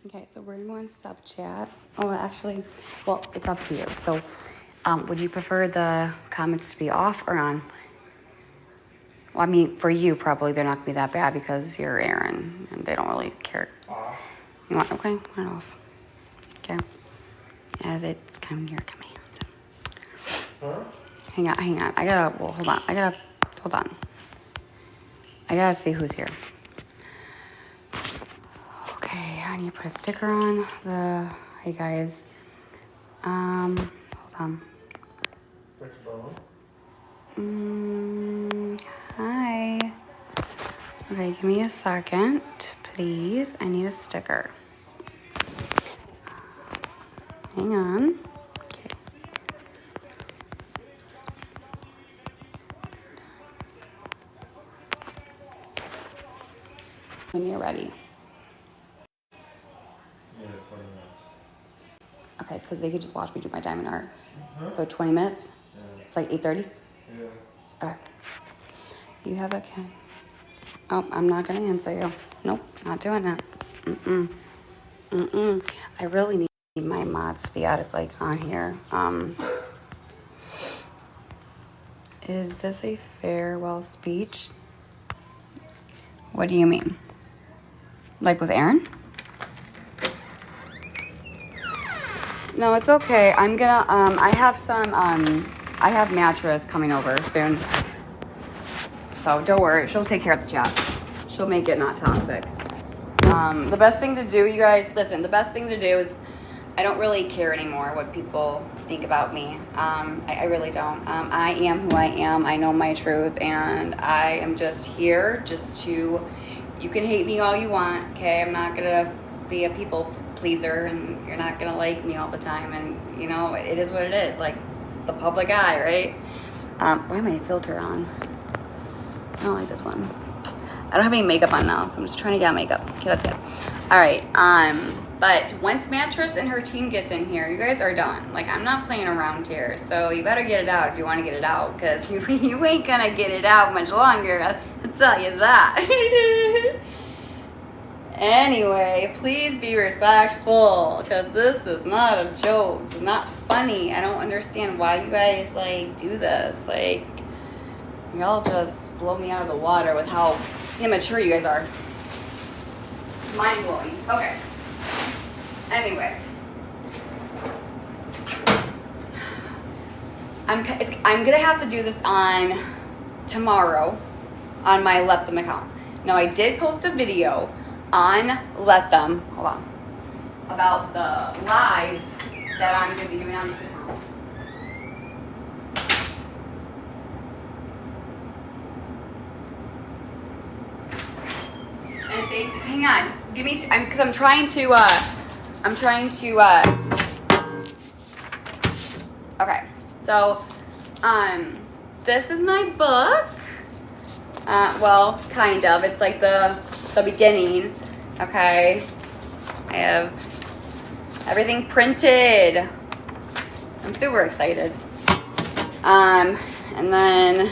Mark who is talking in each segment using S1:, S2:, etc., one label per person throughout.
S1: Okay, so we're gonna go on sub chat. Oh, actually, well, it's up to you. So, would you prefer the comments to be off or on? Well, I mean, for you, probably they're not gonna be that bad because you're Aaron and they don't really care.
S2: Off.
S1: You want, okay, turn it off. Okay. As it's come your command.
S2: Huh?
S1: Hang on. Hold on. I gotta see who's here. Okay, I need to put a sticker on the, hey guys. Hold on.
S2: Which bone?
S1: Hi. Okay, give me a second, please. I need a sticker. Hang on. Okay. When you're ready.
S2: Yeah, 20 minutes.
S1: Okay, because they could just watch me do my diamond art.
S2: Huh?
S1: So 20 minutes?
S2: Yeah.
S1: It's like 8:30?
S2: Yeah.
S1: Okay. You have a cat. Oh, I'm not gonna answer you. Nope, not doing it. I really need my mods to be out of like on here. Is this a farewell speech? What do you mean? Like with Aaron? No, it's okay. I'm gonna I have mattress coming over soon. So don't worry, she'll take care of the chat. She'll make it not toxic. The best thing to do, you guys, listen, the best thing to do is I don't really care anymore what people think about me. I really don't. I am who I am. I know my truth, and I am just here just to, you can hate me all you want, okay? I'm not gonna be a people pleaser, and you're not gonna like me all the time, and you know, it is what it is. Like, it's the public eye, right? Why am I filter on? I don't like this one. I don't have any makeup on now, so I'm just trying to get makeup. Okay, that's good. All right. But once Mattress and her team gets in here, you guys are done. Like, I'm not playing around here, so you better get it out if you want to get it out, because you ain't gonna get it out much longer. I'll tell you that. Anyway, please be respectful, because this is not a joke. This is not funny. I don't understand why you guys like do this. Like, y'all just blow me out of the water with how immature you guys are. Mind blowing. Okay. Anyway, I'm gonna have to do this on tomorrow on my Let Them account. Now, I did post a video on Let Them. Hold on. About the live that I'm gonna be doing on this account. And hang on, just give me, because I'm trying to, okay, so, this is my book, well, kind of, it's like the beginning, okay, I have everything printed, I'm super excited, and then,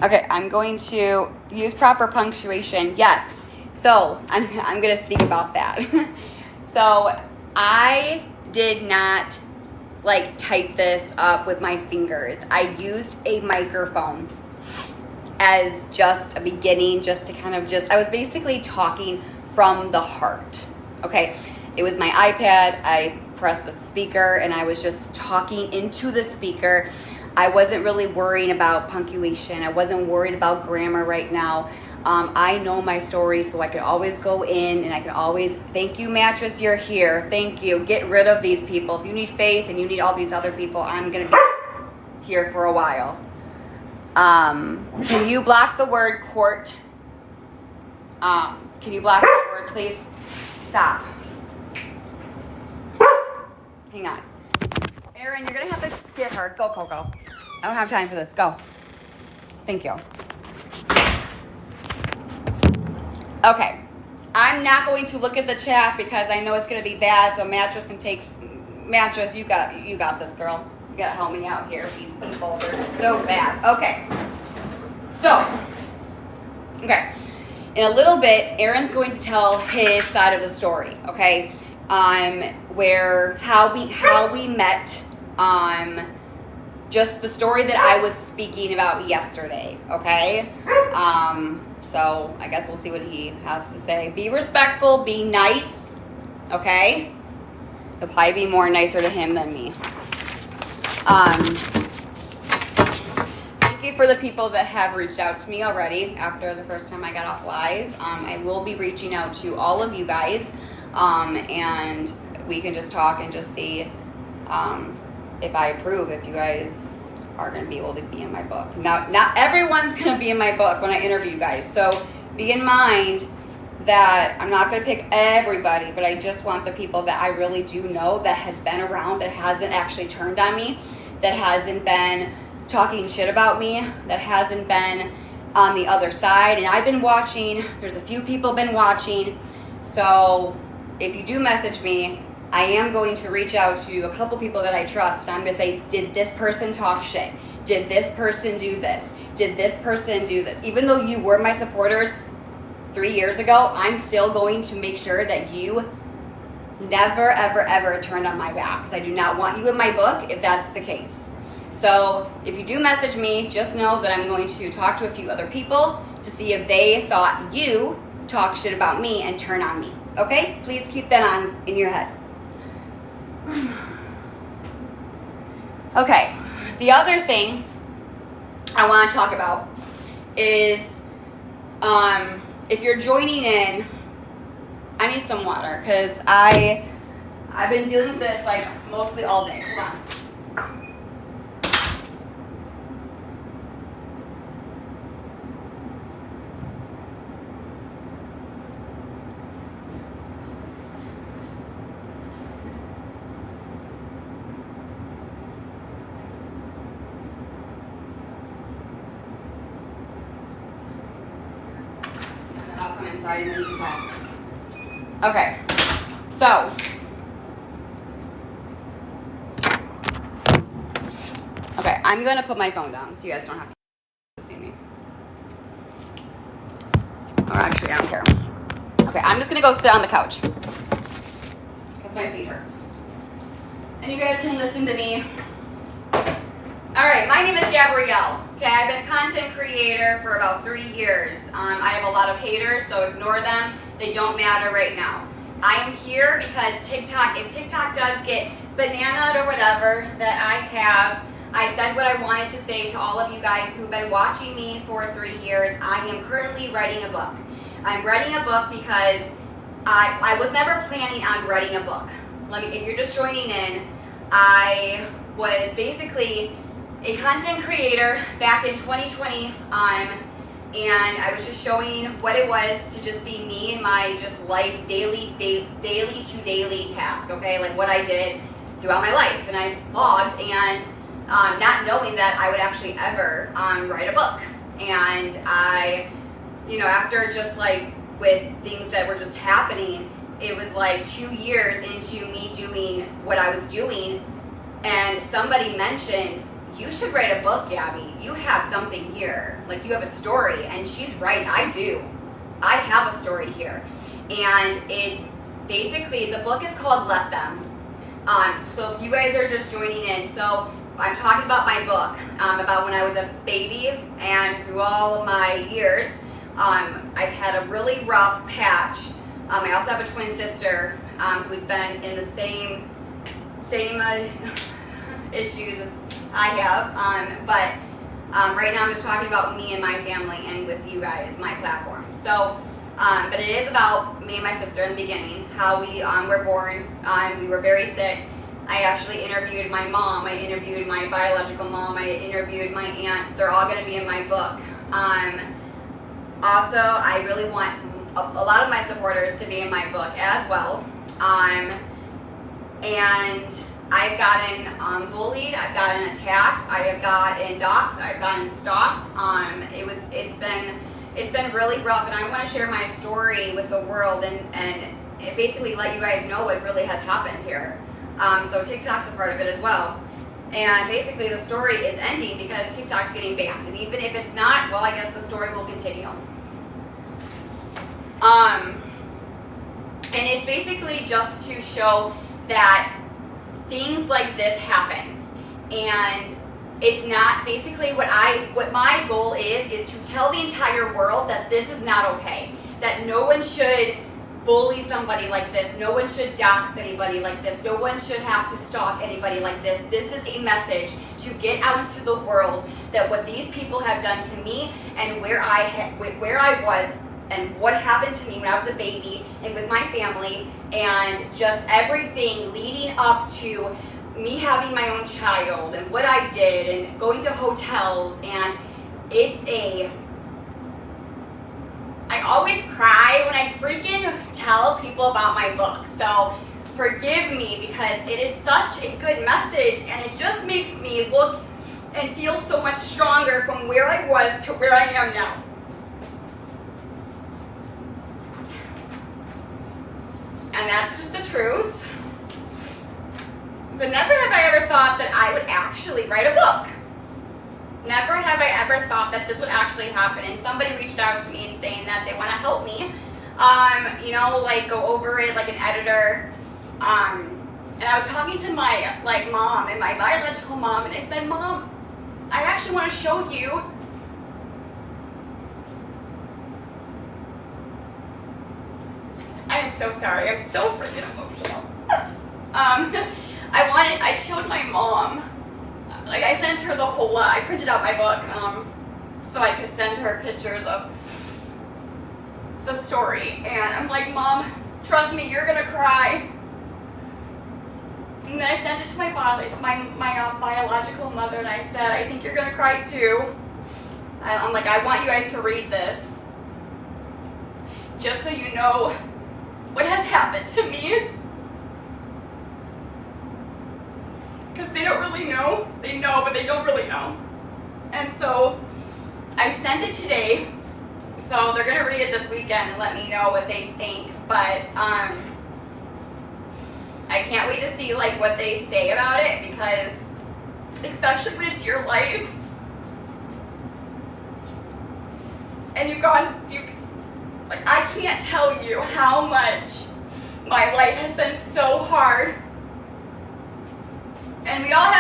S1: okay, I'm going to use proper punctuation. Yes. So I'm going to speak about that. So I did not like type this up with my fingers. I used a microphone as just a beginning, just to kind of I was basically talking from the heart. Okay. It was my iPad. I pressed the speaker and I was just talking into the speaker. I wasn't really worrying about punctuation. I wasn't worried about grammar right now. I know my story, so I could always go in and I can always, thank you, Mattress, you're here. Thank you. Get rid of these people. If you need Faith and you need all these other people, I'm going to be here for a while. Can you block the word court? Can you block the word, please? Stop. Hang on. Aaron, you're going to have to get her. Go, Coco. I don't have time for this. Go. Thank you. Okay. I'm not going to look at the chat because I know it's going to be bad, so Mattress can take... Mattress, you got this, girl. You got to help me out here. These people, they're so bad. Okay. So, okay. in a little bit, Aaron's going to tell his side of the story, okay? Where how we met, just the story that I was speaking about yesterday, okay? So I guess we'll see what he has to say. Be respectful, be nice, okay? It'll probably be more nicer to him than me. Thank you for the people that have reached out to me already after the first time I got off live. I will be reaching out to all of you guys, and we can just talk and just see if I approve, if you guys are going to be able to be in my book. Now, not everyone's going to be in my book when I interview you guys, so be in mind that I'm not going to pick everybody, but I just want the people that I really do know that has been around, that hasn't actually turned on me, that hasn't been talking shit about me, that hasn't been on the other side. And I've been watching, there's a few people been watching, so if you do message me, I am going to reach out to a couple people that I trust. I'm going to say, did this person talk shit? Did this person do this? Did this person do this? Even though you were my supporters 3 years ago, I'm still going to make sure that you never, ever, ever turn on my back, because I do not want you in my book if that's the case. So if you do message me, just know that I'm going to talk to a few other people to see if they thought you talk shit about me and turn on me. Okay? Please keep that on in your head. Okay, the other thing I want to talk about is if you're joining in, I need some water because I've been dealing with this like mostly all day. Hold on. I'll come inside and then you can talk. Okay, so I'm gonna put my phone down so you guys don't have to see me. Or actually, I don't care. Okay, I'm just gonna go sit on the couch because my feet hurt, and you guys can listen to me. All right, my name is Gabrielle. Okay, I've been a content creator for about 3 years. I have a lot of haters, so ignore them. They don't matter right now. I am here because if TikTok does get bananaed or whatever that I said what I wanted to say to all of you guys who've been watching me for 3 years. I am currently writing a book. I'm writing a book because I was never planning on writing a book. If you're just joining in, I was basically a content creator back in 2020, and I was just showing what it was to just be me in my just life, daily to daily task, okay? Like what I did throughout my life. And I vlogged, and not knowing that I would actually ever write a book. And I, after just like with things that were just happening, it was like 2 years into me doing what I was doing, and somebody mentioned, you should write a book, Gabby. You have something here. Like, you have a story. And she's right, I do. I have a story here. And it's basically, the book is called Let Them. So if you guys are just joining in, so I'm talking about my book, about when I was a baby and through all of my years. I've had a really rough patch. I also have a twin sister who's been in the same issues as I have, but right now I'm just talking about me and my family and with you guys, my platform. So, but it is about me and my sister in the beginning, how we were born. We were very sick. I actually interviewed my mom. I interviewed my biological mom. I interviewed my aunts. They're all going to be in my book. Also, I really want a lot of my supporters to be in my book as well. And I've gotten bullied, I've gotten attacked, I have gotten doxxed, I've gotten stalked. It's been really rough, and I want to share my story with the world and basically let you guys know what really has happened here. So TikTok's a part of it as well. And basically the story is ending because TikTok's getting banned. And even if it's not, well, I guess the story will continue. And it's basically just to show that things like this happens, and it's not basically what my goal is to tell the entire world that this is not okay, that no one should bully somebody like this, no one should dox anybody like this, no one should have to stalk anybody like this. This is a message to get out into the world that what these people have done to me and where I was and what happened to me when I was a baby and with my family and just everything leading up to me having my own child and what I did and going to hotels, and I always cry when I freaking tell people about my book, so forgive me because it is such a good message and it just makes me look and feel so much stronger from where I was to where I am now. And that's just the truth. But never have I ever thought that I would actually write a book. Never have I ever thought that this would actually happen. And somebody reached out to me and saying that they want to help me, like go over it like an editor. And I was talking to my mom and my biological mom, and I said, Mom, I actually want to show you I am so sorry. I'm so freaking emotional. I showed my mom, I sent her the whole lot. I printed out my book so I could send her pictures of the story. And I'm like, Mom, trust me, you're gonna cry. And then I sent it to my biological mother, and I said, I think you're gonna cry too. I'm like, I want you guys to read this, just so you know what has happened to me. Because they don't really know. They know, but they don't really know. And so I sent it today. So they're gonna read it this weekend and let me know what they think. But I can't wait to see what they say about it, because especially when it's your life and I can't tell you how much my life has been so hard. And we all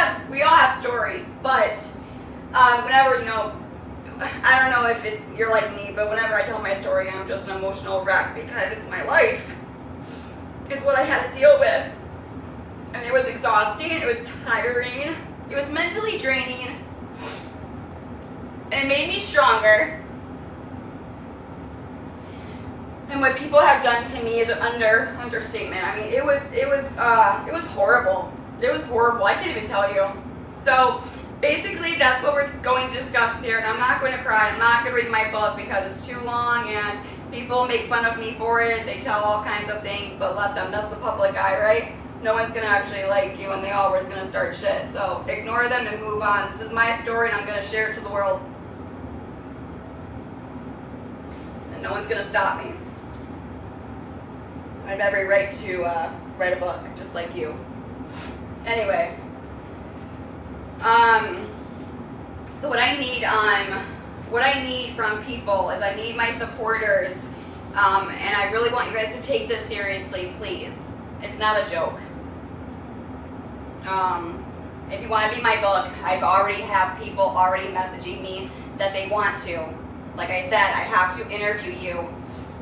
S1: have stories, but whenever, I don't know if you're like me, but whenever I tell my story, I'm just an emotional wreck because it's my life. It's what I had to deal with. And it was exhausting, it was tiring, it was mentally draining, and it made me stronger. And what people have done to me is an understatement. I mean, it was horrible. It was horrible. I can't even tell you. So basically, that's what we're going to discuss here. And I'm not going to cry. I'm not going to read my book because it's too long, and people make fun of me for it. They tell all kinds of things, but let them. That's the public eye, right? No one's going to actually like you, and they always going to start shit. So ignore them and move on. This is my story, and I'm going to share it to the world. And no one's going to stop me. I have every right to write a book, just like you. Anyway, so what I need from people is I need my supporters, and I really want you guys to take this seriously, please. It's not a joke. If you want to be my book, I already have people already messaging me that they want to. Like I said, I have to interview you.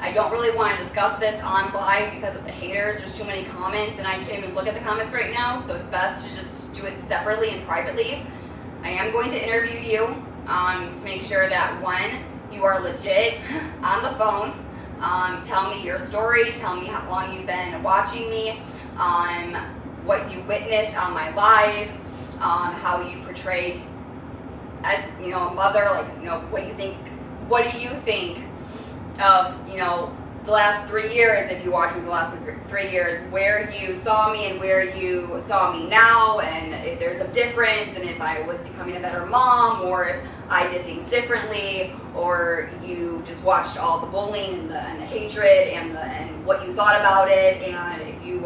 S1: I don't really want to discuss this online because of the haters. There's too many comments, and I can't even look at the comments right now, so it's best to just do it separately and privately. I am going to interview you to make sure that, one, you are legit on the phone. Tell me your story. Tell me how long you've been watching me, what you witnessed on my live, how you portrayed as, a mother, what do you think? What do you think of, the last 3 years, if you watched me for the last 3 years, where you saw me and where you saw me now, and if there's a difference, and if I was becoming a better mom, or if I did things differently, or you just watched all the bullying and the hatred and what you thought about it, and if you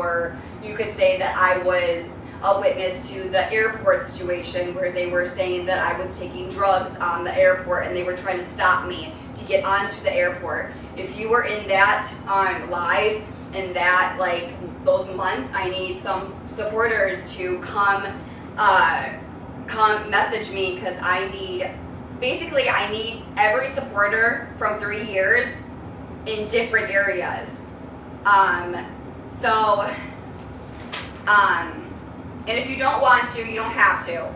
S1: could say that I was a witness to the airport situation where they were saying that I was taking drugs on the airport and they were trying to stop me to get onto the airport. if you were in that live in that like those months, I need some supporters to come message me, because I need every supporter from 3 years in different areas. And if you don't want to, you don't have to.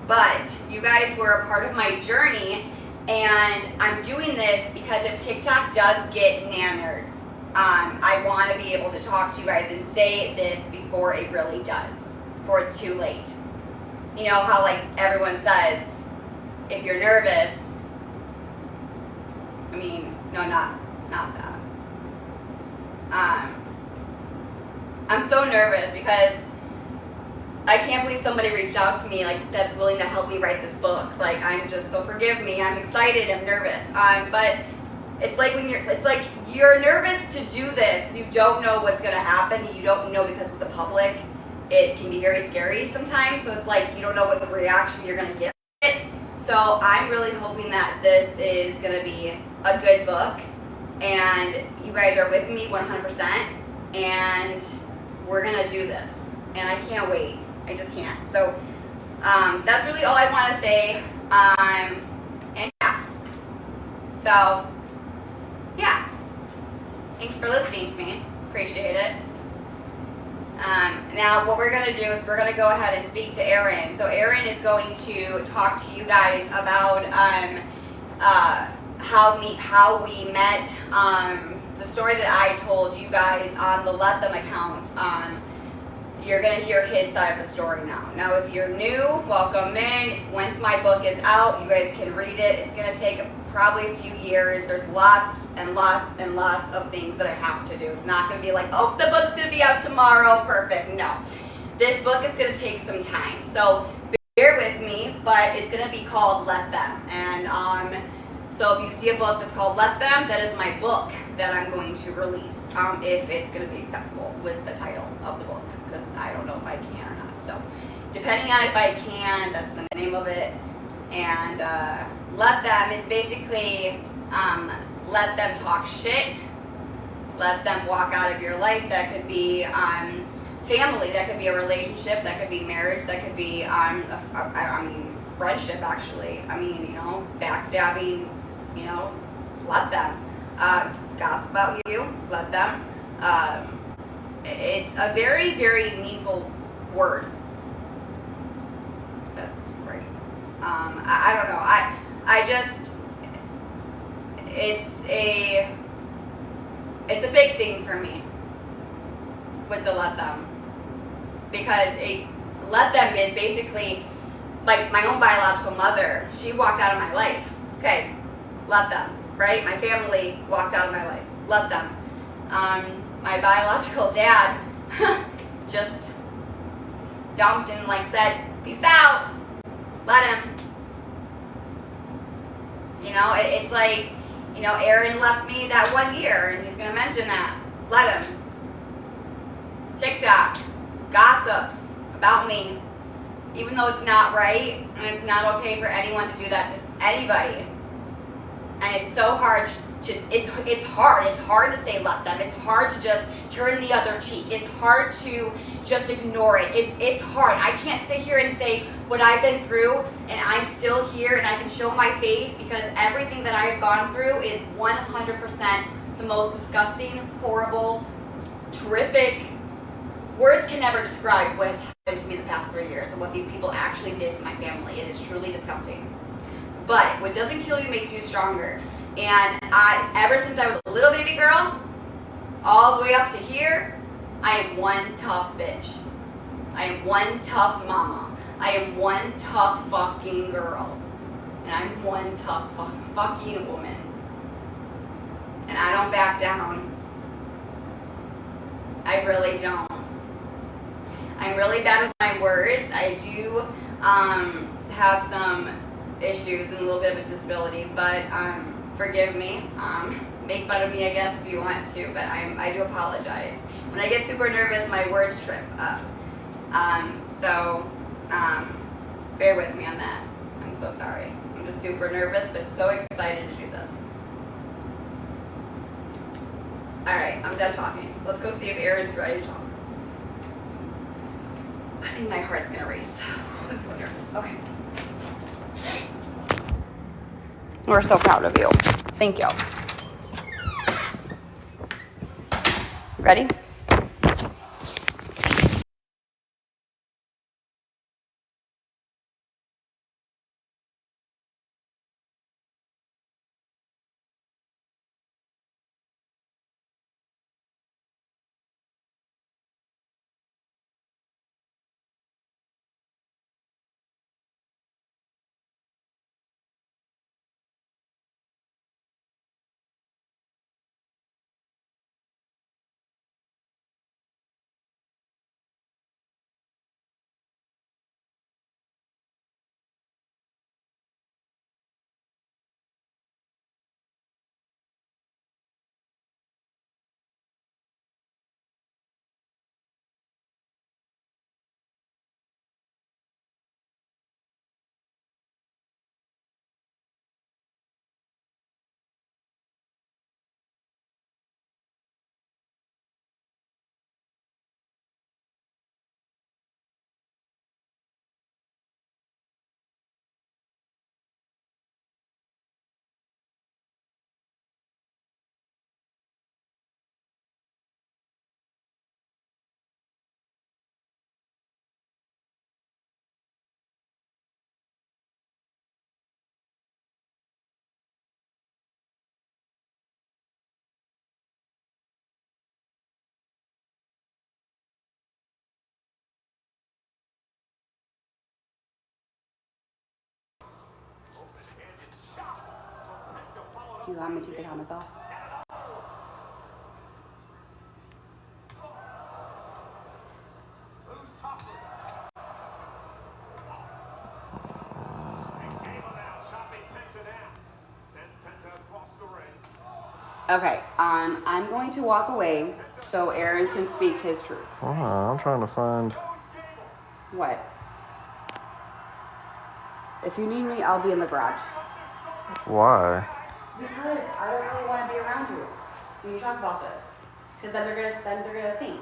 S1: But you guys were a part of my journey, and I'm doing this because if TikTok does get nannered, I want to be able to talk to you guys and say this before it really does, before it's too late. You know how like everyone says, if you're nervous, I mean, no, not that. I'm so nervous because I can't believe somebody reached out to me like that's willing to help me write this book. Like, I'm just so, forgive me, I'm excited, I'm nervous. But it's like you're nervous to do this because you don't know what's gonna happen. You don't know, because with the public, it can be very scary sometimes. So it's like you don't know what the reaction you're gonna get. So I'm really hoping that this is gonna be a good book, and you guys are with me 100%, and we're gonna do this, and I can't wait. I just can't. So that's really all I want to say. And yeah. So yeah. Thanks for listening to me. Appreciate it. Now what we're going to do is we're going to go ahead and speak to Erin. So Erin is going to talk to you guys about how we met, the story that I told you guys on the Let Them account. You're going to hear his side of the story now. Now, if you're new, welcome in. Once my book is out, you guys can read it. It's going to take probably a few years. There's lots and lots and lots of things that I have to do. It's not going to be like, oh, the book's going to be out tomorrow. Perfect. No. This book is going to take some time. So bear with me, but it's going to be called Let Them. And so if you see a book that's called Let Them, that is my book that I'm going to release, if it's going to be acceptable with the title of the book, because I don't know if I can or not. So depending on if I can, that's the name of it. And Let Them is basically let them talk shit, let them walk out of your life. That could be family, that could be a relationship, that could be marriage, that could be friendship, actually. Backstabbing, let them. Gossip about you, let them. It's a very, very needful word. That's right. I don't know. I just, it's a big thing for me with the Let Them, because Let Them is basically like my own biological mother. She walked out of my life. Okay, let them, right? My family walked out of my life. Let them. My biological dad just dumped and said, peace out. Let him. It's like, Aaron left me that 1 year, and he's going to mention that. Let him. TikTok gossips about me, even though it's not right, and it's not okay for anyone to do that to anybody. And it's so hard it's hard to say let them. It's hard to just turn the other cheek. It's hard to just ignore it. It's hard. I can't sit here and say what I've been through and I'm still here and I can show my face, because everything that I have gone through is 100% the most disgusting, horrible, terrific. Words can never describe what has happened to me the past 3 years and what these people actually did to my family. It is truly disgusting. But what doesn't kill you makes you stronger. And ever since I was a little baby girl, all the way up to here, I am one tough bitch. I am one tough mama. I am one tough fucking girl. And I'm one tough fucking woman. And I don't back down. I really don't. I'm really bad with my words. I do have some issues and a little bit of a disability, but forgive me. Make fun of me, I guess, if you want to, but I do apologize. When I get super nervous, my words trip up. So bear with me on that. I'm so sorry. I'm just super nervous, but so excited to do this. Alright, I'm done talking. Let's go see if Aaron's ready to talk. I think my heart's gonna race. I'm so nervous. Okay. We're so proud of you. Thank you. Ready? Do you want me to take the comments off? Okay, I'm going to walk away so Aaron can speak his truth.
S2: I'm trying to find.
S1: What? If you need me, I'll be in the garage.
S2: Why?
S1: Because I don't really want to be around you when you talk about this. Because then they're gonna think.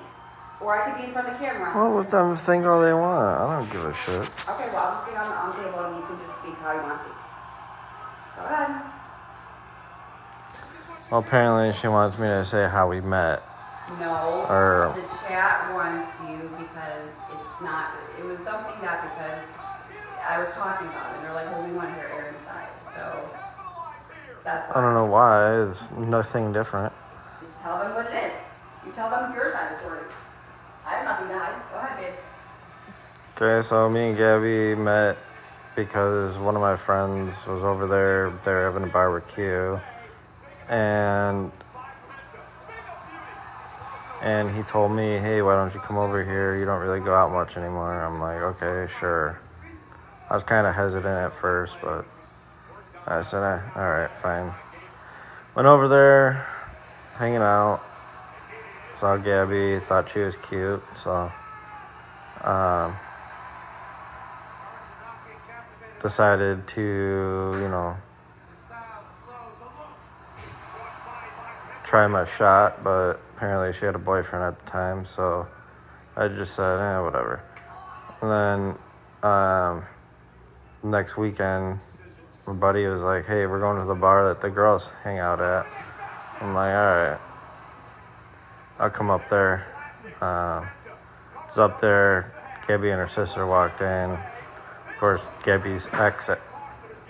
S1: Or I could be in front of the camera.
S2: Well, let them think all they want. I don't give a shit.
S1: Okay, well, I'll just be on the table and you can just speak how you want to speak. Go ahead.
S2: Well, apparently she wants me to say how we met.
S1: No,
S2: Or
S1: the chat wants you because it was something that because I was talking about it. And they're like, well, we want to hear Aaron's side. So that's why.
S2: I don't know why. It's nothing different.
S1: Just tell them what it is. You tell them your side of the story. I have nothing to hide. Go ahead, babe.
S2: Okay, so me and Gabby met because one of my friends was over there. They were having a barbecue. And he told me, hey, why don't you come over here? You don't really go out much anymore. I'm like, okay, sure. I was kind of hesitant at first, but I said, all right, fine. Went over there, hanging out. Saw Gabby, thought she was cute, so decided to, try my shot, but apparently she had a boyfriend at the time, so I just said, whatever. And then next weekend, my buddy was like, hey, we're going to the bar that the girls hang out at. I'm like, all right, I'll come up there. I was up there, Gabby and her sister walked in. Of course, Gabby's ex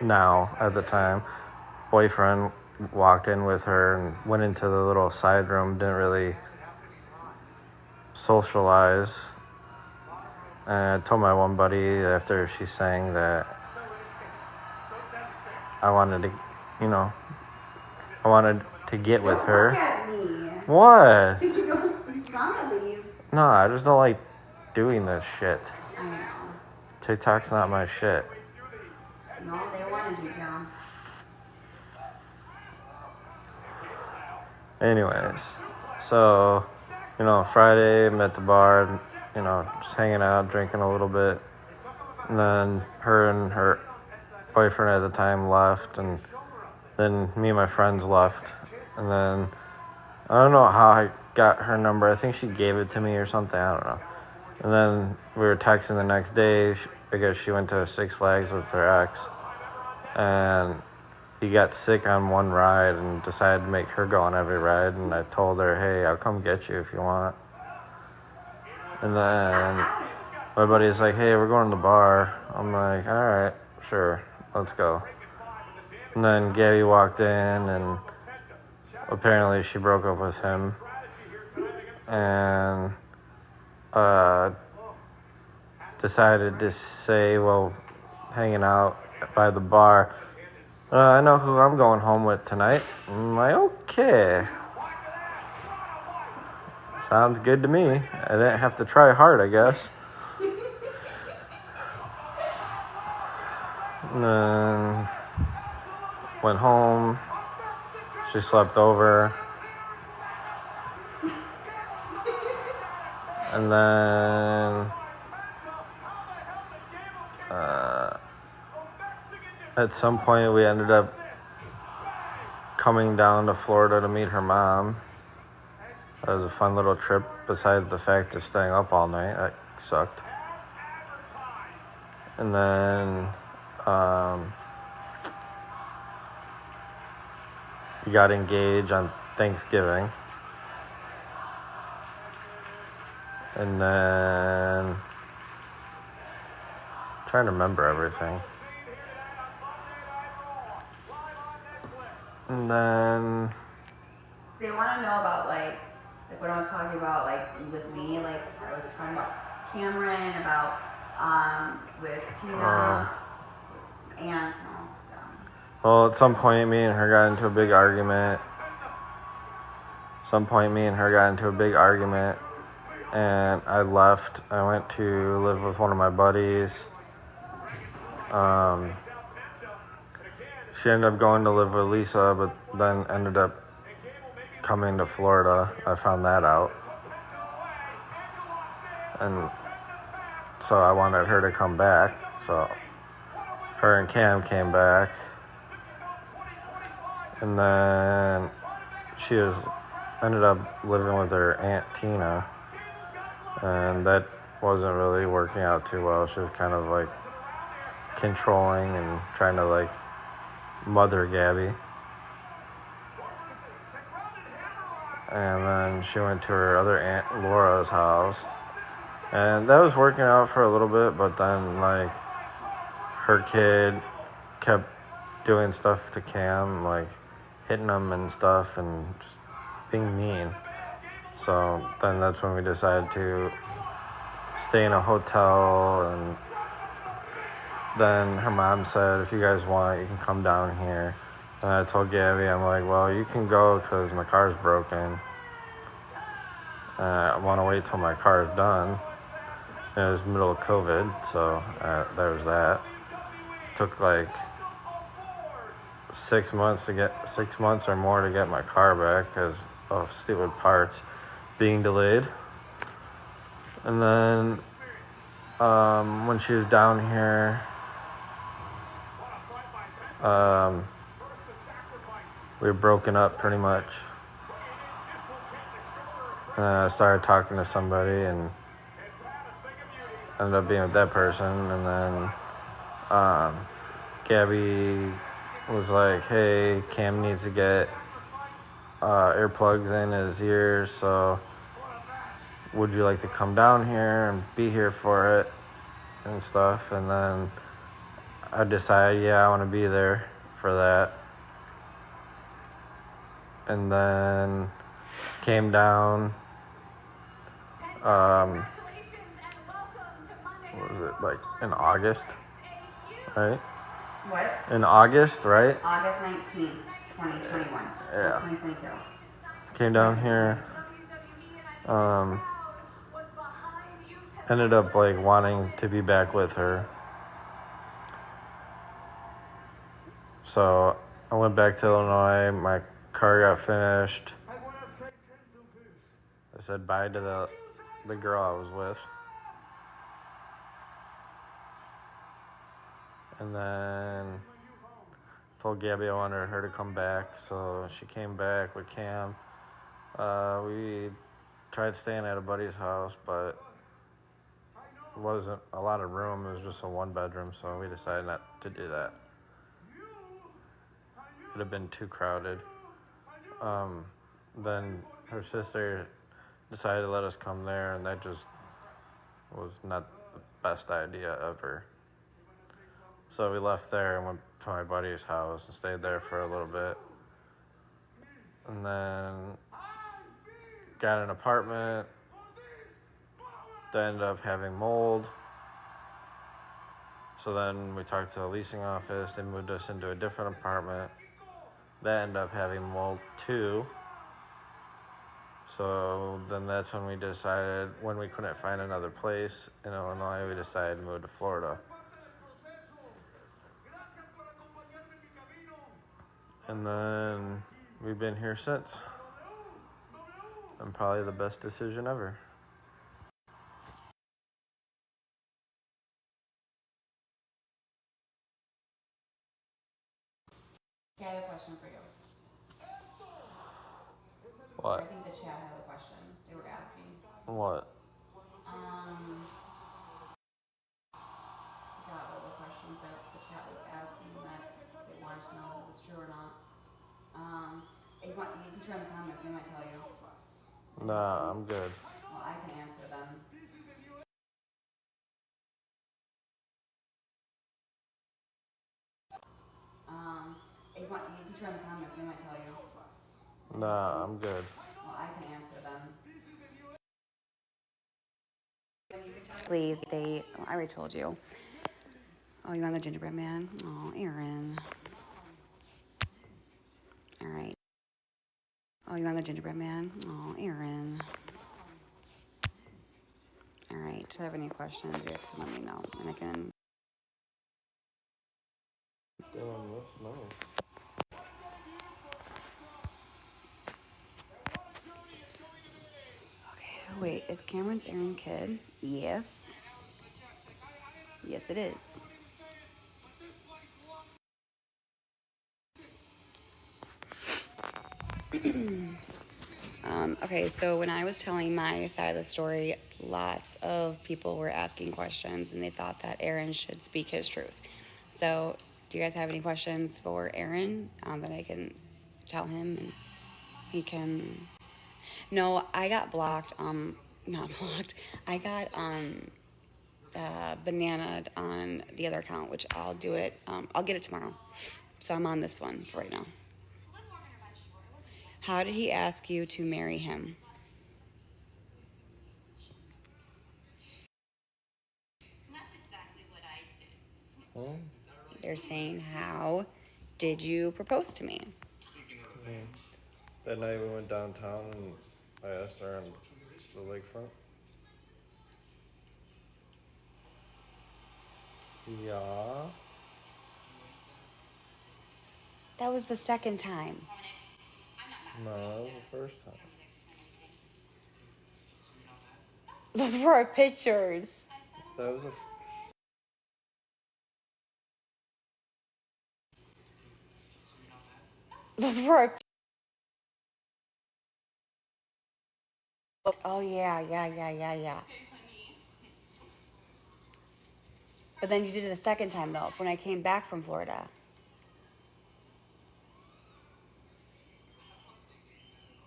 S2: now, at the time, boyfriend walked in with her and went into the little side room, didn't really socialize. And I told my one buddy after she sang that I wanted to get with her.
S1: Look at me.
S2: What?
S1: Did you don't want to leave?
S2: No, I just don't like doing this shit.
S1: I know.
S2: TikTok's not my shit.
S1: No, they wanted you, John.
S2: Anyways, so, Friday, I'm at the bar, just hanging out, drinking a little bit. And then her and her boyfriend at the time left, and then me and my friends left. And then I don't know how I got her number. I think she gave it to me or something. I don't know. And then we were texting the next day. I guess she went to Six Flags with her ex. And he got sick on one ride and decided to make her go on every ride. And I told her, hey, I'll come get you if you want. And then my buddy's like, hey, we're going to the bar. I'm like, all right, sure, let's go. And then Gabby walked in, and apparently she broke up with him. And decided to say, well, hanging out by the bar, I know who I'm going home with tonight. I'm like, okay. Sounds good to me. I didn't have to try hard, I guess. And then went home. She slept over. And then at some point we ended up coming down to Florida to meet her mom. That was a fun little trip, besides the fact of staying up all night. That sucked. And then we got engaged on Thanksgiving. And then I'm trying to remember everything. And then
S1: They want to know about like what I was talking about, like with me, like I was talking about Cameron, about with Tina, and
S2: well, at some point, me and her got into a big argument. And I left. I went to live with one of my buddies. She ended up going to live with Lisa, but then ended up coming to Florida. I found that out. And so I wanted her to come back. So her and Cam came back. And then she ended up living with her Aunt Tina. And that wasn't really working out too well. She was kind of like controlling and trying to like mother Gabby. And then she went to her other Aunt Laura's house. And that was working out for a little bit, but then like her kid kept doing stuff to Cam, like hitting him and stuff and just being mean. So then that's when we decided to stay in a hotel. And then her mom said, if you guys want, you can come down here. And I told Gabby, I'm like, well, you can go because my car's broken. I want to wait till my car's done. And it was middle of COVID, so there was that. Took like 6 months or more to get my car back because of stupid parts being delayed. And then when she was down here, we were broken up pretty much. And I started talking to somebody and ended up being with that person. And then Gabby was like, hey, Cam needs to get earplugs in his ears, so would you like to come down here and be here for it and stuff? And then I decided, yeah, I want to be there for that. And then came down, what was it, like in August, right?
S1: what?
S2: In August, right?
S1: August 19th, 2021.
S2: Yeah.
S1: 2022.
S2: Came down here. Ended up like wanting to be back with her. So I went back to Illinois. My car got finished. I said bye to the girl I was with. And then told Gabby I wanted her to come back. So she came back with Cam. We tried staying at a buddy's house, but it wasn't a lot of room. It was just a 1-bedroom, so we decided not to do that. It'd have been too crowded. Then her sister decided to let us come there, and that just was not the best idea ever. So we left there and went to my buddy's house and stayed there for a little bit. And then got an apartment that ended up having mold. So then we talked to the leasing office. They moved us into a different apartment that ended up having mold too. So then that's when we decided, when we couldn't find another place in Illinois, we decided to move to Florida. And then we've been here since. And probably the best decision ever.
S1: Okay, I have a question for you.
S2: What?
S1: I think the chat had a question. They were asking.
S2: What?
S1: I forgot what the questions that the chat was asking that they wanted to know if it was true or not. You can turn the comments, they might tell you.
S2: Nah, I'm good.
S1: Well, I can answer them. You can turn the comments, they might tell you.
S2: Nah, I'm good.
S1: Well, I can answer them. I already told you. Oh, you want the gingerbread man? Oh, Aaron. All right. Oh, you want the gingerbread man? Oh, Aaron. All right. If you have any questions, you guys can let me know, and I can.
S2: Damn, that's nice.
S1: Okay, wait. Is Cameron's Aaron kid? Yes. Yes, it is. Okay, so when I was telling my side of the story, lots of people were asking questions and they thought that Aaron should speak his truth. So, do you guys have any questions for Aaron that I can tell him and he can? No, I got blocked. Not blocked. I got bananaed on the other account, which I'll do it. I'll get it tomorrow. So I'm on this one for right now. How did he ask you to marry him?
S3: That's exactly what I did.
S1: They're saying, how did you propose to me?
S2: That night we went downtown and I asked her on the lakefront. Yeah.
S1: That was the second time.
S2: No, that was the first time.
S1: Those were our pictures.
S2: That was a.
S1: Those were our. Oh, yeah. But then you did it the second time, though, when I came back from Florida.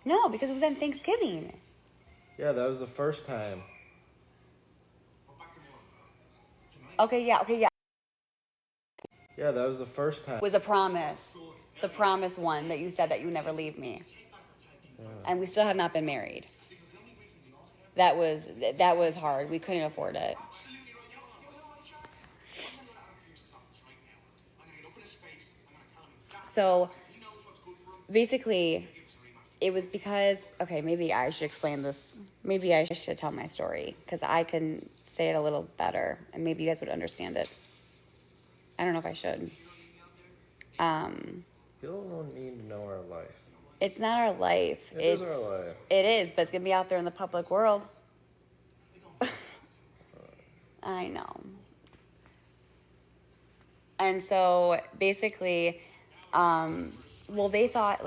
S1: No, because it was on Thanksgiving.
S2: Yeah, that was the first time.
S1: Okay, yeah.
S2: Yeah, that was the first time.
S1: It was a promise. The promise one that you said that you would never leave me.
S2: Yeah.
S1: And we still have not been married. That was hard. We couldn't afford it. So basically, it was because, okay, maybe I should explain this. Maybe I should tell my story because I can say it a little better and maybe you guys would understand it. I don't know if I should.
S2: You don't need to know our life.
S1: It's not our life.
S2: It is our life.
S1: It is, but it's going to be out there in the public world. I know. And so basically, well, they thought,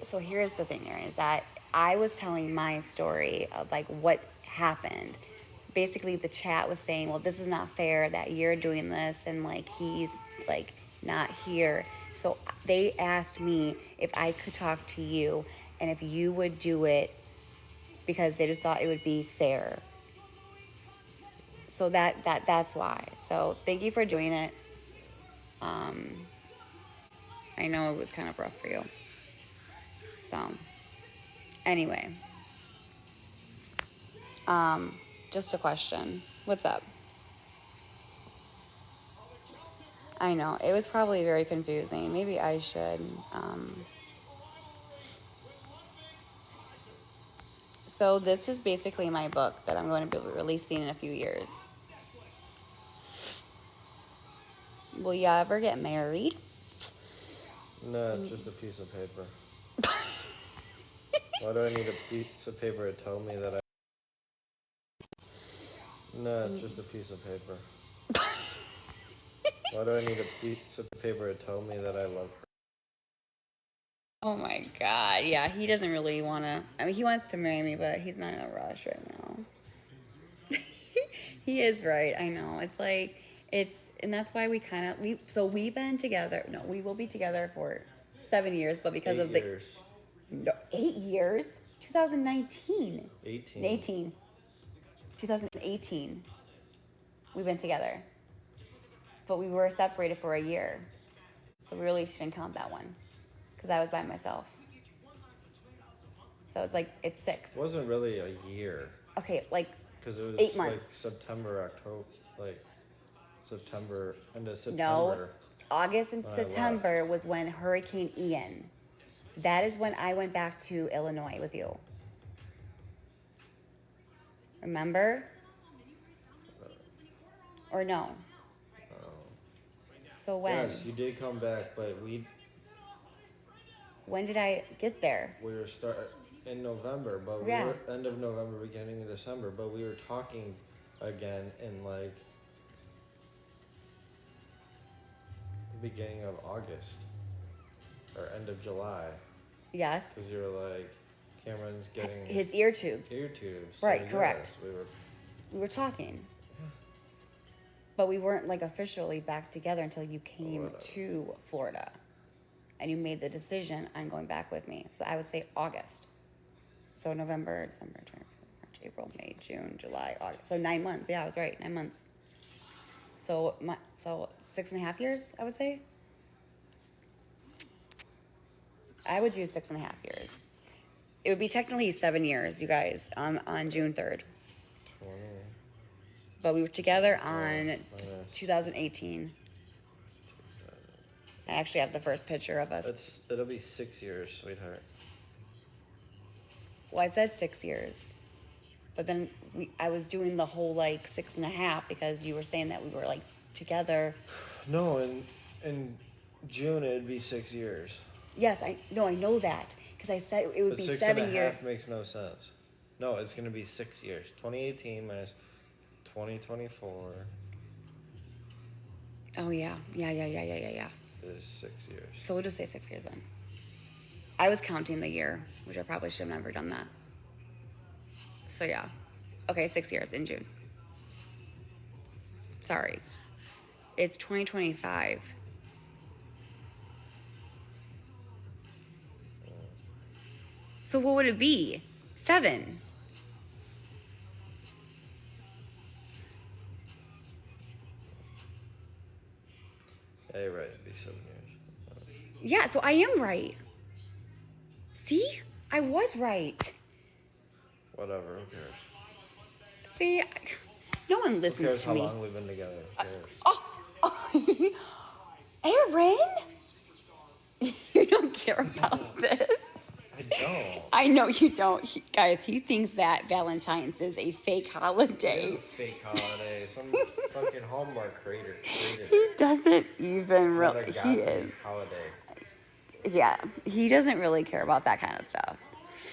S1: so here's the thing, Aaron, is that I was telling my story of like what happened. Basically, the chat was saying, well, this is not fair that you're doing this and like he's like not here. So they asked me if I could talk to you and if you would do it because they just thought it would be fair. So that's why. So thank you for doing it. I know it was kind of rough for you. So anyway, just a question. What's up? I know it was probably very confusing. Maybe I should. So this is basically my book that I'm going to be releasing in a few years. Will you ever get married?
S2: No, it's just a piece of paper. Why do I need a piece of paper to tell me that I... No, it's just a piece of paper. Why do I need a piece of paper to tell me that I love her?
S1: Oh my God. Yeah, he doesn't really want to. I mean, he wants to marry me, but he's not in a rush right now. He is right. I know. It's like, and that's why we kind of, we've been together. No, we will be together for 7 years, but because
S2: 8
S1: of
S2: years.
S1: No, 8 years? 2019.
S2: 18.
S1: 2018. We've been together. But we were separated for a year. So we really shouldn't count that one. Because I was by myself. So it's like, it's 6.
S2: It wasn't really a year.
S1: Okay, like
S2: Because it was
S1: 8
S2: like
S1: months.
S2: September, October, like September, end of September.
S1: No, August and
S2: when I
S1: September was when Hurricane Ian. That is when I went back to Illinois with you. Remember? Or no? So when?
S2: Yes, you did come back, but
S1: When did I get there?
S2: we were in November, but
S1: Yeah.
S2: we were end of November, beginning of December, but we were talking again in like beginning of August or end of July.
S1: Yes.
S2: Because you were like, Cameron's getting
S1: His ear tubes.
S2: ear tubes.
S1: Right,
S2: So,
S1: correct.
S2: yes,
S1: We were talking. But we weren't like officially back together until you came to Florida. And you made the decision on going back with me. So I would say August. So November, December, January, March, April, May, June, July, August. So 9 months. Yeah, I was right. 9 months. So 6.5 years, I would say. I would do 6.5 years. It would be technically 7 years, you guys, on June 3rd.
S2: 20.
S1: But we were together on 2018. I actually have the first picture of us.
S2: It'll be 6 years, sweetheart.
S1: Well, I said 6 years. But then I was doing the whole like 6.5 because you were saying that we were like together.
S2: No, in June it'd be 6 years.
S1: Yes, I know that because I said it would
S2: But
S1: be
S2: 6
S1: 7
S2: and a
S1: years.
S2: half makes no sense. No, it's gonna be 6 years. 2018 minus 2024
S1: Oh yeah.
S2: is 6 years.
S1: So we'll just say 6 years then. I was counting the year, which I probably should have never done that. So yeah. Okay, 6 years in June. Sorry. It's 2025. So what would it be? 7.
S2: Yeah, you're right. It'd be 7 years.
S1: Yeah, so I am right. See? I was right.
S2: Whatever. Who cares?
S1: See? No one
S2: Who
S1: listens
S2: cares
S1: to
S2: how
S1: me.
S2: long we've been together? Who cares?
S1: Aaron? You don't care about this.
S2: I don't.
S1: I know you don't. Guys, he thinks that Valentine's is a fake holiday.
S2: It's a fake holiday. Some fucking Hallmark created
S1: He
S2: it.
S1: doesn't even
S2: It's not
S1: really.
S2: a
S1: He
S2: godly
S1: is.
S2: holiday.
S1: Yeah, he doesn't really care about that kind of stuff.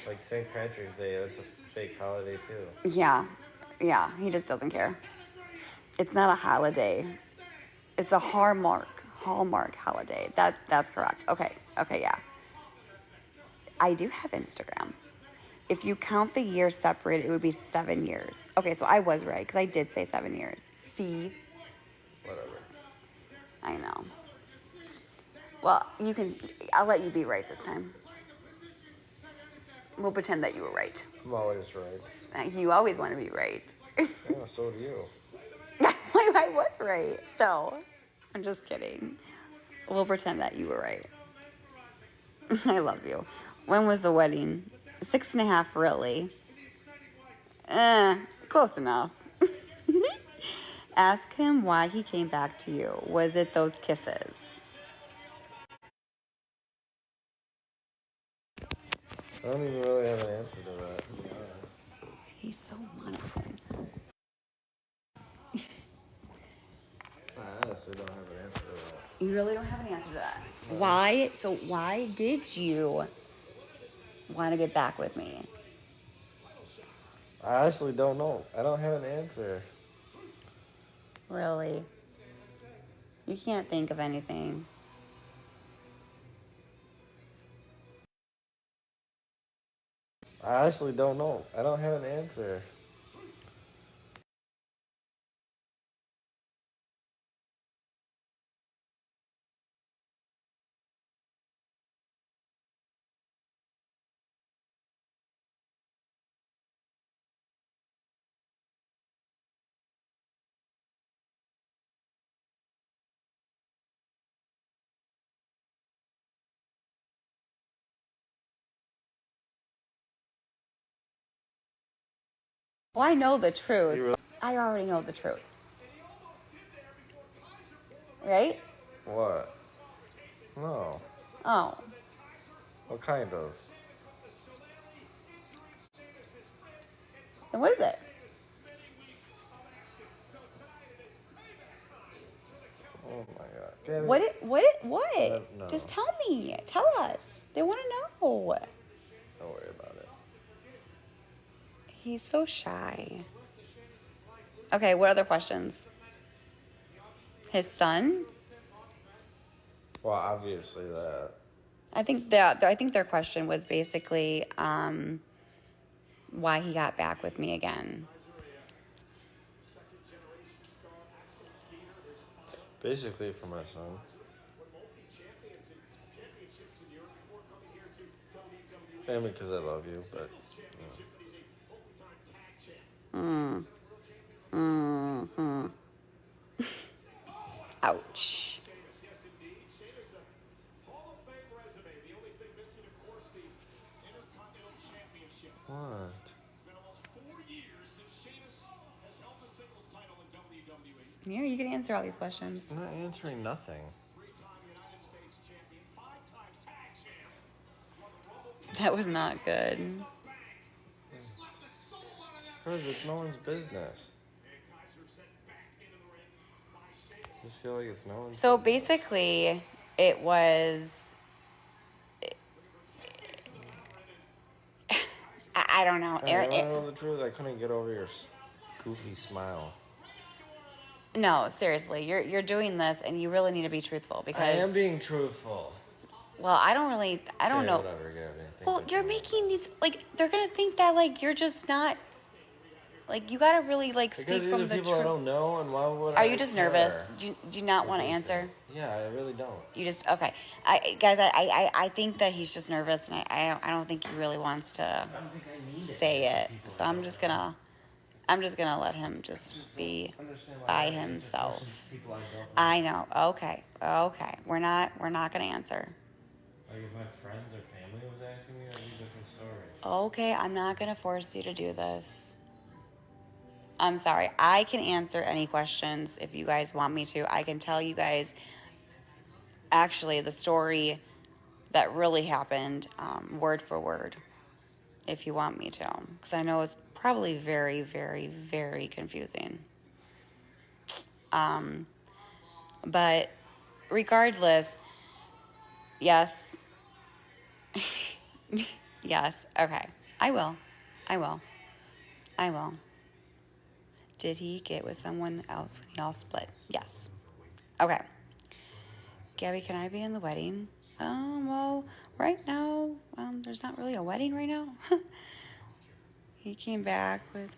S2: Like St. Patrick's Day, that's a fake holiday too.
S1: Yeah, he just doesn't care. It's not a holiday. It's a Hallmark holiday. That's correct. Okay, yeah. I do have Instagram. If you count the years separated, it would be 7 years. Okay, so I was right because I did say 7 years. See?
S2: Whatever.
S1: I know. Well, I'll let you be right this time. We'll pretend that you were right.
S2: I'm always right.
S1: You always want to be right.
S2: Yeah, so do you.
S1: I was right. No, I'm just kidding. We'll pretend that you were right. I love you. When was the wedding? 6.5, really. Close enough. Ask him why he came back to you. Was it those kisses?
S2: I don't even really have an answer to that. Yeah.
S1: He's so monotone.
S2: I honestly don't have an answer to that.
S1: You really don't have an answer to that. Why? So why did you want to get back with me?
S2: I honestly don't know. I don't have an answer.
S1: Really? You can't think of anything.
S2: I honestly don't know. I don't have an answer.
S1: Well, I know the truth.
S2: You really-
S1: I already know the truth. Right?
S2: What? No.
S1: Oh.
S2: What kind of?
S1: Then what is it?
S2: Oh my god. Gabby,
S1: What?
S2: No.
S1: Just tell me. Tell us. They want to know.
S2: Don't worry about it.
S1: He's so shy. Okay, what other questions? His son?
S2: Well, obviously that.
S1: I think their question was basically why he got back with me again.
S2: Basically for my son. And because I love you, but
S1: Ouch.
S2: what?
S1: Yeah, you can answer all these questions.
S2: I'm not answering nothing.
S1: That was not good.
S2: Because it's no one's business. I just feel like it's no one's
S1: So
S2: business.
S1: basically, it was. I don't know.
S2: Hey, you want to know the truth? I couldn't get over your goofy smile.
S1: No, seriously, you're doing this, and you really need to be truthful because.
S2: I am being truthful.
S1: Well, I don't
S2: Okay,
S1: know.
S2: Whatever, Gabby.
S1: Well, you're making these they're gonna think that you're just not. You gotta really speak
S2: Because these
S1: from
S2: are
S1: the
S2: people I
S1: truth.
S2: don't know, and why would
S1: Are
S2: I
S1: you just
S2: care?
S1: nervous? Do you not want to answer?
S2: Yeah, I really don't.
S1: You just okay. I think that he's just nervous, and I don't think he really wants to
S2: I don't think I need it.
S1: say it. So I'm just gonna let him just be by himself.
S2: People I don't know.
S1: I know. Okay. We're not gonna answer.
S2: Like if my friends or family was asking me, that'd be a different story.
S1: Okay, I'm not gonna force you to do this. I'm sorry. I can answer any questions if you guys want me to. I can tell you guys actually the story that really happened, word for word, if you want me to. Because I know it's probably very, very, very confusing. But regardless, yes. Yes. Okay. I will. Did he get with someone else when y'all split? Yes. Okay. Gabby, can I be in the wedding? Well, right now, there's not really a wedding right now. He came back with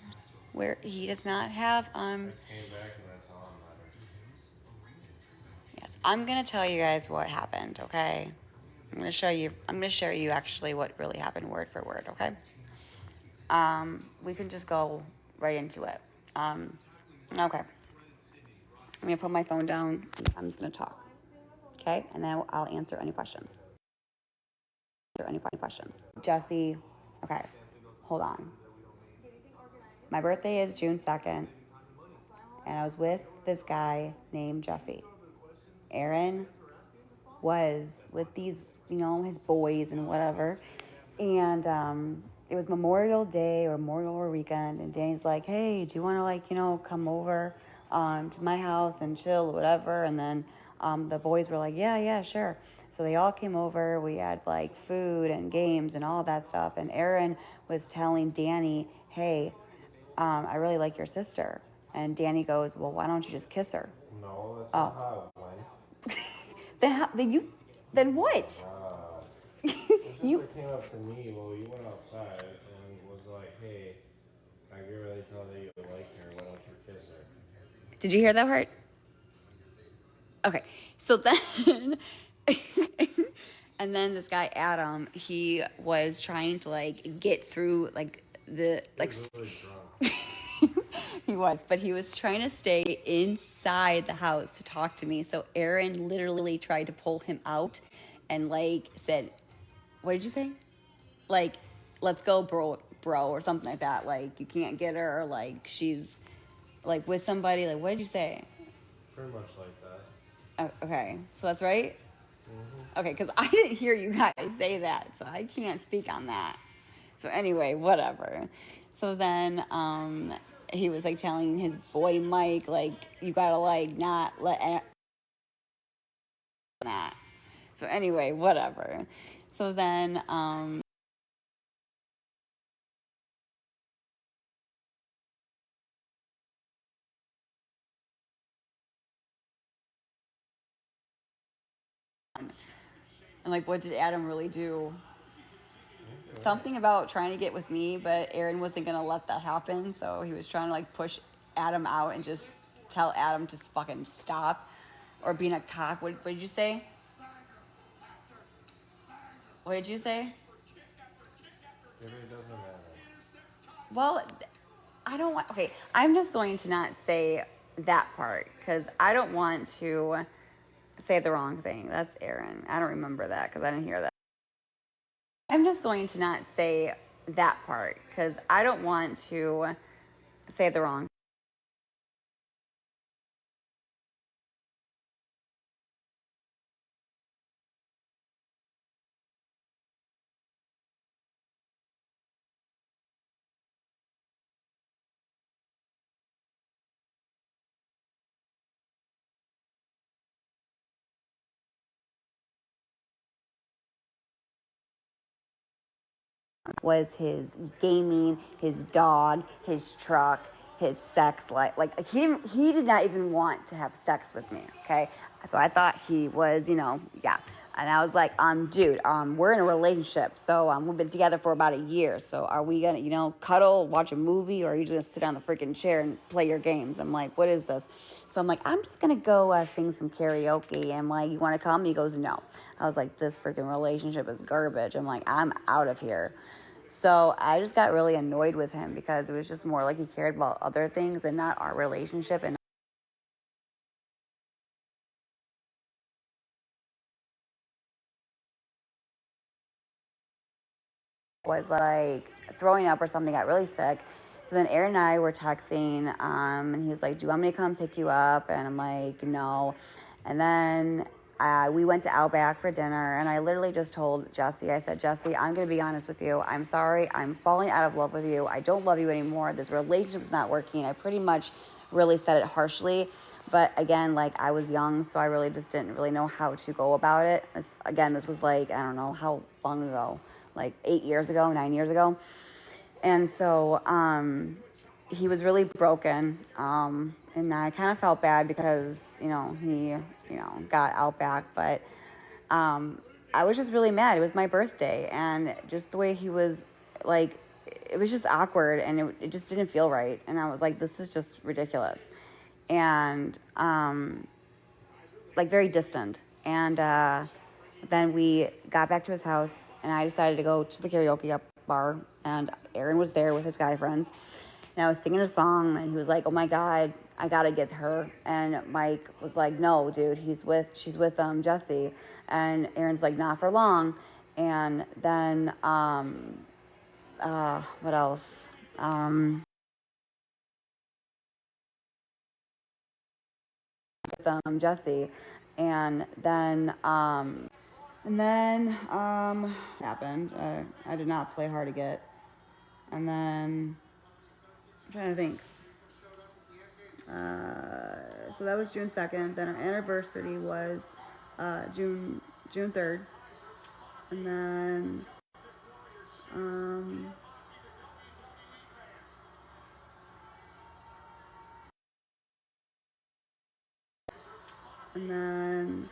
S1: where he does not have
S2: Came back and that's all that matters.
S1: yes, I'm gonna tell you guys what happened, okay? I'm gonna show you actually what really happened word for word, okay? We can just go right into it. Okay. I'm gonna put my phone down. I'm just gonna talk, okay? And then I'll answer any questions. Jesse, okay, hold on. My birthday is June 2nd, and I was with this guy named Jesse. Aaron was with these, his boys and whatever. And it was Memorial Day or Memorial weekend. And Danny's like, hey, do you want to, come over to my house and chill or whatever? And then the boys were like, yeah, sure. So they all came over. We had like food and games and all that stuff. And Aaron was telling Danny, hey, I really like your sister. And Danny goes, well, why don't you just kiss her?
S2: No, that's not how it went.
S1: Then what?
S2: Your
S1: You
S2: sister came up to me while you went outside and was like, hey, I can really tell that you like her. Why don't you kiss her?
S1: did you hear that part? Okay, so then, and then this guy Adam, he was trying to like get through like the like.
S2: Really drunk.
S1: He was, but he was trying to stay inside the house to talk to me. So Aaron literally tried to pull him out and like said, what did you say? Like, let's go, bro, or something like that. Like, you can't get her, or like she's like with somebody. Like, what did you say?
S2: Pretty much like that.
S1: Oh, okay, so that's right. Okay, because I didn't hear you guys say that, so I can't speak on that. So anyway, whatever. So then he was like telling his boy Mike, like, you gotta like not let that. So anyway, whatever. So then and like, what did Adam really do? Something about trying to get with me, but Aaron wasn't gonna let that happen. So he was trying to like push Adam out and just tell Adam to fucking stop or being a cock. What did you say? What did you say?
S2: It really doesn't matter.
S1: Well, I don't want. Okay, I'm just going to not say that part because I don't want to say the wrong thing. That's Aaron. I don't remember that because I didn't hear that. I'm just going to not say that part because I don't want to say the wrong. Was his gaming, his dog, his truck, his sex life. Like he did not even want to have sex with me. Okay, so I thought he was, yeah. And I was like, dude, we're in a relationship, so we've been together for about a year. So are we gonna, cuddle, watch a movie, or are you just gonna sit on the freaking chair and play your games? I'm like, what is this? So I'm like, I'm just gonna go sing some karaoke. And like, you want to come? He goes, no. I was like, this freaking relationship is garbage. I'm like, I'm out of here. So I just got really annoyed with him because it was just more like he cared about other things and not our relationship. And was like throwing up or something, got really sick. So then Aaron and I were texting, and he was like, do you want me to come pick you up? And I'm like, no. And then we went to Outback for dinner, and I literally just told Jesse, I said, Jesse, I'm going to be honest with you. I'm sorry. I'm falling out of love with you. I don't love you anymore. This relationship's not working. I pretty much really said it harshly. But again, like I was young, so I really just didn't really know how to go about it. This was like, I don't know how long ago, like 9 years ago. And so he was really broken. And I kind of felt bad because, he, got Outback. But I was just really mad. It was my birthday. And just the way he was, like, it was just awkward, and it just didn't feel right. And I was like, this is just ridiculous. And like very distant. And then we got back to his house, and I decided to go to the karaoke bar, and Aaron was there with his guy friends. And I was singing a song, and he was like, oh my God, I gotta get her. And Mike was like, no, dude, she's with Jesse. And Aaron's like, not for long. And then, what else? With Jesse. And then happened. I did not play hard to get. And then I'm trying to think. So that was June 2nd. Then our anniversary was June 3rd. And then and then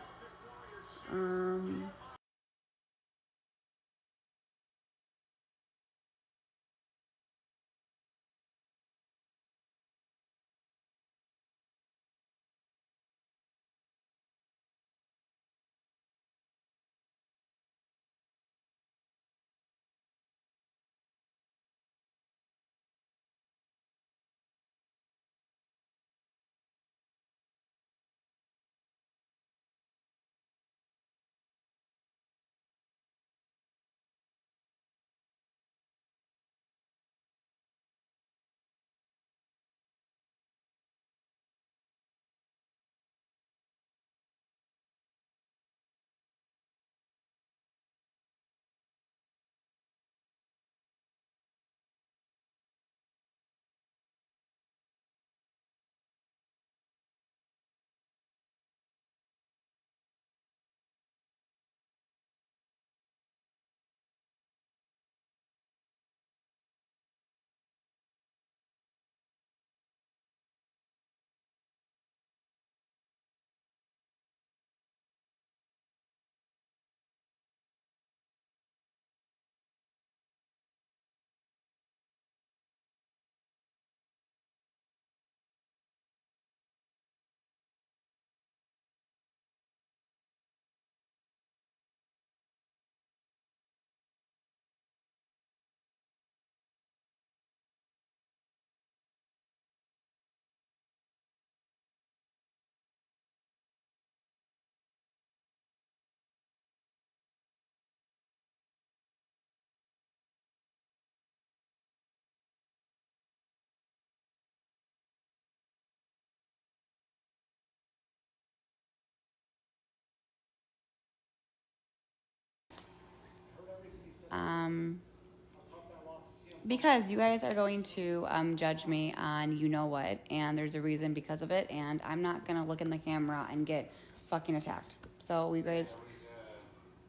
S1: because you guys are going to judge me on you know what, and there's a reason because of it, and I'm not gonna look in the camera and get fucking attacked. So you guys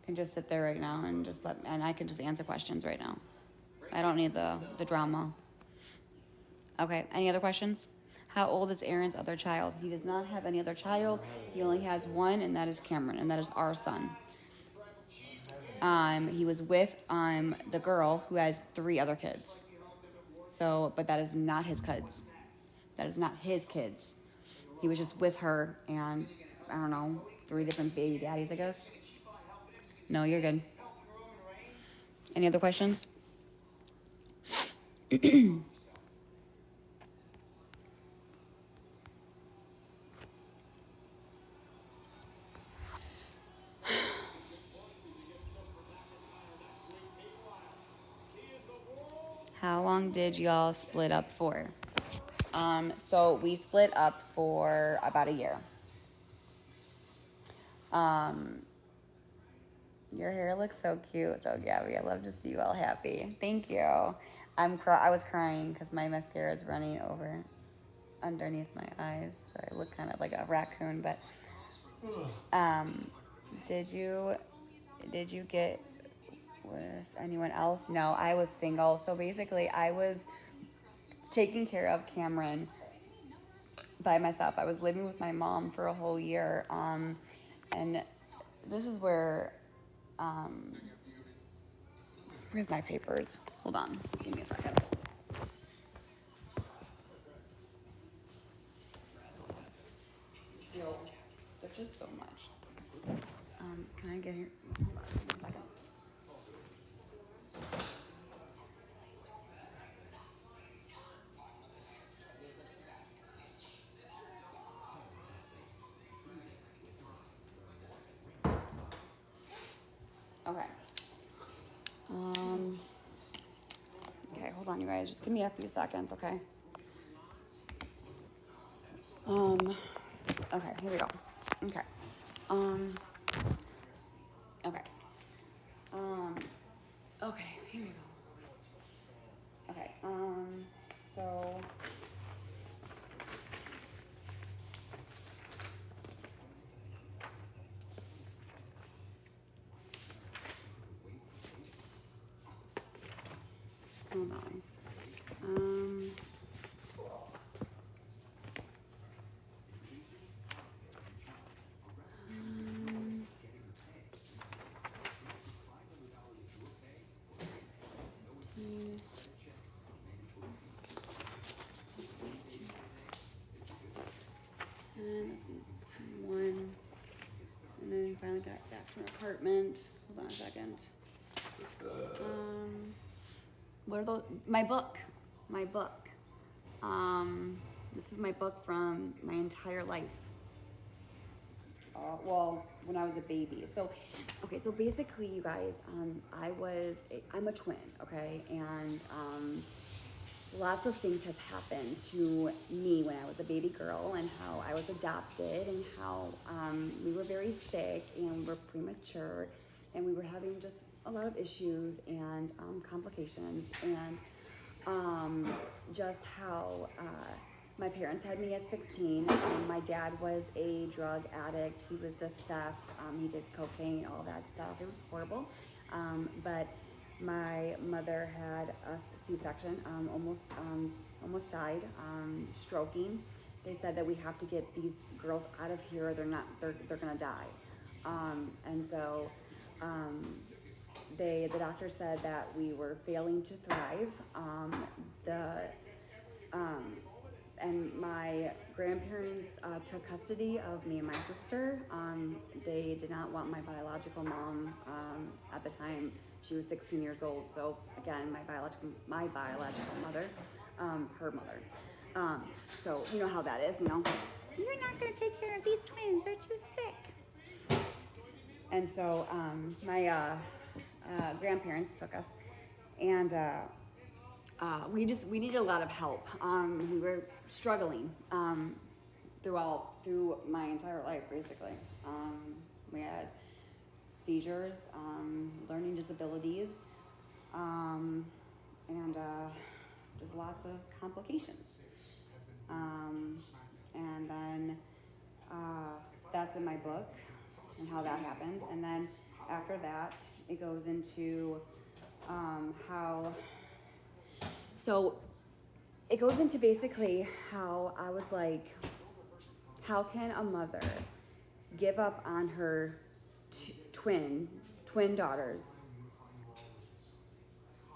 S1: can just sit there right now and and I can just answer questions right now. I don't need the drama. Okay, any other questions? How old is Aaron's other child? He does not have any other child. He only has one, and that is Cameron, and that is our son. He was with the girl who has 3 other kids. So, but that is not his kids. That is not his kids. He was just with her and, I don't know, 3 different baby daddies, I guess. No, you're good. Any other questions? How long did y'all split up for? So we split up for about a year. Your hair looks so cute, though, Gabby. I love to see you all happy. Thank you. I was crying because my mascara is running over underneath my eyes, so I look kind of like a raccoon. But did you get with anyone else? No, I was single. So basically, I was taking care of Cameron by myself. I was living with my mom for a whole year, and this is where Where's my papers? Hold on. Give me a second. Yo, there's just so much. Can I get here? Hold on, give me a second. Okay. Okay, hold on, you guys. Just give me a few seconds, okay? Okay, here we go. Okay. Okay. Okay, here we go. Okay, so... Hold on. And one, and then finally got back to my apartment. Hold on a second. What are those? My book. This is my book from my entire life. Well, when I was a baby. So basically, you guys, I'm a twin, okay, and lots of things has happened to me when I was a baby girl, and how I was adopted, and how we were very sick and were premature, and we were having just a lot of issues and complications, and just how my parents had me at 16. My dad was a drug addict. He was a theft. He did cocaine, all that stuff. It was horrible. But my mother had a C-section, almost died, stroking. They said that we have to get these girls out of here, or they're gonna die. And so the doctor said that we were failing to thrive. And my grandparents took custody of me and my sister. They did not want my biological mom at the time. She was 16 years old. So again, my biological mother, her mother. So you know how that is, you know. You're not gonna take care of these twins. They're too sick. And so my grandparents took us, and we needed a lot of help. We were struggling through my entire life, basically. We had seizures, learning disabilities, and just lots of complications. And then that's in my book, and how that happened. And then after that, it goes into it goes into basically how I was like, how can a mother give up on her twin daughters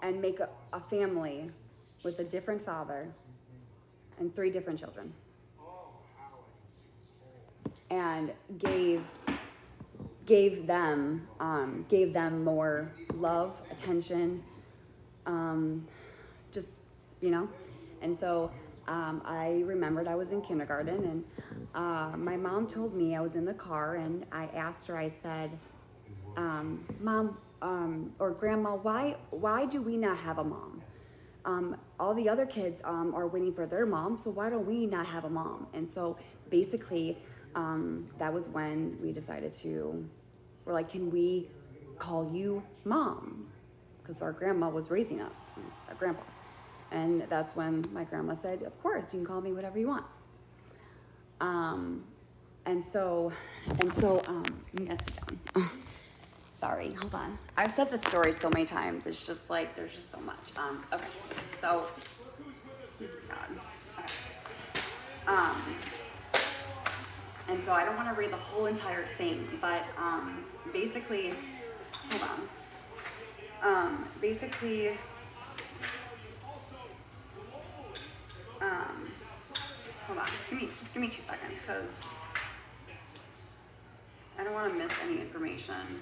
S1: and make a family with a different father and 3 different children, and gave them more love, attention, just, you know. And so I remembered I was in kindergarten, and my mom told me, I was in the car, and I asked her, I said, Mom, or Grandma, why do we not have a mom? All the other kids are waiting for their mom, so why don't we not have a mom? And so basically, that was when we decided we're like, can we call you Mom? Because our grandma was raising us, our grandpa. And that's when my grandma said, of course, you can call me whatever you want. And so, let me sit down. Sorry, hold on. I've said this story so many times. It's just like, there's just so much. Okay, so, God. Okay. And so I don't want to read the whole entire thing, but basically, hold on. Basically, hold on, just give me 2 seconds, because I don't want to miss any information.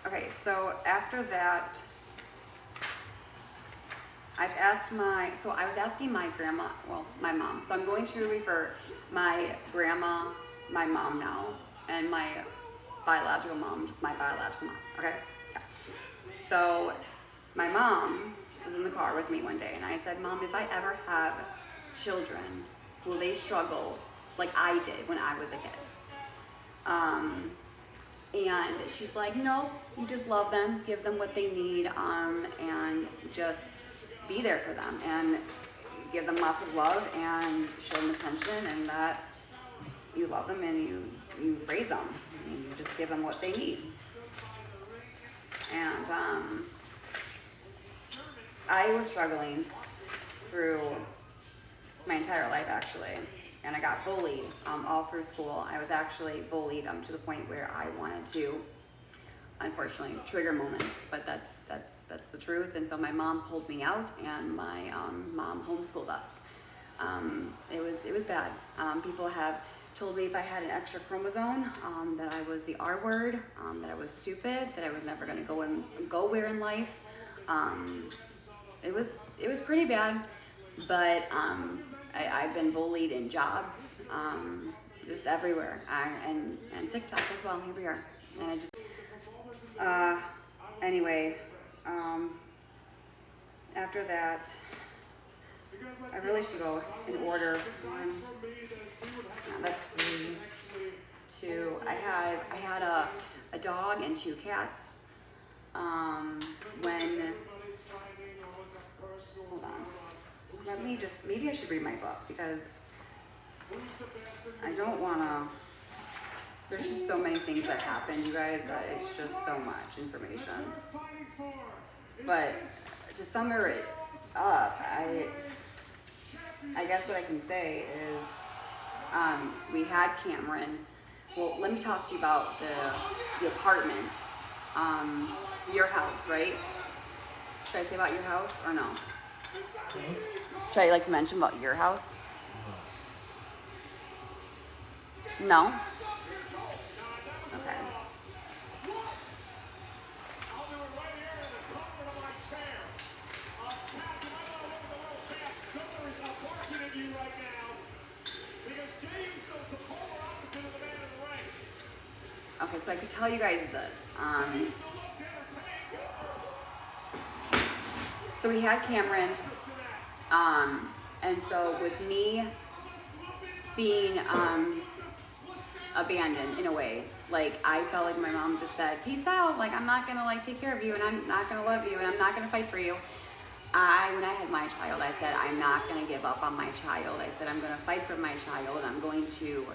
S1: Okay, so after that, I was asking my grandma, well, my mom. So I'm going to refer my grandma, my mom now, and my biological mom, just my biological mom, okay? Yeah. So my mom was in the car with me one day, and I said, Mom, if I ever have children, will they struggle like I did when I was a kid? And she's like, no, you just love them, give them what they need, and just be there for them and give them lots of love and show them attention, and that you love them and you raise them and you just give them what they need. And I was struggling through my entire life, actually. And I got bullied all through school. I was actually bullied to the point where I wanted to, unfortunately, trigger moment. But that's the truth. And so my mom pulled me out, and my mom homeschooled us. It was bad. People have told me if I had an extra chromosome, that I was the R word, that I was stupid, that I was never going to go where in life. It was pretty bad, but I've been bullied in jobs, just everywhere, and TikTok as well. Here we are, and I just anyway. After that, I really should go in order. That's 3, 2. I had a dog and 2 cats. Hold on. Maybe I should read my book, because I don't wanna, there's just so many things that happen, you guys, that it's just so much information. But to sum it up, I guess what I can say is, we had Cameron. Well, let me talk to you about the apartment, your house, right? Should I say about your house or no? Should I mention about your house? No? Okay. Okay, so I could tell you guys this. So we had Cameron, and so with me being abandoned in a way, I felt like my mom just said, peace out, I'm not gonna take care of you, and I'm not gonna love you, and I'm not gonna fight for you. When I had my child, I said, I'm not gonna give up on my child. I said, I'm gonna fight for my child, and I'm going to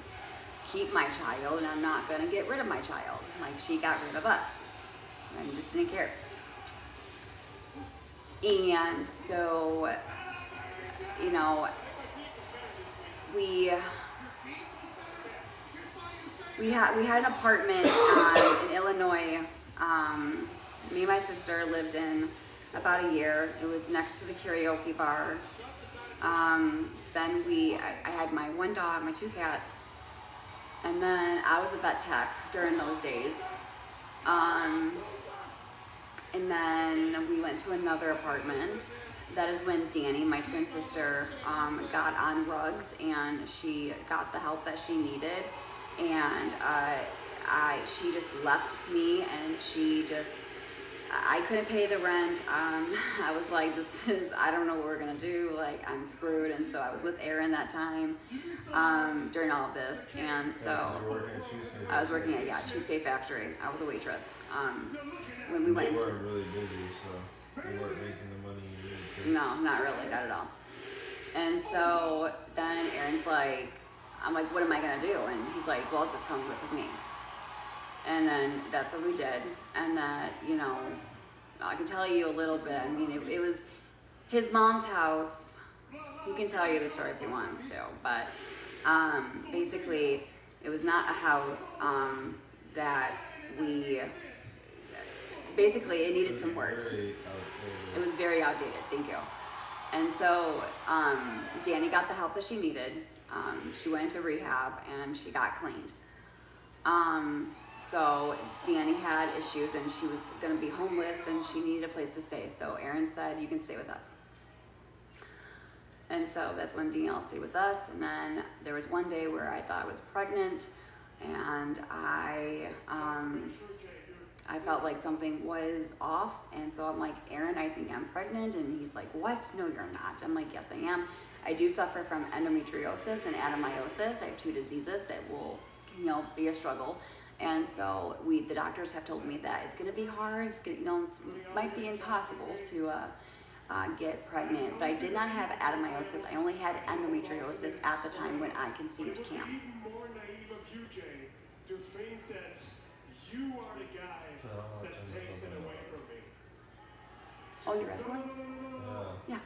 S1: keep my child, and I'm not gonna get rid of my child. She got rid of us. I just didn't care. And so, we had an apartment in Illinois. Me and my sister lived in about a year. It was next to the karaoke bar. Then I had my 1 dog, my 2 cats, and then I was a vet tech during those days. And then we went to another apartment. That is when Danny, my twin sister, got on rugs, and she got the help that she needed. And she just left me, and I couldn't pay the rent. I was like, I don't know what we're gonna do. I'm screwed. And so I was with Aaron that time, during all of this. And so I was working at Cheesecake Factory. I was a waitress. When we went.
S2: You weren't really busy, so you weren't making the money you needed to.
S1: No, not really, not at all. And so then Aaron's like, I'm like, what am I gonna do? And he's like, well, just come with me. And then that's what we did. And that, I can tell you a little bit. I mean, it was his mom's house. He can tell you the story if he wants to, but Basically, it was not a house that we. Basically, it needed some work. It was very outdated. Thank you. And so Danny got the help that she needed. She went into rehab and she got cleaned. So Danny had issues and she was going to be homeless and she needed a place to stay. So Aaron said, you can stay with us. And so that's when Danielle stayed with us. And then there was one day where I thought I was pregnant and I felt like something was off. And so I'm like, Aaron, I think I'm pregnant. And he's like, what? No, you're not. I'm like, yes, I am. I do suffer from endometriosis and adenomyosis. I have 2 diseases that will, be a struggle. And so the doctors have told me that it's going to be hard. It's gonna, it might be impossible to get pregnant. But I did not have adenomyosis. I only had endometriosis at the time when I conceived Cam.
S4: More naive of you, Jay, to think that you are the guy that takes it away from me.
S1: Oh, you're wrestling?
S4: No.
S1: Yeah.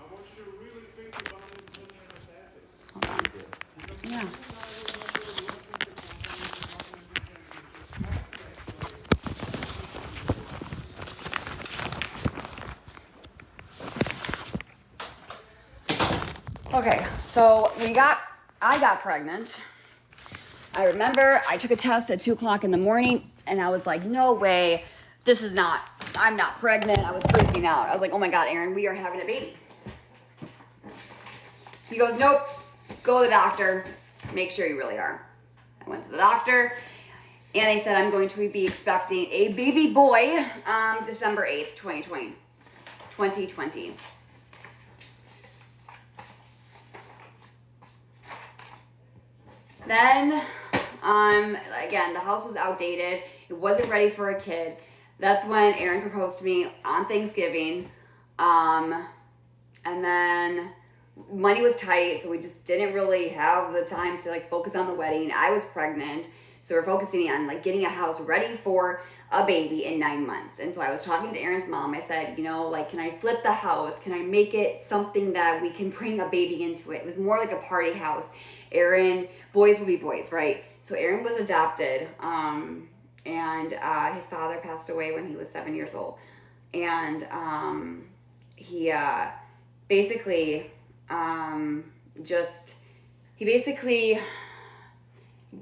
S4: I want you to really think about it and understand this.
S1: Hold on. Yeah. Okay, so I got pregnant. I remember I took a test at 2 o'clock in the morning and I was like, no way, I'm not pregnant. I was freaking out. I was like, oh my God, Aaron, we are having a baby. He goes, nope, go to the doctor, make sure you really are. I went to the doctor and they said I'm going to be expecting a baby boy December 8th, 2020. Then, again, the house was outdated. It wasn't ready for a kid. That's when Aaron proposed to me on Thanksgiving. And then money was tight, so we just didn't really have the time to focus on the wedding. I was pregnant, so we're focusing on getting a house ready for a baby in 9 months. And so I was talking to Aaron's mom. I said, can I flip the house? Can I make it something that we can bring a baby into it? It was more like a party house. Aaron, boys will be boys, right? So Aaron was adopted, and his father passed away when he was 7 years old. And he basically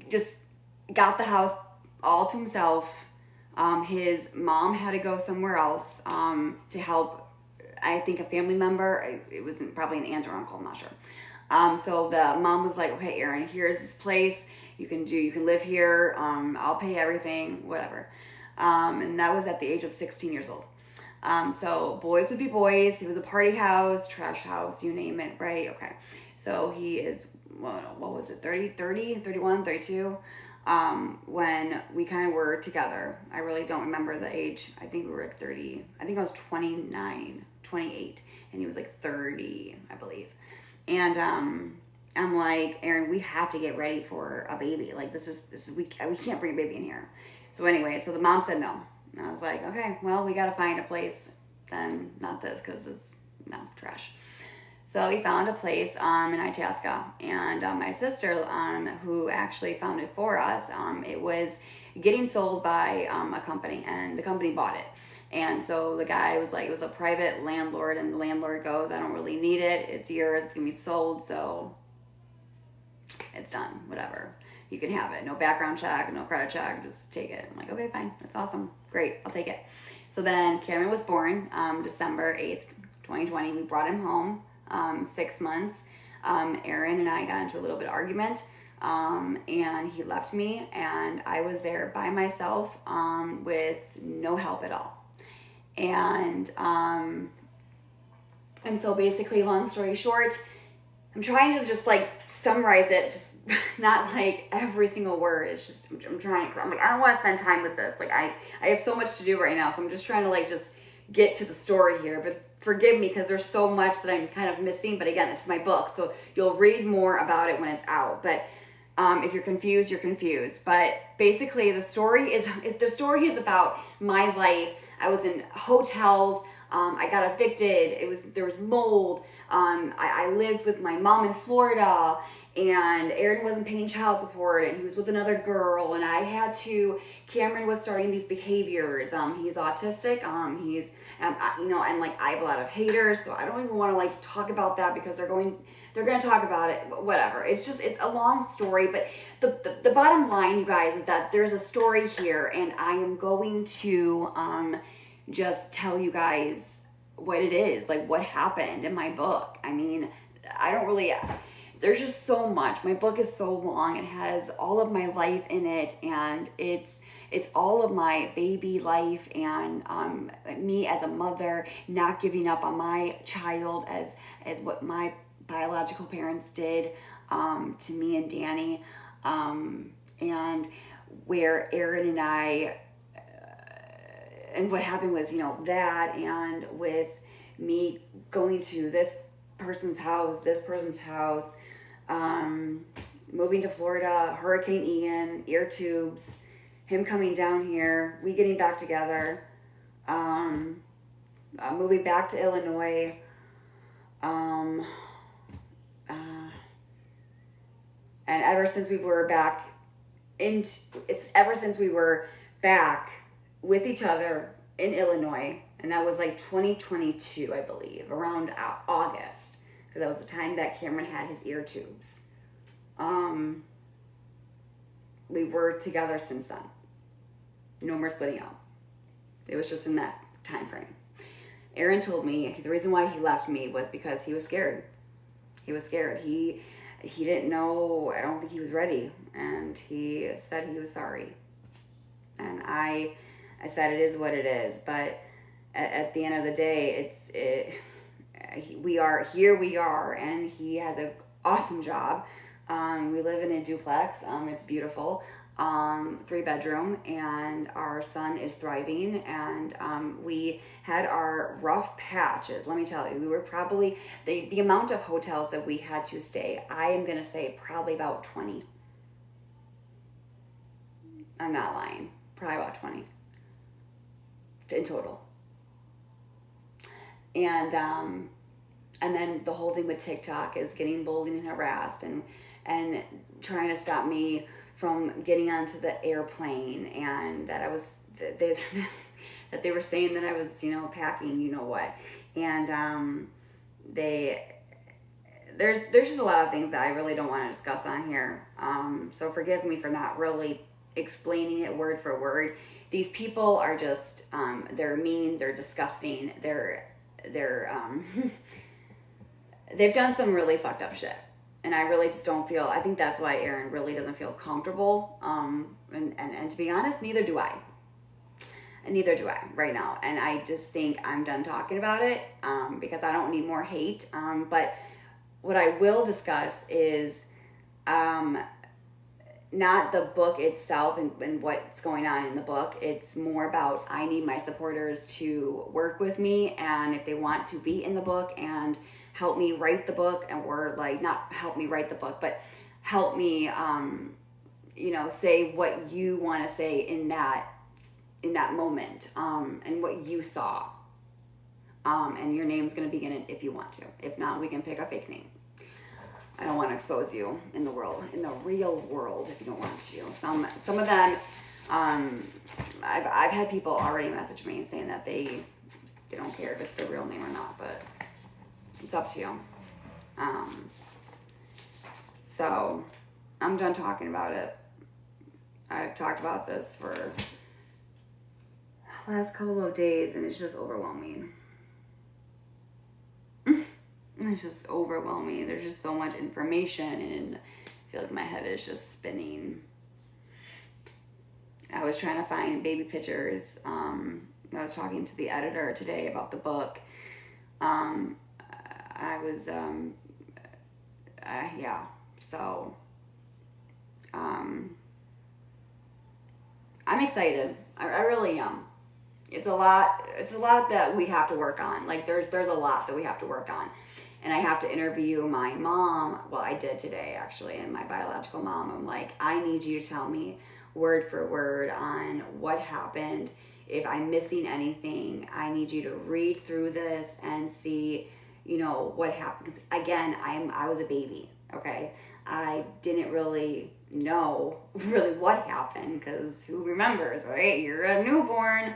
S1: just got the house all to himself. His mom had to go somewhere else to help, I think, a family member. It was probably an aunt or uncle, I'm not sure. So the mom was like, okay, Aaron, here's this place. You can live here. I'll pay everything, whatever. And that was at the age of 16 years old. So boys would be boys. It was a party house, trash house, you name it, right? Okay. So he is, what was it, 31, 32, when we kind of were together. I really don't remember the age. I think we were 30. I think I was 29, 28, and he was 30, I believe. And I'm like, Aaron, we have to get ready for a baby. We can't bring a baby in here. So anyway, so the mom said no. And I was like, okay, well, we got to find a place then, not this, because it's trash. So we found a place in Itasca, and my sister, who actually found it for us, it was getting sold by a company, and the company bought it. And so the guy was like, it was a private landlord, and the landlord goes, I don't really need it. It's yours. It's going to be sold. So it's done. Whatever. You can have it. No background check, no credit check. Just take it. I'm like, okay, fine. That's awesome. Great. I'll take it. So then Cameron was born December 8th, 2020. We brought him home 6 months. Aaron and I got into a little bit of argument. And he left me, and I was there by myself with no help at all. And so basically, long story short, I'm trying to just summarize it, just not every single word. It's just, I'm trying, I don't want to spend time with this. I have so much to do right now. So I'm just trying to just get to the story here, but forgive me because there's so much that I'm kind of missing. But again, it's my book. So you'll read more about it when it's out. But if you're confused, you're confused. But basically the story is about my life. I was in hotels, I got evicted. There was mold. I lived with my mom in Florida, and Aaron wasn't paying child support, and he was with another girl, and Cameron was starting these behaviors. He's autistic. And like I have a lot of haters, so I don't even want to like talk about that because they're going to talk about it. Whatever. It's a long story, but the bottom line, you guys, is that there's a story here, and I am going to just tell you guys what it is, like what happened in my book. I mean, there's just so much. My book is so long. It has all of my life in it, and it's all of my baby life and me as a mother, not giving up on my child as what my biological parents did to me and Danny, and where Aaron and I, and what happened with, that, and with me going to this person's house, moving to Florida, Hurricane Ian, ear tubes, him coming down here, we getting back together, moving back to Illinois, and ever since we were back with each other in Illinois, and that was like 2022, I believe, around August, because that was the time that Cameron had his ear tubes. We were together since then. No more splitting up. It was just in that time frame. Aaron told me the reason why he left me was because he was scared. He was scared. He didn't know. I don't think he was ready, and he said he was sorry. And I said it is what it is. But at the end of the day, we are, and he has an awesome job. We live in a duplex. It's beautiful. 3-bedroom, and our son is thriving, and we had our rough patches. Let me tell you, we were probably, the amount of hotels that we had to stay, I am going to say probably about 20. I'm not lying. Probably about 20 in total. And then the whole thing with TikTok is getting bullied and harassed, and trying to stop me from getting onto the airplane, and that that they were saying that I was, packing, what. And there's just a lot of things that I really don't want to discuss on here. So forgive me for not really explaining it word for word. These people are just, they're mean, they're disgusting, they've done some really fucked up shit. And I really just don't feel, I think that's why Aaron really doesn't feel comfortable. And to be honest, neither do I. And neither do I right now. And I just think I'm done talking about it, because I don't need more hate. But what I will discuss is not the book itself and what's going on in the book. It's more about, I need my supporters to work with me, and if they want to be in the book and help me write the book, or like, not help me write the book, but help me, say what you want to say in that moment, and what you saw. And your name's going to be in it if you want to. If not, we can pick a fake name. I don't want to expose you in the real world, if you don't want to. Some of them, I've had people already message me saying that they don't care if it's the real name or not, but it's up to you. So I'm done talking about it. I've talked about this for the last couple of days, and it's just overwhelming. It's just overwhelming. There's just so much information, and I feel like my head is just spinning. I was trying to find baby pictures. I was talking to the editor today about the book. So I'm excited. I really am. It's a lot that we have to work on. Like there's a lot that we have to work on. And I have to interview my mom. Well, I did today actually, and my biological mom. I'm like, I need you to tell me word for word on what happened. if I'm missing anything, I need you to read through this and see, you know, what happened. 'Cause again, I was a baby, okay? I didn't really know really what happened, because who remembers, right? You're a newborn.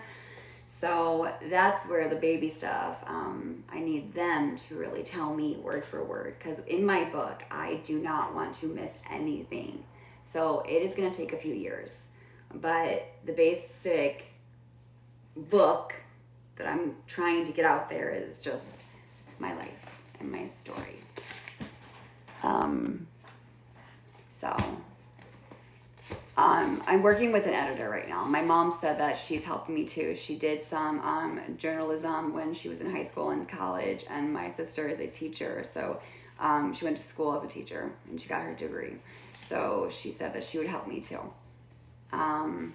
S1: So that's where the baby stuff, I need them to really tell me word for word, because in my book, I do not want to miss anything. So it is going to take a few years, but the basic book that I'm trying to get out there is just my life and my story. I'm working with an editor right now. My mom said that she's helping me too. She did some journalism when she was in high school and college, and my sister is a teacher, so she went to school as a teacher and she got her degree. So she said that she would help me too. And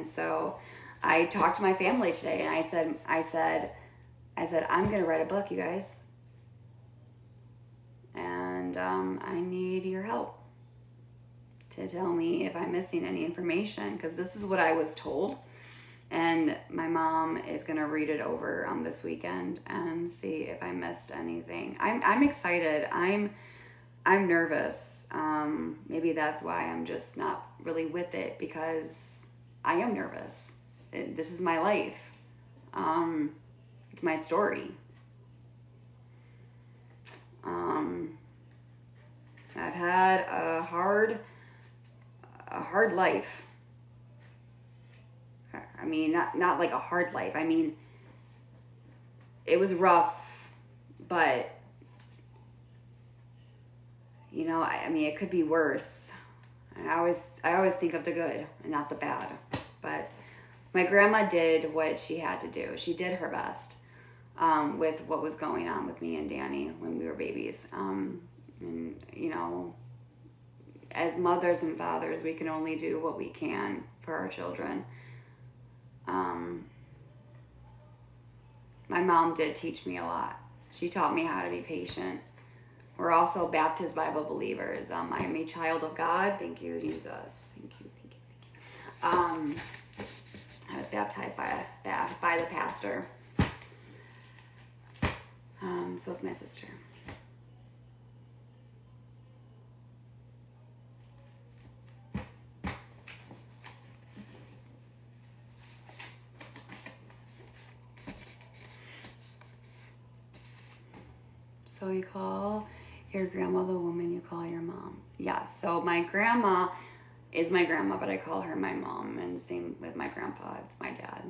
S1: so I talked to my family today, and I said I'm gonna write a book, you guys, and I need your help to tell me if I'm missing any information, because this is what I was told, and my mom is gonna read it over this weekend and see if I missed anything. I'm excited. I'm nervous. Maybe that's why I'm just not really with it, because I am nervous. This is my life. It's my story. I've had a hard life. I mean, not like a hard life. I mean, it was rough, but you know, I mean, it could be worse. I always think of the good and not the bad. But my grandma did what she had to do. She did her best with what was going on with me and Danny when we were babies. And you know, as mothers and fathers, we can only do what we can for our children. My mom did teach me a lot. She taught me how to be patient. We're also Baptist Bible believers. I am a child of God. Thank you, Jesus. Thank you. I was baptized by the pastor. So is my sister. So you call your grandma the woman you call your mom. Yeah, so my grandma is my grandma, but I call her my mom, and same with my grandpa, it's my dad.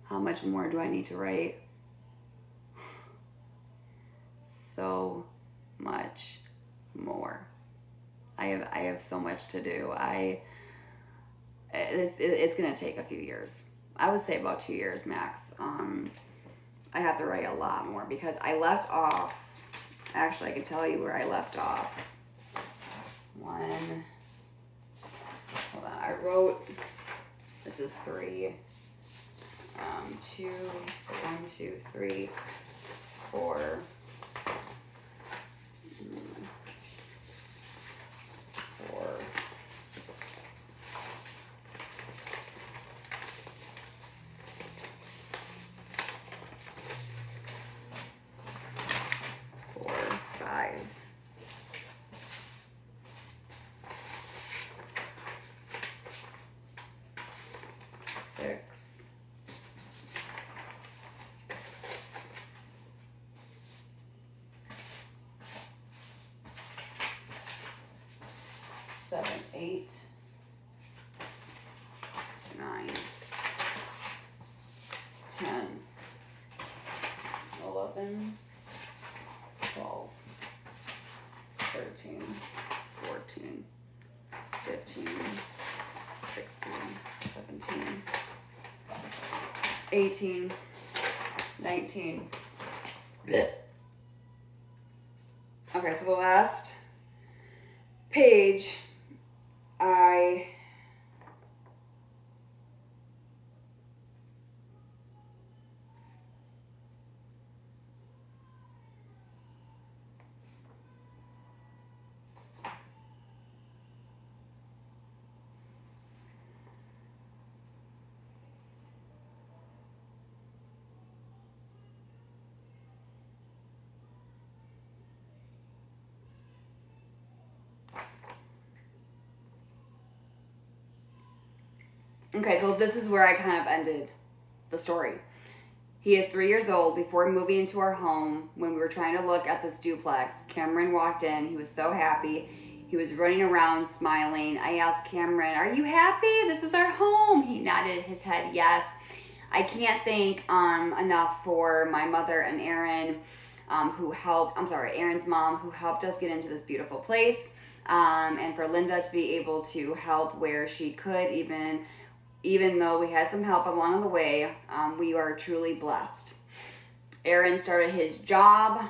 S1: How much more do I need to write? So much more. I have so much to do. It's gonna take a few years. I would say about 2 years max. I have to write a lot more, because I left off. Actually, I can tell you where I left off. Hold on, I wrote, this is 3, 2, so 1, 2, 3, 4, 4, 5, 6, 7, 8, 9, 10, 11, 12, 13, 14, 15, 16, 17, 18, 19. Okay, so the last page, I Okay, so this is where I kind of ended the story. He is 3 years old. Before moving into our home, when we were trying to look at this duplex, Cameron walked in. He was so happy. He was running around smiling. I asked Cameron, "Are you happy? This is our home." He nodded his head yes. I can't thank enough for my mother and Aaron, Aaron's mom, who helped us get into this beautiful place, and for Linda to be able to help where she could, even though we had some help along the way. We are truly blessed. Aaron started his job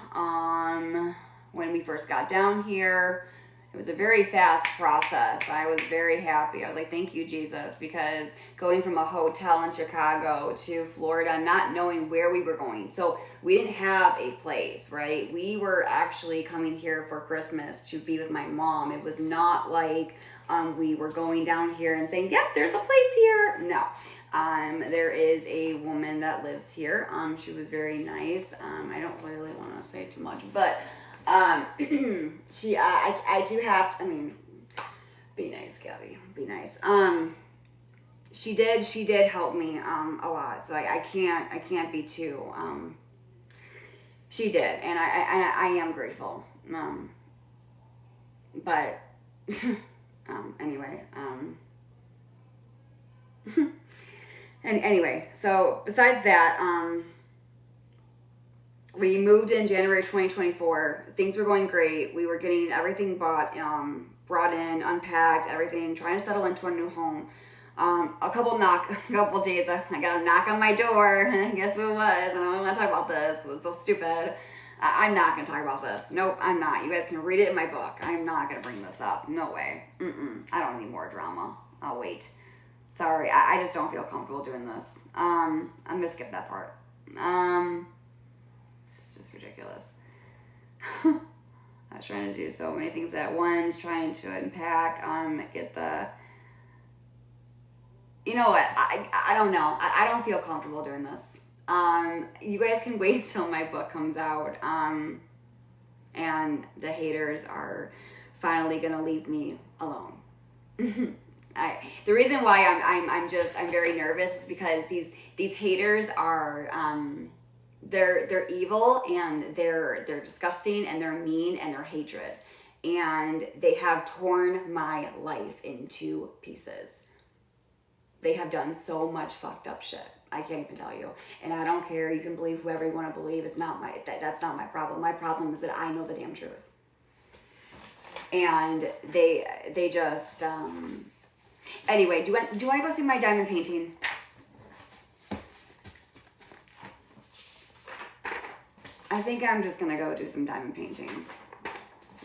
S1: when we first got down here. It was a very fast process. I was very happy. I was like, thank you, Jesus, because going from a hotel in Chicago to Florida, not knowing where we were going. So we didn't have a place, right? We were actually coming here for Christmas to be with my mom. It was not like we were going down here and saying, yep, there's a place here. No. There is a woman that lives here. She was very nice. I don't really want to say too much, but I do have to, be nice, Gabby, be nice. She did help me, a lot, so I can't be too, she did, and I am grateful, but, anyway, anyway, so besides that, we moved in January 2024. Things were going great. We were getting everything brought in, unpacked, everything, trying to settle into a new home. A couple days, I got a knock on my door, and guess who it was? And I don't want to talk about this because it's so stupid. I'm not going to talk about this. Nope, I'm not. You guys can read it in my book. I'm not going to bring this up. No way. I don't need more drama. I'll wait. Sorry, I just don't feel comfortable doing this. I'm going to skip that part. It's just ridiculous. I was trying to do so many things at once, trying to unpack, get the... You know what? I don't know. I don't feel comfortable doing this. You guys can wait till my book comes out, and the haters are finally gonna leave me alone. The reason why I'm very nervous is because these haters are they're evil, and they're disgusting, and they're mean, and they're hatred, and they have torn my life into pieces. They have done so much fucked up shit. I can't even tell you. And I don't care. You can believe whoever you want to believe. It's not that's not my problem. My problem is that I know the damn truth. And they just anyway, do you want to go see my diamond painting? I think I'm just gonna go do some diamond painting.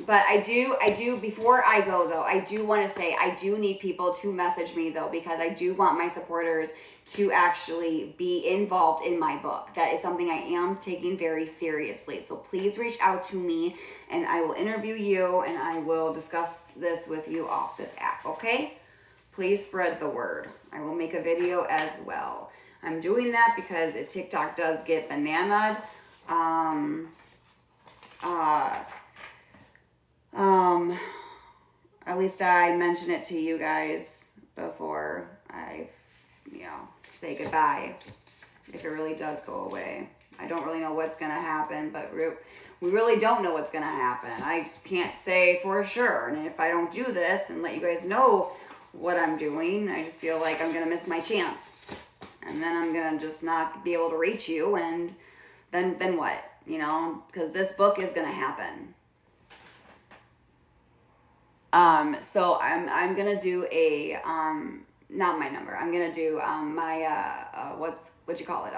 S1: But I do, before I go though, I do want to say, I do need people to message me though, because I do want my supporters to actually be involved in my book. That is something I am taking very seriously. So please reach out to me, and I will interview you, and I will discuss this with you off this app, okay? Please spread the word. I will make a video as well. I'm doing that because if TikTok does get bananaed, at least I mention it to you guys before I, say goodbye, if it really does go away. I don't really know what's going to happen, but we really don't know what's going to happen. I can't say for sure, and if I don't do this and let you guys know what I'm doing, I just feel like I'm going to miss my chance, and then I'm going to just not be able to reach you, and then what, because this book is going to happen. So I'm gonna do a not my number. I'm gonna do my what you call it?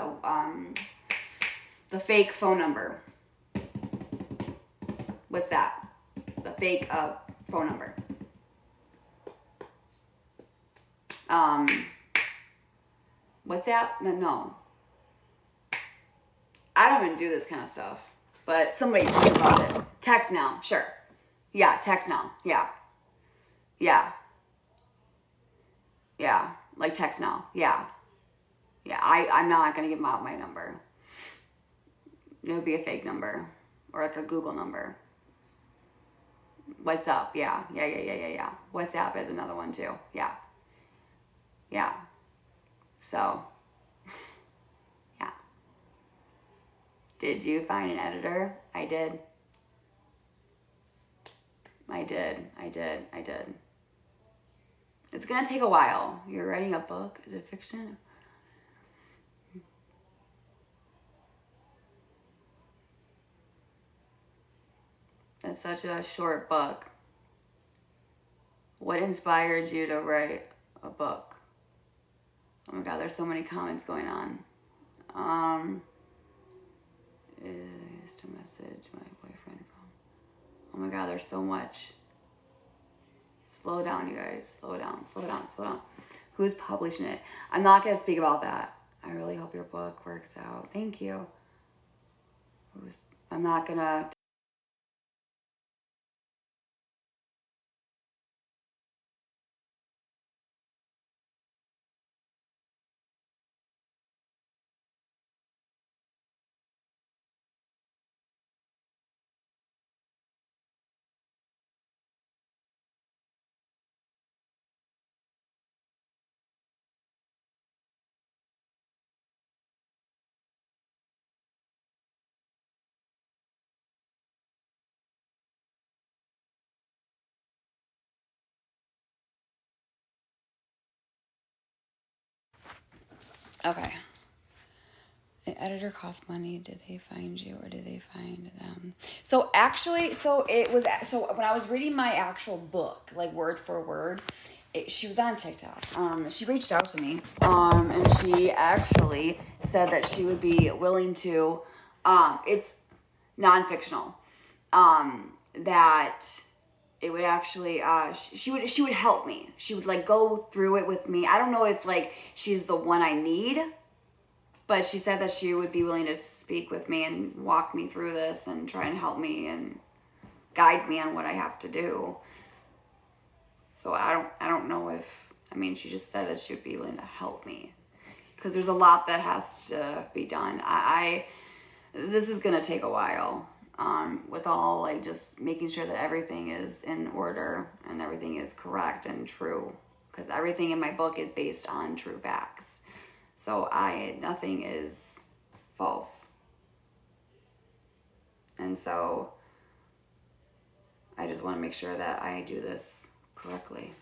S1: The fake phone number. What's that? The fake phone number. WhatsApp? No. I don't even do this kind of stuff. But somebody think about it. Text now, sure. Yeah, text now. Yeah. Like text now. Yeah. I'm not gonna give out my number. It would be a fake number, or like a Google number. What's up? Yeah. WhatsApp is another one too. Yeah. So, yeah. Did you find an editor? I did. I did. It's gonna take a while. You're writing a book? Is it fiction? It's such a short book. What inspired you to write a book? Oh my god, there's so many comments going on. Is to message my boyfriend from. Oh my god, there's so much. Slow down, you guys. Slow down. Who's publishing it? I'm not gonna speak about that. I really hope your book works out. Thank you. I'm not gonna. Okay. The editor costs money. Did they find you or did they find them? So actually, so when I was reading my actual book, like word for word, she was on TikTok. She reached out to me, and she actually said that she would be willing to. It's non-fictional. That it would actually. She would help me. She would like go through it with me. I don't know if like she's the one I need. But she said that she would be willing to speak with me and walk me through this and try and help me and guide me on what I have to do. So I don't know if, I mean, she just said that she would be willing to help me because there's a lot that has to be done. This is going to take a while, with all like just making sure that everything is in order and everything is correct and true, because everything in my book is based on true facts. So nothing is false. And so I just want to make sure that I do this correctly.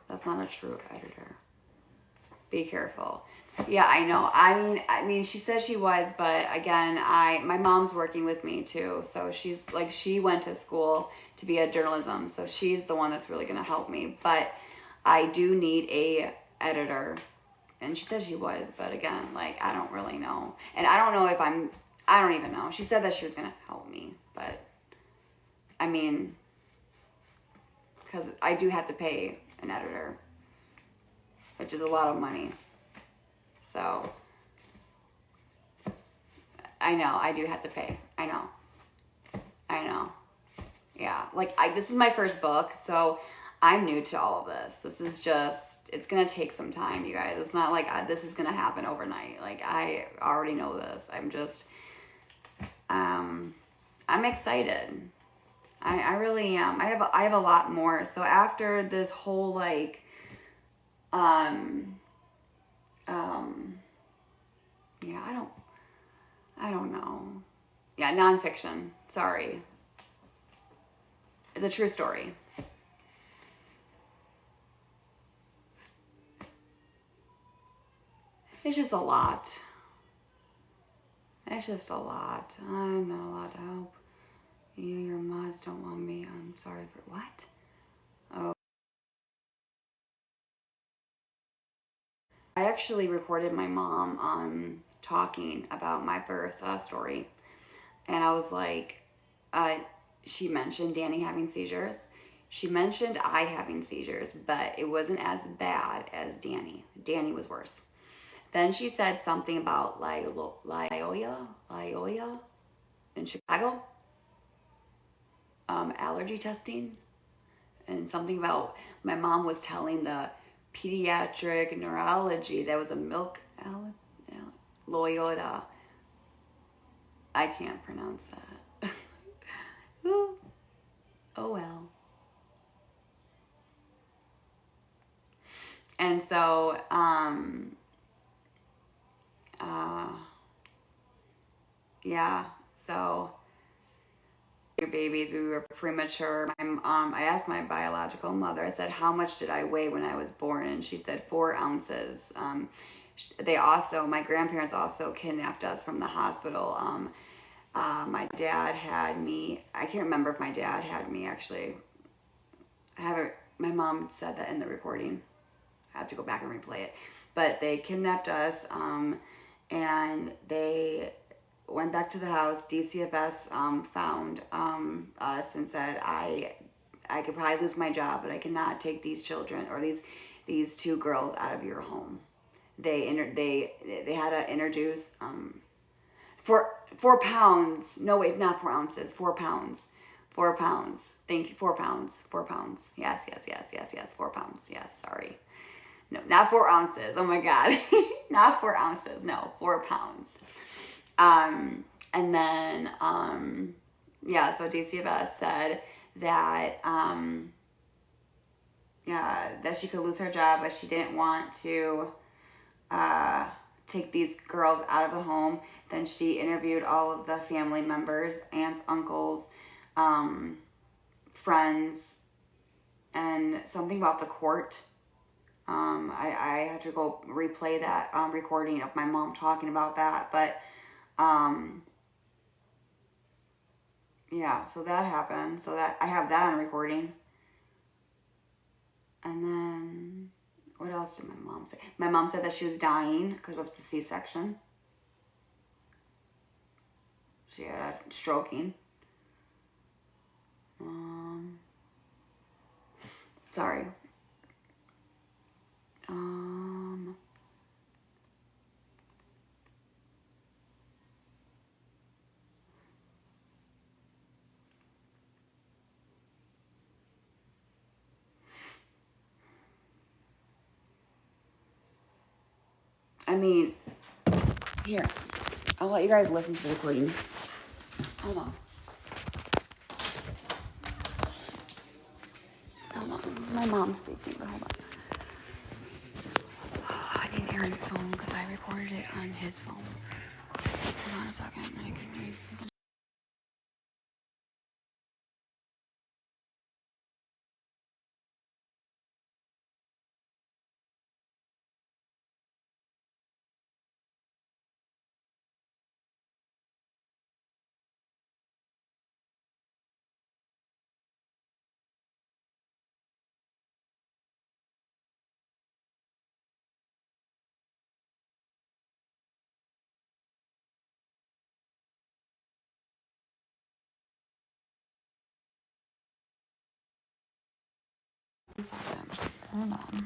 S1: That's not a true editor. Be careful. Yeah, I know. I mean, she says she was, but again, my mom's working with me too. So she's like, she went to school to be a journalism. So she's the one that's really going to help me. But I do need a editor. And she said she was, but again, like, I don't really know. And I don't know if I don't even know. She said that she was going to help me, but I mean, because I do have to pay an editor, which is a lot of money. So, I know, I do have to pay. I know. Yeah, like, this is my first book, so I'm new to all of this. This is just, it's going to take some time, you guys. It's not like this is going to happen overnight. Like, I already know this. I'm just, I'm excited. I really am. I have a lot more. So after this whole, like, yeah, I don't know. Yeah, nonfiction. Sorry. It's a true story. It's just a lot. It's just a lot. I'm not allowed to help. Your mods don't want me. I'm sorry for what? Oh. I actually recorded my mom talking about my birth story. And I was like, she mentioned Danny having seizures. She mentioned I having seizures, but it wasn't as bad as Danny. Danny was worse. Then she said something about Loyola in Chicago, allergy testing, and something about my mom was telling the pediatric neurology that was a milk Loyola. I can't pronounce that. Oh well. And so, yeah, so your babies, we were premature. I asked my biological mother, I said, how much did I weigh when I was born? And she said 4 ounces. My grandparents also kidnapped us from the hospital. My dad had me, I can't remember if my dad had me actually. My mom said that in the recording. I have to go back and replay it. But they kidnapped us, and they went back to the house. DCFS found us and said, I could probably lose my job, but I cannot take these children or these 2 girls out of your home. They had to introduce 4 pounds. No, wait, not 4 ounces. 4 pounds. 4 pounds. Thank you. 4 pounds. 4 pounds. Yes. 4 pounds. Yes. Sorry. No, not 4 ounces. Oh my God. Not 4 ounces. No, 4 pounds. And then, so DCFS said that, that she could lose her job, but she didn't want to, take these girls out of the home. Then she interviewed all of the family members, aunts, uncles, friends, and something about the court. I had to go replay that recording of my mom talking about that, but so that happened. So that I have that on recording. And then what else did my mom say? My mom said that she was dying because of the C-section. She had stroking. Sorry. Here, I'll let you guys listen to the recording. Hold on. This is my mom speaking, but hold on. I need Aaron's phone because I recorded it on his phone. Hold on a second. I can read. Hold on.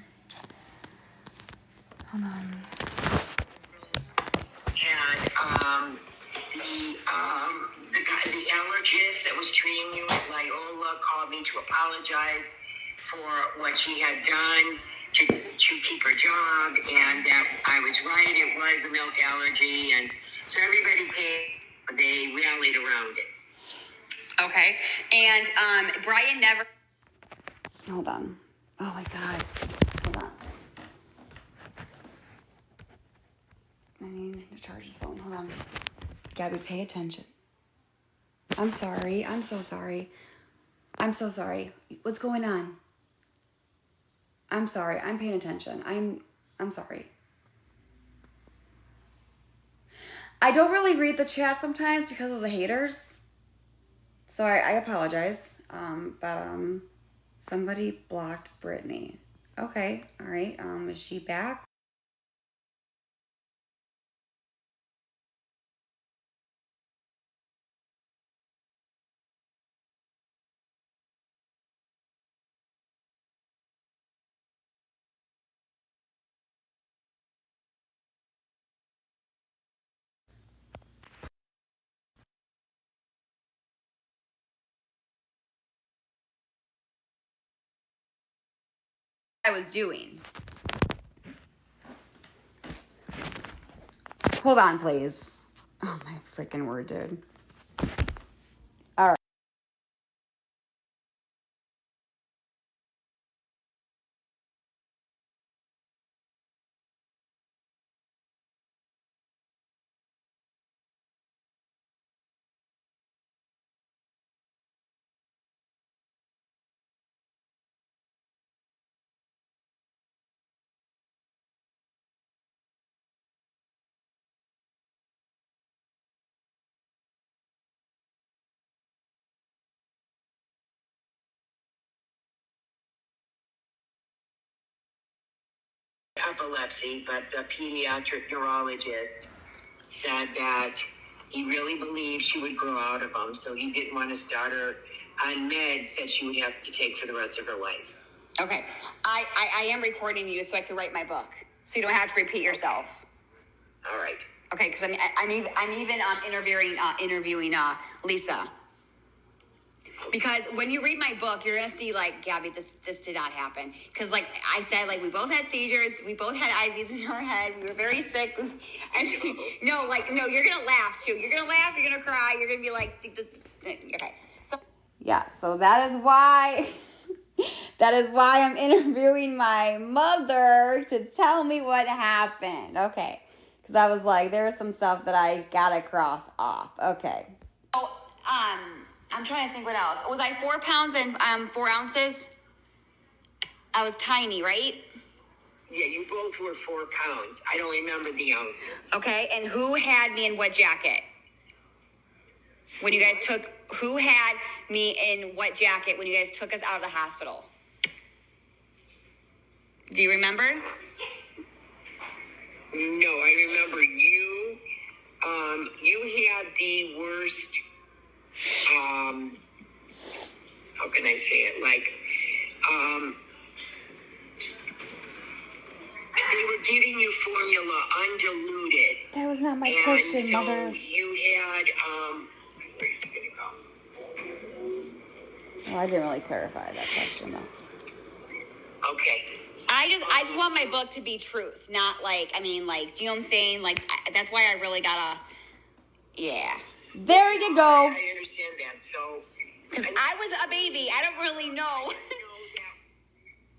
S5: And the allergist that was treating you at Loyola called me to apologize for what she had done to keep her job, and that I was right, it was a milk allergy, and so everybody came, they rallied around it.
S1: Okay, and Brian never. Hold on. Oh my God. Hold on. I need to charge his phone. Hold on. Gabby, pay attention. I'm sorry. I'm so sorry. I'm so sorry. What's going on? I'm sorry. I'm paying attention. I'm sorry. I don't really read the chat sometimes because of the haters. So I apologize. But somebody blocked Brittany. Okay. All right. Is she back? I was doing. Hold on, please. Oh my freaking word, dude. All right.
S5: epilepsy, but the pediatric neurologist said that he really believed she would grow out of them, so he didn't want to start her on meds that she would have to take for the rest of her life.
S1: Okay. I am recording you so I can write my book. So you don't have to repeat yourself.
S5: All right.
S1: Okay, because I'm even interviewing Lisa. Because when you read my book, you're gonna see like, Gabby, this did not happen. Because like I said, like we both had seizures, we both had IVs in our head, we were very sick. And no, you're gonna laugh too. You're gonna laugh, you're gonna cry, you're gonna be like, okay. So yeah, so that is why I'm interviewing my mother to tell me what happened. Okay. Because I was like, there's some stuff that I gotta cross off. Okay. Oh, I'm trying to think what else. Was I 4 pounds and 4 ounces? I was tiny, right?
S5: Yeah, you both were 4 pounds. I don't remember the ounces.
S1: Okay, and who had me in what jacket? When you guys who had me in what jacket when you guys took us out of the hospital? Do you remember?
S5: No, I remember you. You had the worst. How can I say it? Like, they were giving you formula undiluted.
S1: That was not my
S5: And
S1: question,
S5: so
S1: Mother.
S5: you had, where's it gonna go?
S1: Well, I didn't really clarify that question though.
S5: Okay.
S1: I just want my book to be truth, not like, do you know what I'm saying? Like, that's why I really gotta, yeah. There you go.
S5: I understand that. So,
S1: Because I was a baby. I don't really know.
S5: I know that,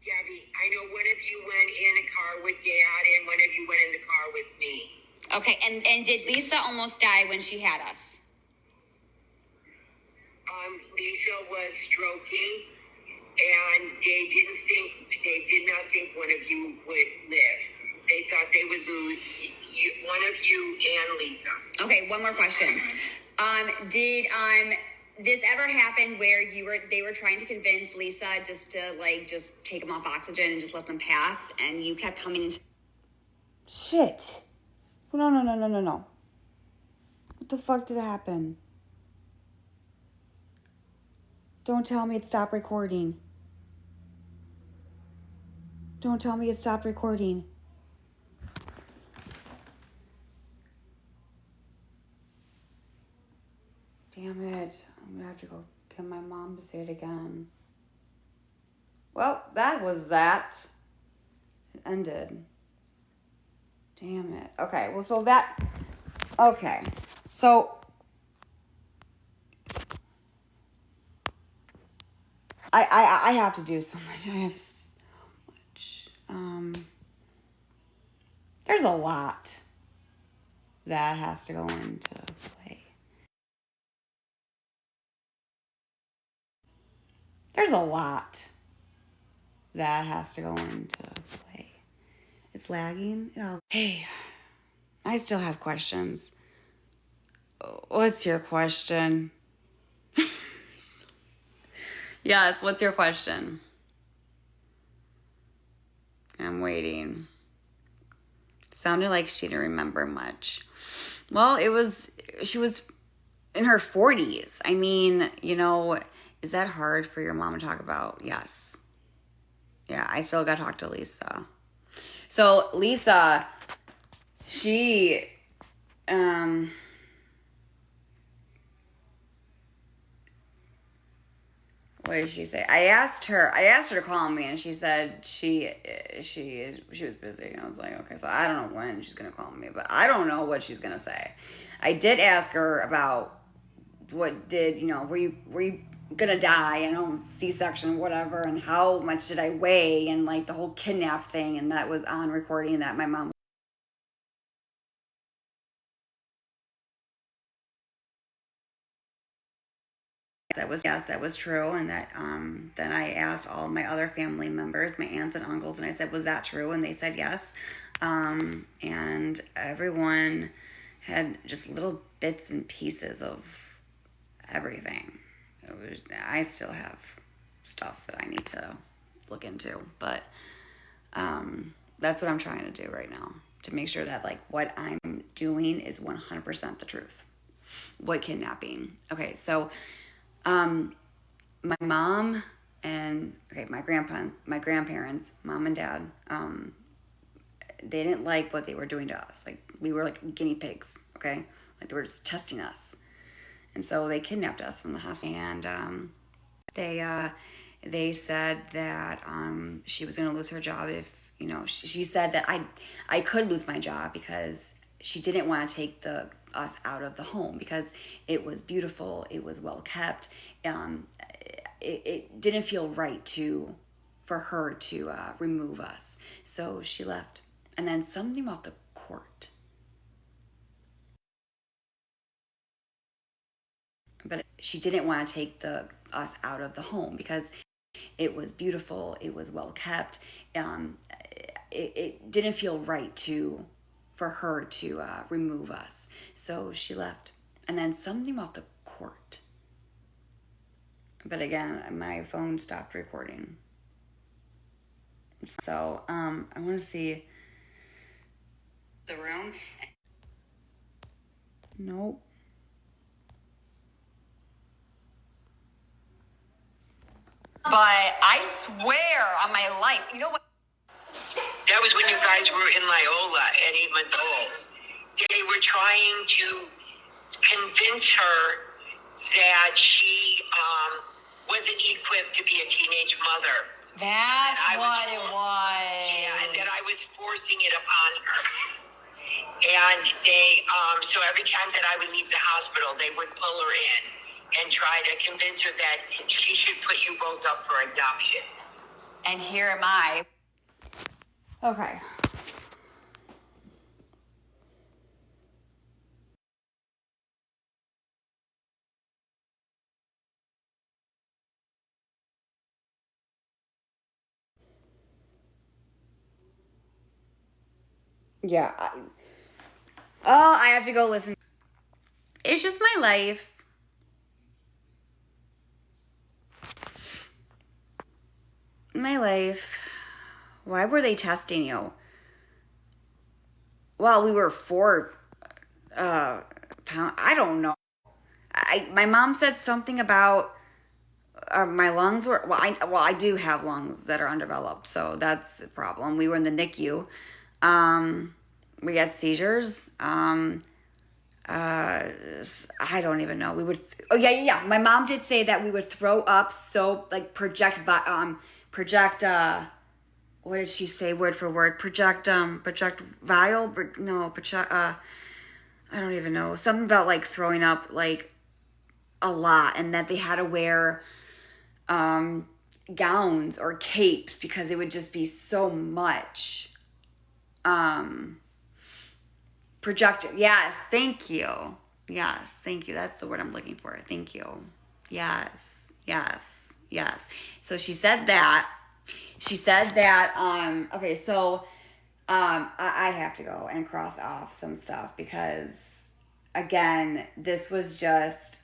S5: Gabby, I know one of you went in a car with Dad and one of you went in the car with me.
S1: Okay, and did Lisa almost die when she had us?
S5: Lisa was stroking, and they did not think one of you would live. They thought they would lose one of you and Lisa.
S1: Okay, one more question. Did this ever happen where they were trying to convince Lisa just to just take them off oxygen and just let them pass, and you kept coming into... Shit. No. What the fuck did happen? Don't tell me it stopped recording. Don't tell me it stopped recording. Damn it. I'm gonna have to go get my mom to say it again. Well, that was that. It ended. Damn it. Okay, well, so that... Okay. So... I have to do so much. I have so much. There's a lot that has to go into play. There's a lot that has to go into play. It's lagging. Hey, I still have questions. What's your question? Yes, what's your question? I'm waiting. Sounded like she didn't remember much. Well, she was in her 40s. I mean, is that hard for your mom to talk about? Yes. Yeah, I still got to talk to Lisa. So, Lisa, she, what did she say? I asked her to call me, and she said she was busy. And I was like, okay, so I don't know when she's gonna call me, but I don't know what she's gonna say. I did ask her about were you gonna die, C-section, whatever, and how much did I weigh, and like the whole kidnap thing, and that was on recording that my mom. That was true, and that then I asked all my other family members, my aunts and uncles, and I said, was that true? And they said yes. And everyone had just little bits and pieces of everything. I still have stuff that I need to look into, but That's what I'm trying to do right now, to make sure that like what I'm doing is 100% the truth. What kidnapping? Okay, so my mom and my grandparents, mom and dad, they didn't like what they were doing to us. Like we were like guinea pigs, okay? Like they were just testing us. And so they kidnapped us from the hospital, and they said that she was going to lose her job if, you know, she said that I could lose my job because she didn't want to take us out of the home because it was beautiful, it was well kept. It didn't feel right for her to remove us. So she left. And then something about the court. But she didn't want to take us out of the home because it was beautiful, it was well kept. It didn't feel right for her to remove us. So she left. And then something about the court. But again, my phone stopped recording. So I want to see the room. Nope.
S6: But I swear on my life, you know what?
S5: That was when you guys were in Loyola at 8 months old. They were trying to convince her that she wasn't equipped to be a teenage mother.
S6: That's what it was.
S5: Yeah, and that I was forcing it upon her. And they, so every time that I would leave the hospital, they would pull her in and try to convince her that she should put you both up for adoption.
S6: And here am I.
S1: Okay. Yeah. I have to go listen. It's just my life. My life. Why were they testing you? Well, we were 4 pounds. I don't know. My mom said something about my lungs were. I do have lungs that are undeveloped, so that's a problem. We were in the NICU. We had seizures. I don't even know. We would. Yeah. My mom did say that we would throw up. So like project. What did she say? Word for word. Project vial. I don't even know. Something about like throwing up like a lot, and that they had to wear gowns or capes because it would just be so much. Projected. Yes, thank you. Yes, thank you. That's the word I'm looking for. Thank you. Yes. So she said that. Okay, so I have to go and cross off some stuff because, again, this was just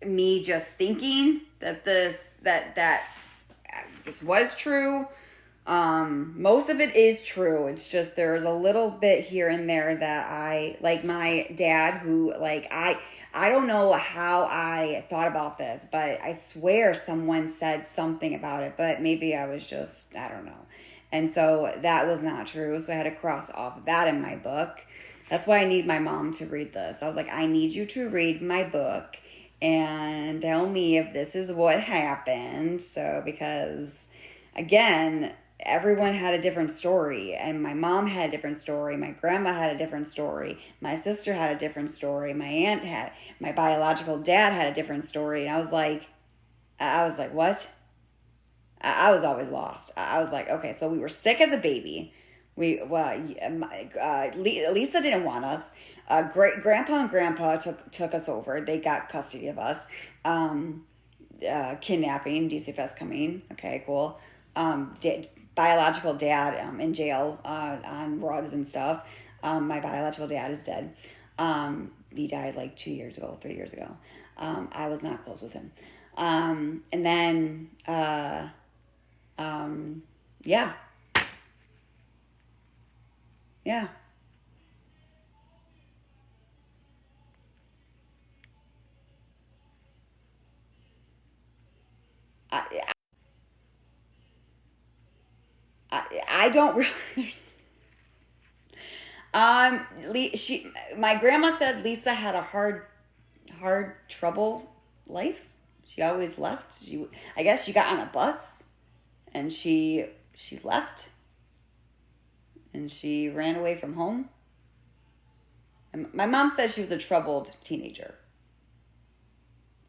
S1: me just thinking that this was true. Most of it is true. It's just there's a little bit here and there that I like. My dad, who like I don't know how I thought about this, but I swear someone said something about it, but maybe I was just, I don't know. And so that was not true. So I had to cross off that in my book. That's why I need my mom to read this. I was like, I need you to read my book and tell me if this is what happened. So because again, everyone had a different story, and my mom had a different story, my grandma had a different story, my sister had a different story, my biological dad had a different story, and I was like, what? I was always lost. I was like, okay, so we were sick as a baby. Lisa didn't want us. Grandpa and grandpa took us over. They got custody of us. Kidnapping, DCFS coming. Okay, cool. Biological dad in jail on drugs and stuff. My biological dad is dead. He died like 3 years ago. I was not close with him. And then, yeah. Yeah. I don't really. My grandma said Lisa had a hard trouble life. She always left. I guess she got on a bus and she left and she ran away from home. And my mom said she was a troubled teenager.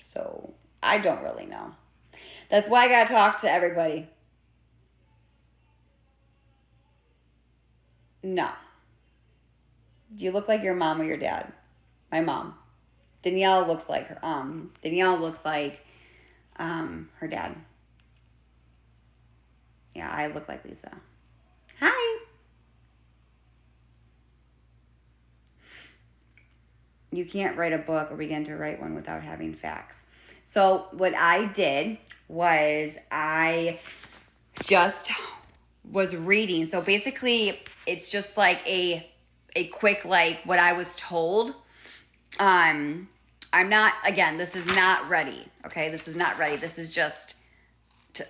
S1: So I don't really know. That's why I gotta talk to everybody. No. Do you look like your mom or your dad? My mom. Danielle looks like her. Danielle looks like her dad. Yeah, I look like Lisa. Hi. You can't write a book or begin to write one without having facts. So what I did was I just was reading. So basically, it's just like a quick, like what I was told. I'm not, again, this is not ready. Okay, this is not ready. This is just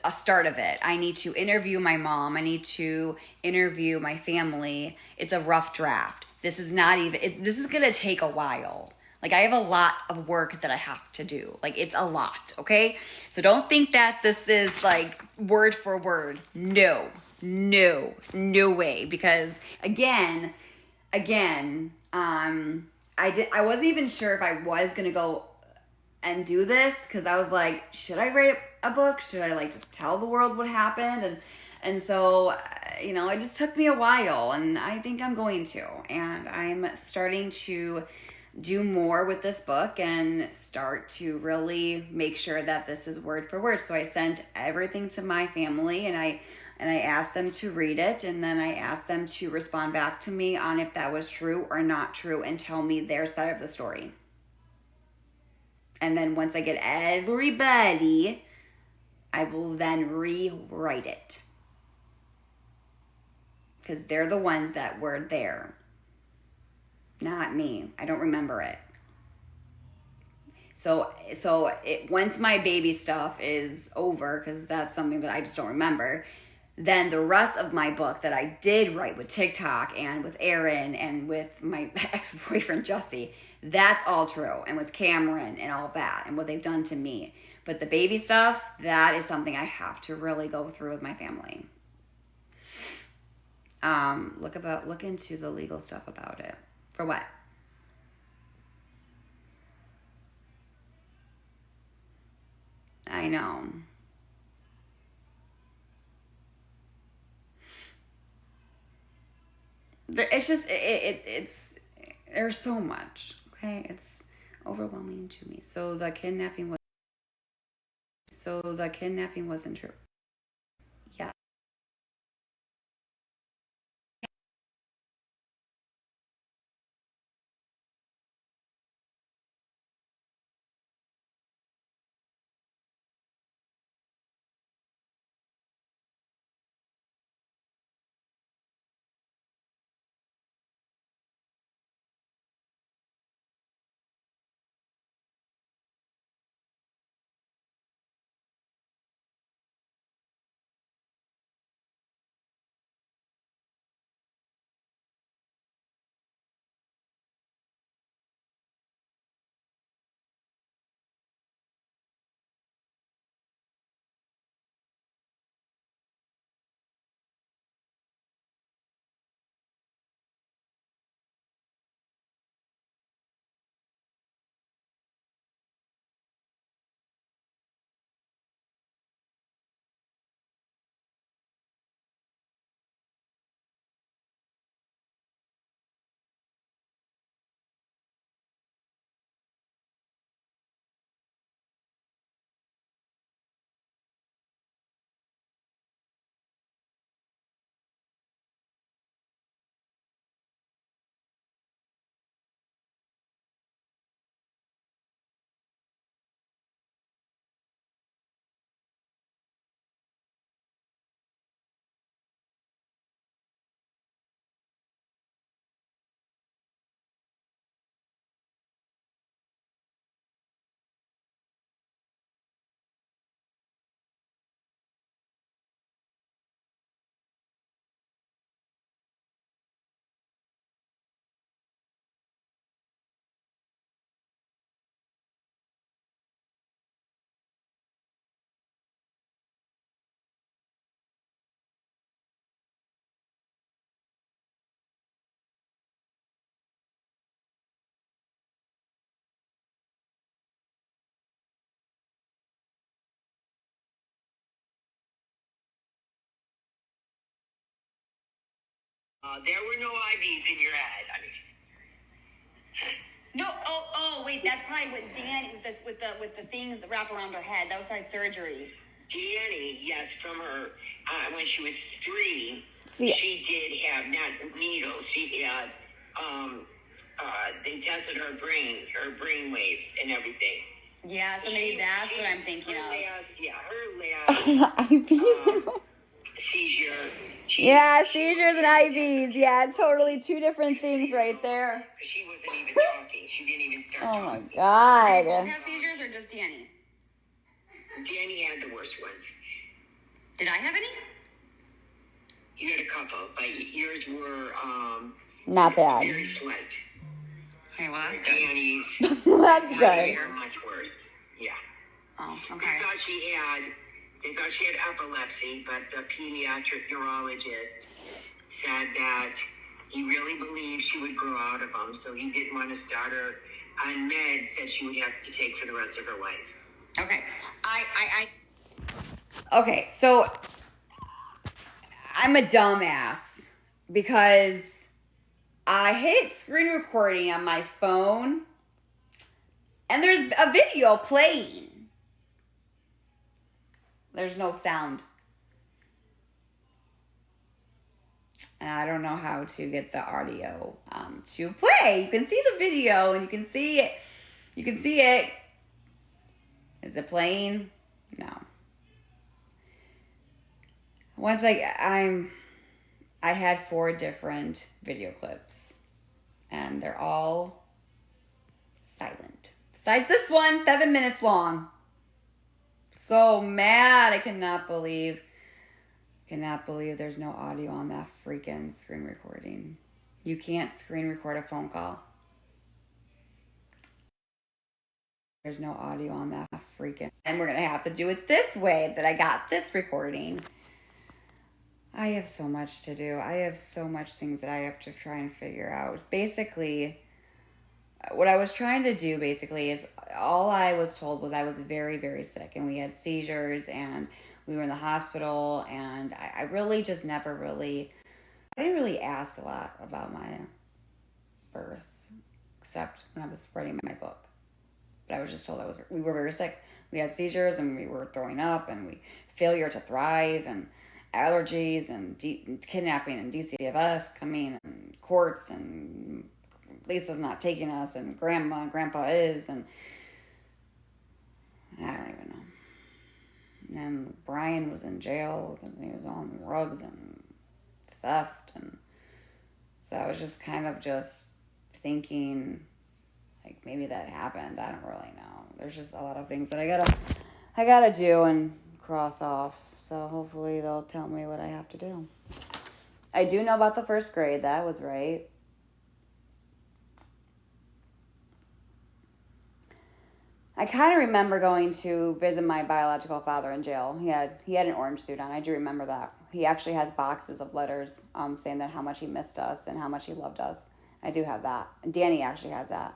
S1: a start of it. I need to interview my mom. I need to interview my family. It's a rough draft. This is not even, this is going to take a while. Like I have a lot of work that I have to do. Like it's a lot. Okay. So don't think that this is like word for word. No way. Because again, I wasn't even sure if I was going to go and do this because I was like, should I write a book? Should I like just tell the world what happened? And so, it just took me a while and I think I'm going to. And I'm starting to do more with this book and start to really make sure that this is word for word. So I sent everything to my family and I asked them to read it, and then I asked them to respond back to me on if that was true or not true and tell me their side of the story. And then once I get everybody, I will then rewrite it. Because they're the ones that were there. Not me. I don't remember it. So once my baby stuff is over, because that's something that I just don't remember, then the rest of my book that I did write with TikTok and with Aaron and with my ex-boyfriend Jussie, that's all true. And with Cameron and all that and what they've done to me. But the baby stuff, that is something I have to really go through with my family. Look into the legal stuff about it. For what? I know. It's just it's there's so much. Okay, it's overwhelming to me. So the kidnapping wasn't true. Yeah.
S5: There were no IVs in your head. I mean,
S1: No, wait, that's probably what Dan with the things that wrap around her head. That was probably surgery.
S5: Danny, yes, from her when she was 3,
S1: See-
S5: she did have not needles. She had they tested her brain waves and everything.
S1: Yeah, so maybe that's what I'm thinking
S5: her
S1: of.
S5: last
S1: IVs.
S5: seizure.
S1: Yeah, seizures and IVs. Yeah, totally two different things right there.
S5: She wasn't even talking. She didn't even start
S1: Oh my
S5: talking.
S1: God. Did you both have seizures or just Danny?
S5: Danny had the worst ones.
S1: Did I have any?
S5: You had a couple, but yours were
S1: Not bad.
S5: very slight.
S1: Okay, well that's good.
S5: Danny's
S1: That's
S5: were
S1: good.
S5: much worse. Yeah.
S1: Oh,
S5: They
S1: okay.
S5: thought she had epilepsy, but the pediatric neurologist said that he really believed she would grow out of them, so he didn't want to start her on meds that she would have to take for the rest of her life.
S1: Okay. Okay, so I'm a dumbass because I hit screen recording on my phone and there's a video playing. There's no sound. And I don't know how to get the audio to play. You can see the video and you can see it. You can see it. Is it playing? No. Once I had 4 different video clips and they're all silent. Besides this one, 7 minutes long. So mad. I cannot believe there's no audio on that freaking screen recording. You can't screen record a phone call. There's no audio on that freaking. And we're going to have to do it this way that I got this recording. I have so much to do. I have so much things that I have to try and figure out. Basically, what I was trying to do is all I was told was I was very, very sick and we had seizures and we were in the hospital and I really just I didn't really ask a lot about my birth except when I was writing my book. But I was just told we were very sick. We had seizures and we were throwing up and failure to thrive and allergies and kidnapping and DCFS coming and courts and Lisa's not taking us and grandma and grandpa is and I don't even know. And Brian was in jail because he was on drugs and theft and so I was just kind of just thinking like maybe that happened. I don't really know. There's just a lot of things that I gotta do and cross off. So hopefully they'll tell me what I have to do. I do know about the first grade. That was right. I kind of remember going to visit my biological father in jail. He had an orange suit on. I do remember that. He actually has boxes of letters saying that how much he missed us and how much he loved us. I do have that. And Danny actually has that.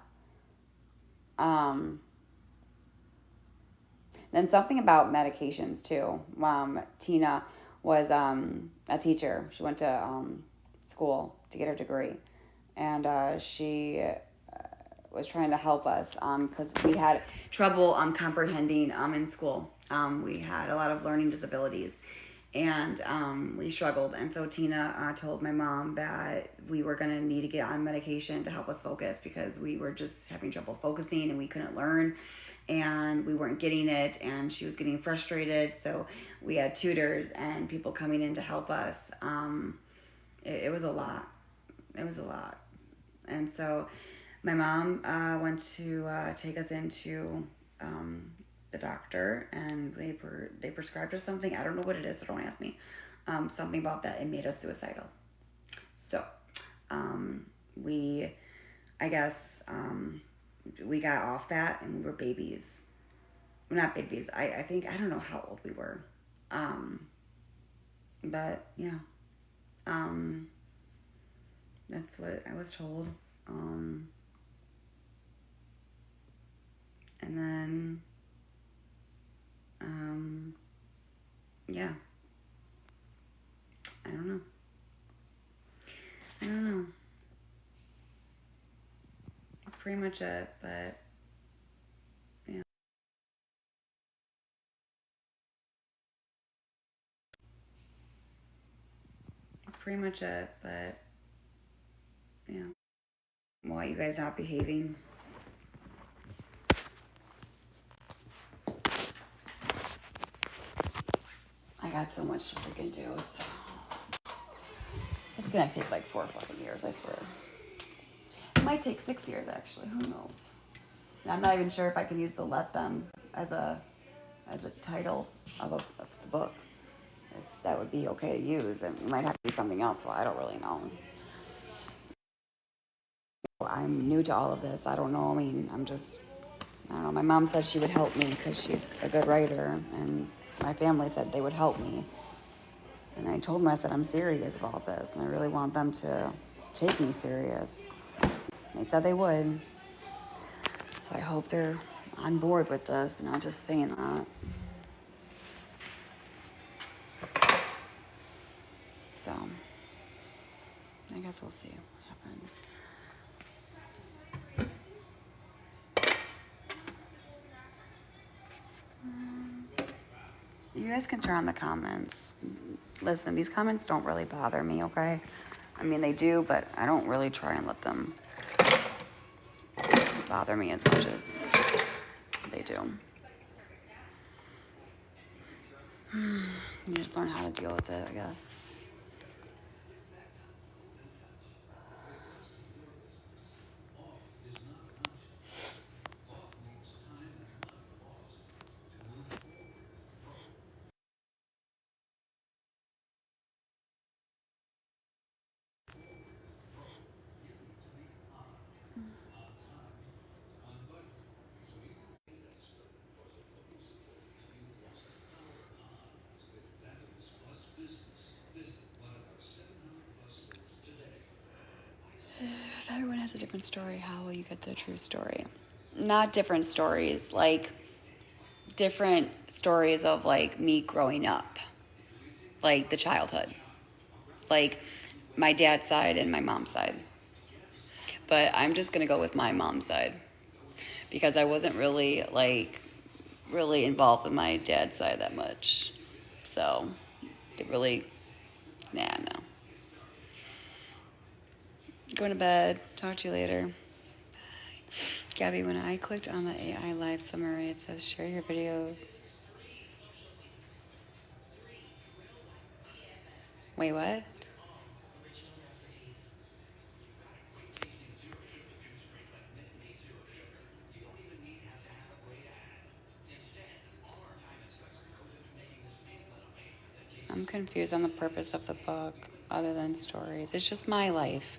S1: Then something about medications too. Tina was a teacher. She went to school to get her degree. And she was trying to help us because we had trouble comprehending in school. We had a lot of learning disabilities and we struggled. And so Tina told my mom that we were going to need to get on medication to help us focus because we were just having trouble focusing and we couldn't learn and we weren't getting it and she was getting frustrated. So we had tutors and people coming in to help us. It was a lot. It was a lot. And so my mom went to take us into the doctor and they prescribed us something. I don't know what it is, so don't ask me. Something about that. It made us suicidal. So we got off that and we were babies. We're not babies. I think, I don't know how old we were. But yeah. That's what I was told. And then, yeah, I don't know. don't know. Pretty much it, but yeah. Pretty much it, but yeah. Why you guys not behaving? I got so much to freaking do. It's gonna take like 4 fucking years, I swear. It might take 6 years actually, who knows? And I'm not even sure if I can use the "let them" as a title of the book. If that would be okay to use, and it might have to be something else, so I don't really know. I'm new to all of this. I don't know. I mean, I don't know. My mom said she would help me because she's a good writer, and my family said they would help me. And I told them, I said, I'm serious about this, and I really want them to take me serious. They said they would. So I hope they're on board with this, and not just saying that. So I guess we'll see what happens. You guys can turn on the comments. Listen, these comments don't really bother me, okay? I mean, they do, but I don't really try and let them bother me as much as they do. You just learn how to deal with it, I guess. If everyone has a different story, how will you get the true story? Not different stories, like different stories of like me growing up, like the childhood, like my dad's side and my mom's side. But I'm just gonna go with my mom's side because I wasn't really involved with my dad's side that much. So it really, no. Going to bed. Talk to you later. Bye. Gabby, when I clicked on the AI live summary, it says share your video. Wait, what? I'm confused on the purpose of the book other than stories. It's just my life.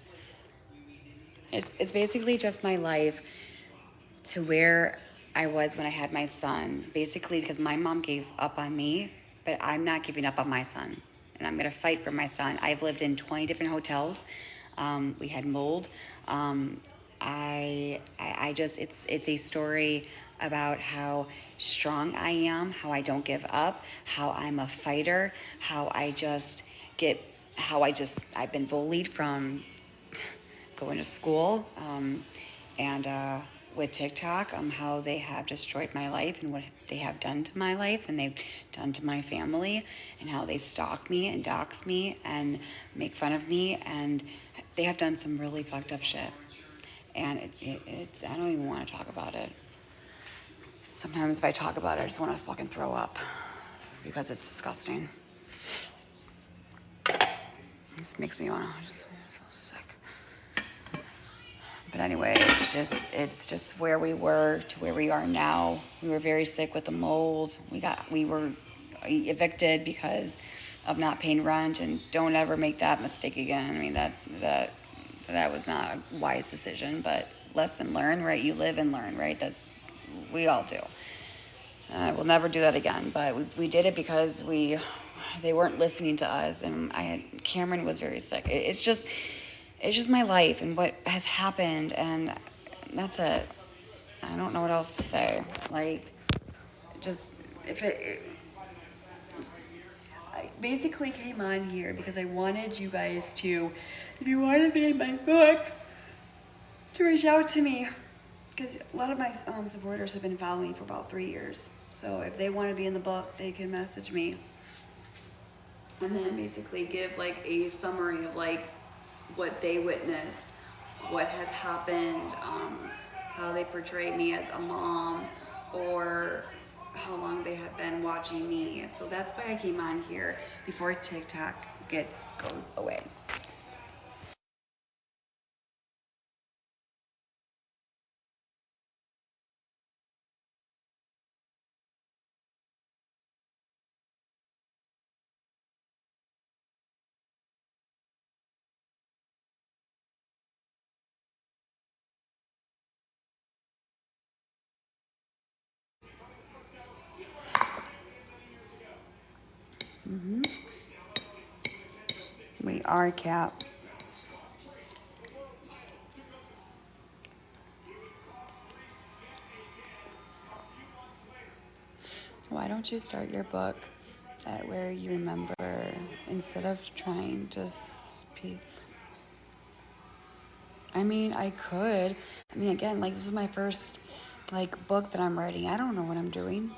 S1: It's basically just my life to where I was when I had my son. Basically, because my mom gave up on me, but I'm not giving up on my son. And I'm going to fight for my son. I've lived in 20 different hotels. We had mold. It's a story about how strong I am, how I don't give up, how I'm a fighter, I've been bullied from going to school, and with TikTok, how they have destroyed my life and what they have done to my life and they've done to my family, and how they stalk me and dox me and make fun of me, and they have done some really fucked up shit. And it's I don't even want to talk about it. Sometimes if I talk about it, I just want to fucking throw up because it's disgusting. This makes me want to just so sick. But anyway, it's just where we were to where we are now. We were very sick with the mold. We were evicted because of not paying rent, and don't ever make that mistake again. I mean that was not a wise decision, but lesson learned, right? You live and learn, right? We all do. We'll never do that again, but we did it because they weren't listening to us, and Cameron was very sick. It's just my life and what has happened, and that's it. I don't know what else to say. Like, just if basically came on here because I wanted you guys to, if you want to be in my book, to reach out to me. Because a lot of my supporters have been following me for about 3 years. So if they want to be in the book, they can message me. And then basically give like a summary of like what they witnessed, what has happened, how they portrayed me as a mom, or how long they have been watching me. So that's why I came on here before TikTok goes away. We are Cap. Why don't you start your book at where you remember instead of trying to speak? I mean, I could. I mean, again, like this is my first like book that I'm writing. I don't know what I'm doing.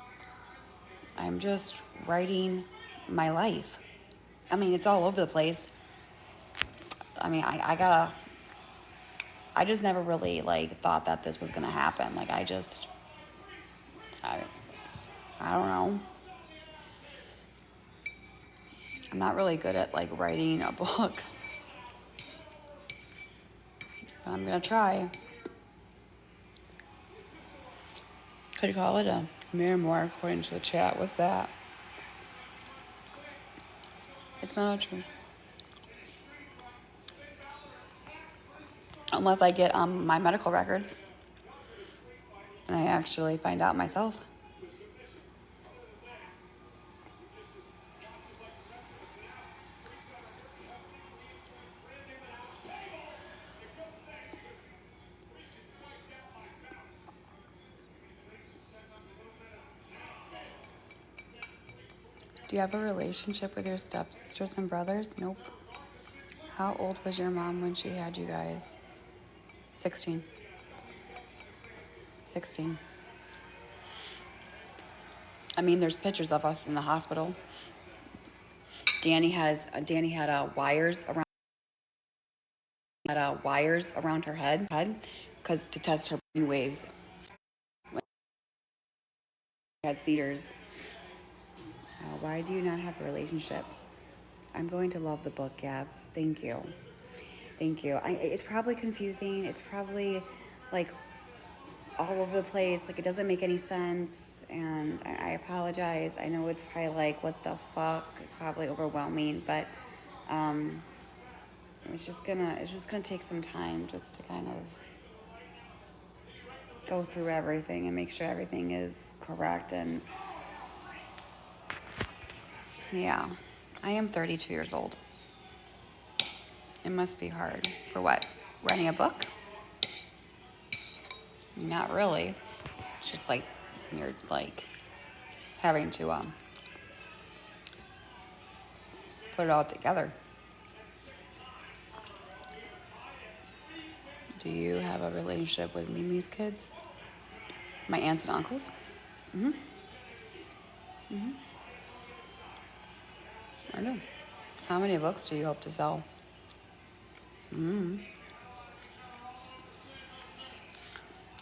S1: I'm just writing my life. I mean, it's all over the place. I mean, I just never really like thought that this was gonna happen. Like I don't know. I'm not really good at like writing a book. But I'm gonna try. Could you call it a memoir according to the chat? What's that? It's not a truth. Unless I get my medical records and I actually find out myself. Do you have a relationship with your stepsisters and brothers? Nope. How old was your mom when she had you guys? 16. 16. I mean, there's pictures of us in the hospital. Danny had wires around her head because to test her brain waves. When she had seizures. Why do you not have a relationship? I'm going to love the book, Gabs. Thank you. Thank you. It's probably confusing. It's probably like all over the place. Like it doesn't make any sense. And I apologize. I know it's probably like, what the fuck? It's probably overwhelming, but it's just gonna take some time just to kind of go through everything and make sure everything is correct. And yeah, I am 32 years old. It must be hard. For what? Writing a book? Not really. It's just like you're like having to put it all together. Do you have a relationship with Mimi's kids? My aunts and uncles? I do. How many books do you hope to sell? I'm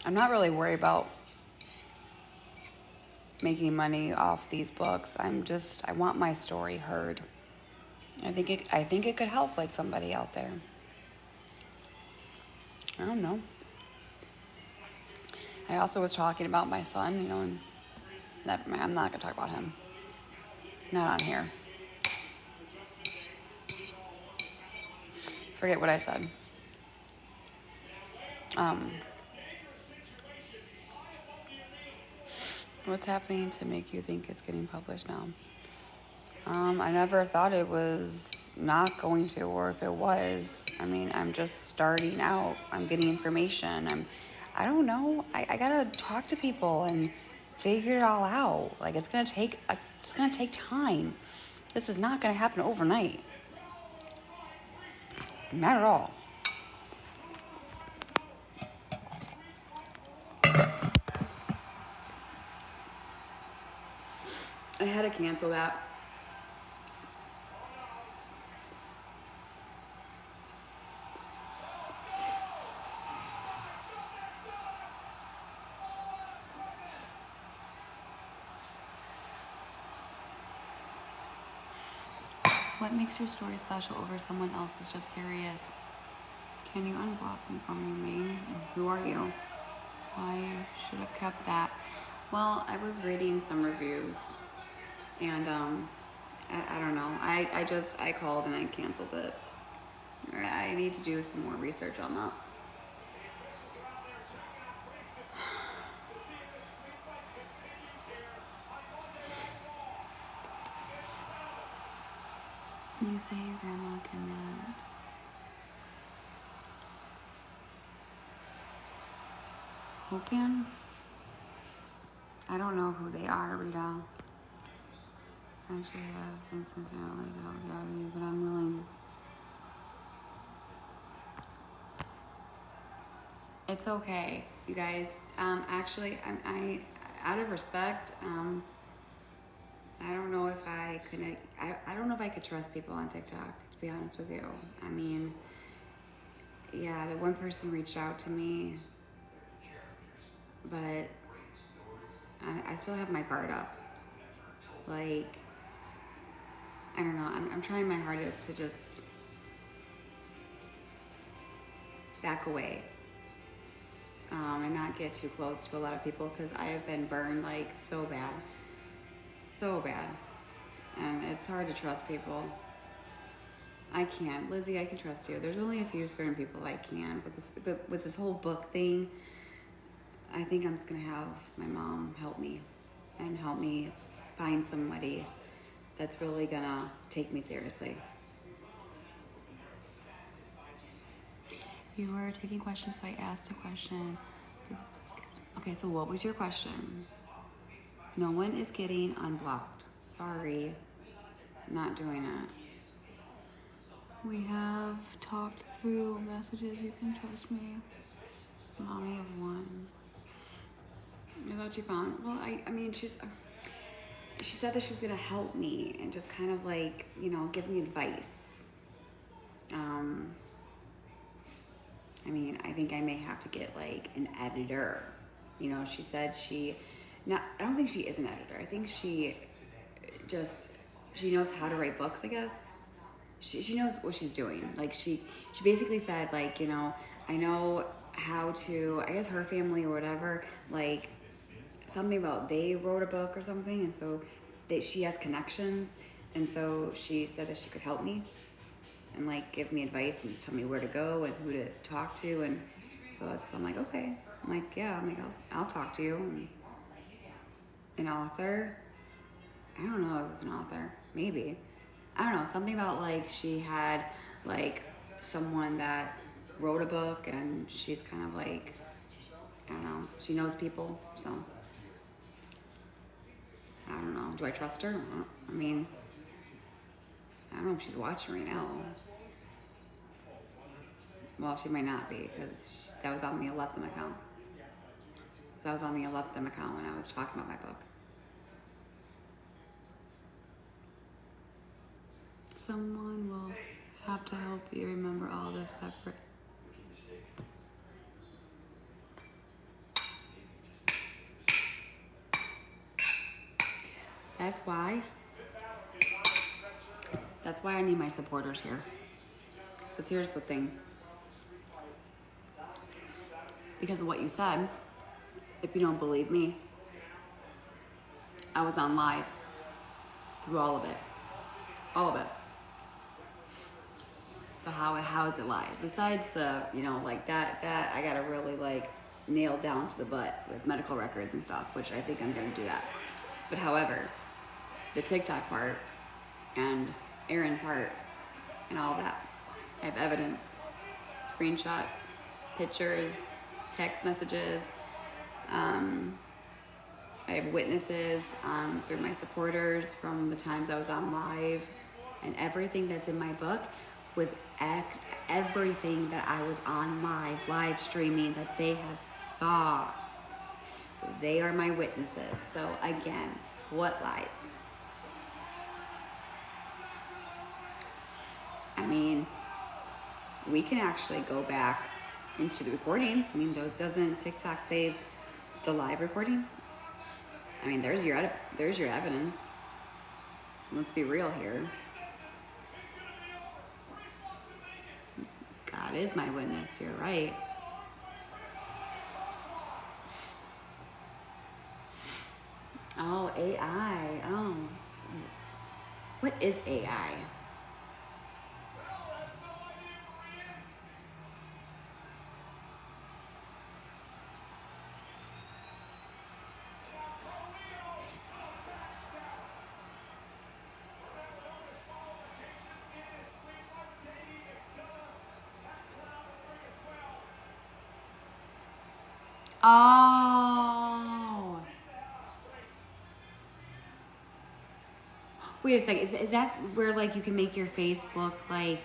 S1: not really worried about making money off these books. I want my story heard. I think it could help like somebody out there. I don't know. I also was talking about my son, and I'm not gonna talk about him. Not on here. Forget what I said. What's happening to make you think it's getting published now? I never thought it was not going to, or if it was, I mean, I'm just starting out. I'm getting information. I don't know. I gotta talk to people and figure it all out. Like it's gonna take time. This is not going to happen overnight. Not at all. I had to cancel that. What makes your story special over someone else's? Just curious. Can you unblock me from your main? Who are you? I should have kept that. Well, I was reading some reviews, and I don't know. I called and I canceled it. I need to do some more research on that. You say your grandma connect. Who can? I don't know who they are, Rita. I actually have things in family to help Gabby, but I'm willing. It's okay, you guys. Actually, I out of respect, I don't know if I could. I don't know if I could trust people on TikTok. To be honest with you, I mean, yeah, the one person reached out to me, but I still have my guard up. Like, I don't know. I'm trying my hardest to just back away. And not get too close to a lot of people because I have been burned like so bad. So bad. And it's hard to trust people. I can't. Lizzie, I can trust you. There's only a few certain people I can. But with this whole book thing, I think I'm just going to have my mom help me. And help me find somebody that's really going to take me seriously. You were taking questions, so I asked a question. Okay, so what was your question? No one is getting unblocked. Sorry, not doing it. We have talked through messages. You can trust me. Mommy of one. I thought you found. Well, I mean, she said that she was gonna help me and just kind of like, you know, give me advice. I mean, I think I may have to get like an editor. You know, she said I don't think she is an editor. I think she knows how to write books, I guess. She knows what she's doing. Like she basically said, like, you know, I know how to, I guess her family or whatever, like something about they wrote a book or something. And so she has connections. And so she said that she could help me and like give me advice and just tell me where to go and who to talk to. And so I'm like, okay. I'm like, yeah, I'll talk to you. And an author. I don't know if it was an author. Maybe. I don't know. Something about like she had like someone that wrote a book and she's kind of like, I don't know. She knows people. So I don't know. Do I trust her? I mean, I don't know if she's watching right now. Well, she might not be because that was on the Aletheim account. So I was on the Aletheim account when I was talking about my book. Someone will have to help you remember all this separate. That's why I need my supporters here. Because here's the thing. Because of what you said, if you don't believe me, I was on live through all of it. All of it. So how is it lies? Besides the, you know, like that I gotta really like nail down to the butt with medical records and stuff, which I think I'm gonna do that. But however, the TikTok part and Aaron part and all that, I have evidence, screenshots, pictures, text messages, I have witnesses through my supporters from the times I was on live, and everything that's in my book was everything that I was on live streaming that they have saw. So they are my witnesses. So again, what lies? I mean, we can actually go back into the recordings. I mean, doesn't TikTok save the live recordings? I mean, there's your evidence. Let's be real here. God is my witness. You're right. Oh, AI. Oh. What is AI? Oh. Wait a second. Is that where like you can make your face look like?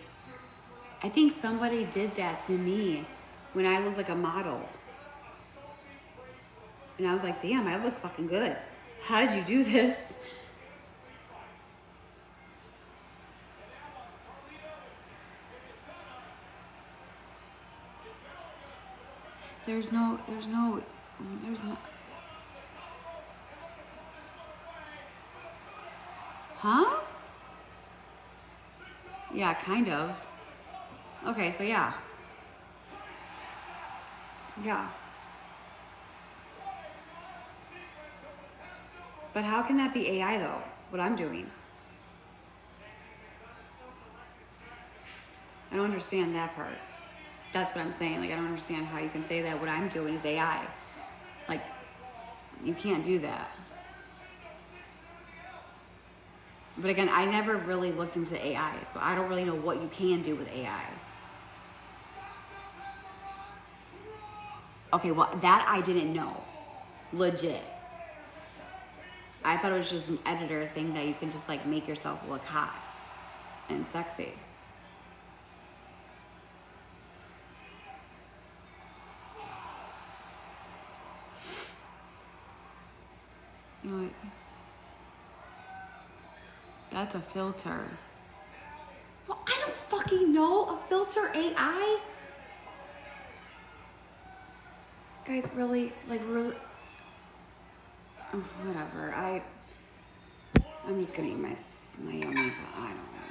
S1: I think somebody did that to me when I looked like a model. And I was like, damn, I look fucking good. How did you do this? There's no. Huh? Yeah, kind of. Okay, so yeah. Yeah. But how can that be AI though? What I'm doing? I don't understand that part. That's what I'm saying. Like, I don't understand how you can say that what I'm doing is AI. Like, you can't do that. But again, I never really looked into AI, so I don't really know what you can do with AI. Okay, well, that I didn't know. Legit. I thought it was just an editor thing that you can just like make yourself look hot and sexy. You know what? That's a filter. Well, I don't fucking know. A filter AI? Guys, really? Like, really? Oh, whatever. I'm just gonna eat my yummy, but I don't know.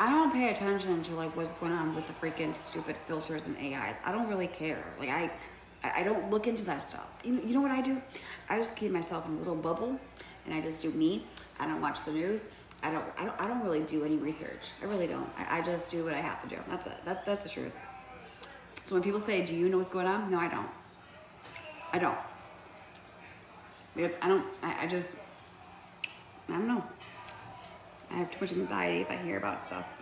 S1: I don't pay attention to like what's going on with the freaking stupid filters and AIs. I don't really care. Like I don't look into that stuff. You know what I do? I just keep myself in a little bubble, and I just do me. I don't watch the news. I don't really do any research. I really don't. I just do what I have to do. That's it. That's the truth. So when people say, "Do you know what's going on?" No, I don't. I don't. Because I don't know. I have too much anxiety if I hear about stuff.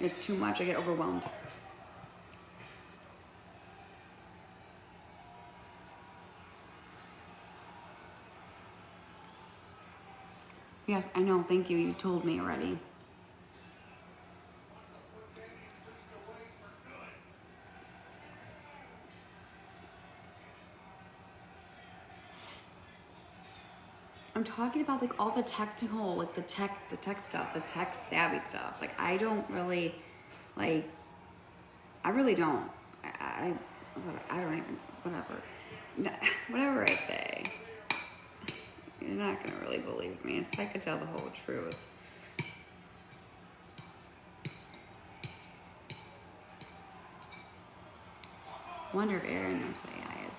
S1: It's too much. I get overwhelmed. Yes, I know. Thank you. You told me already. I'm talking about like all the technical, like the tech stuff, the tech savvy stuff. Like I don't really, like, I really don't. I don't even, whatever I say, you're not gonna really believe me. It's if I could tell the whole truth. Wonder if Aaron knows what AI is.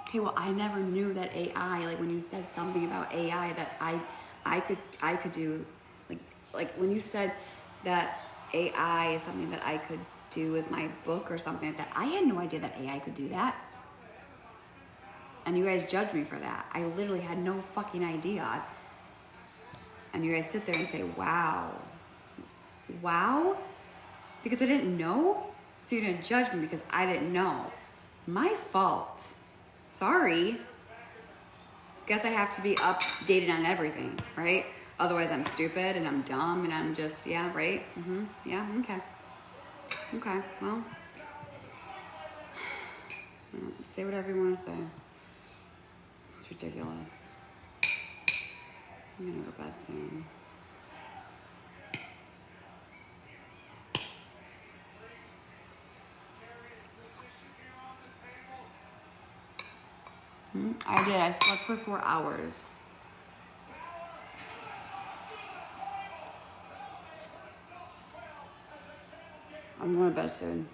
S1: Okay, well, I never knew that AI, like when you said something about AI that I could do, like when you said that AI is something that I could do with my book or something like that, I had no idea that AI could do that. And you guys judge me for that. I literally had no fucking idea. And you guys sit there and say, wow. Wow? Because I didn't know? So you didn't judge me because I didn't know. My fault. Sorry. Guess I have to be updated on everything, right? Otherwise I'm stupid and I'm dumb and I'm just, yeah, right? Yeah, okay. Okay, well. Say whatever you want to say. It's ridiculous. I'm gonna go to bed soon. I did. I slept for 4 hours. I'm going to bed soon.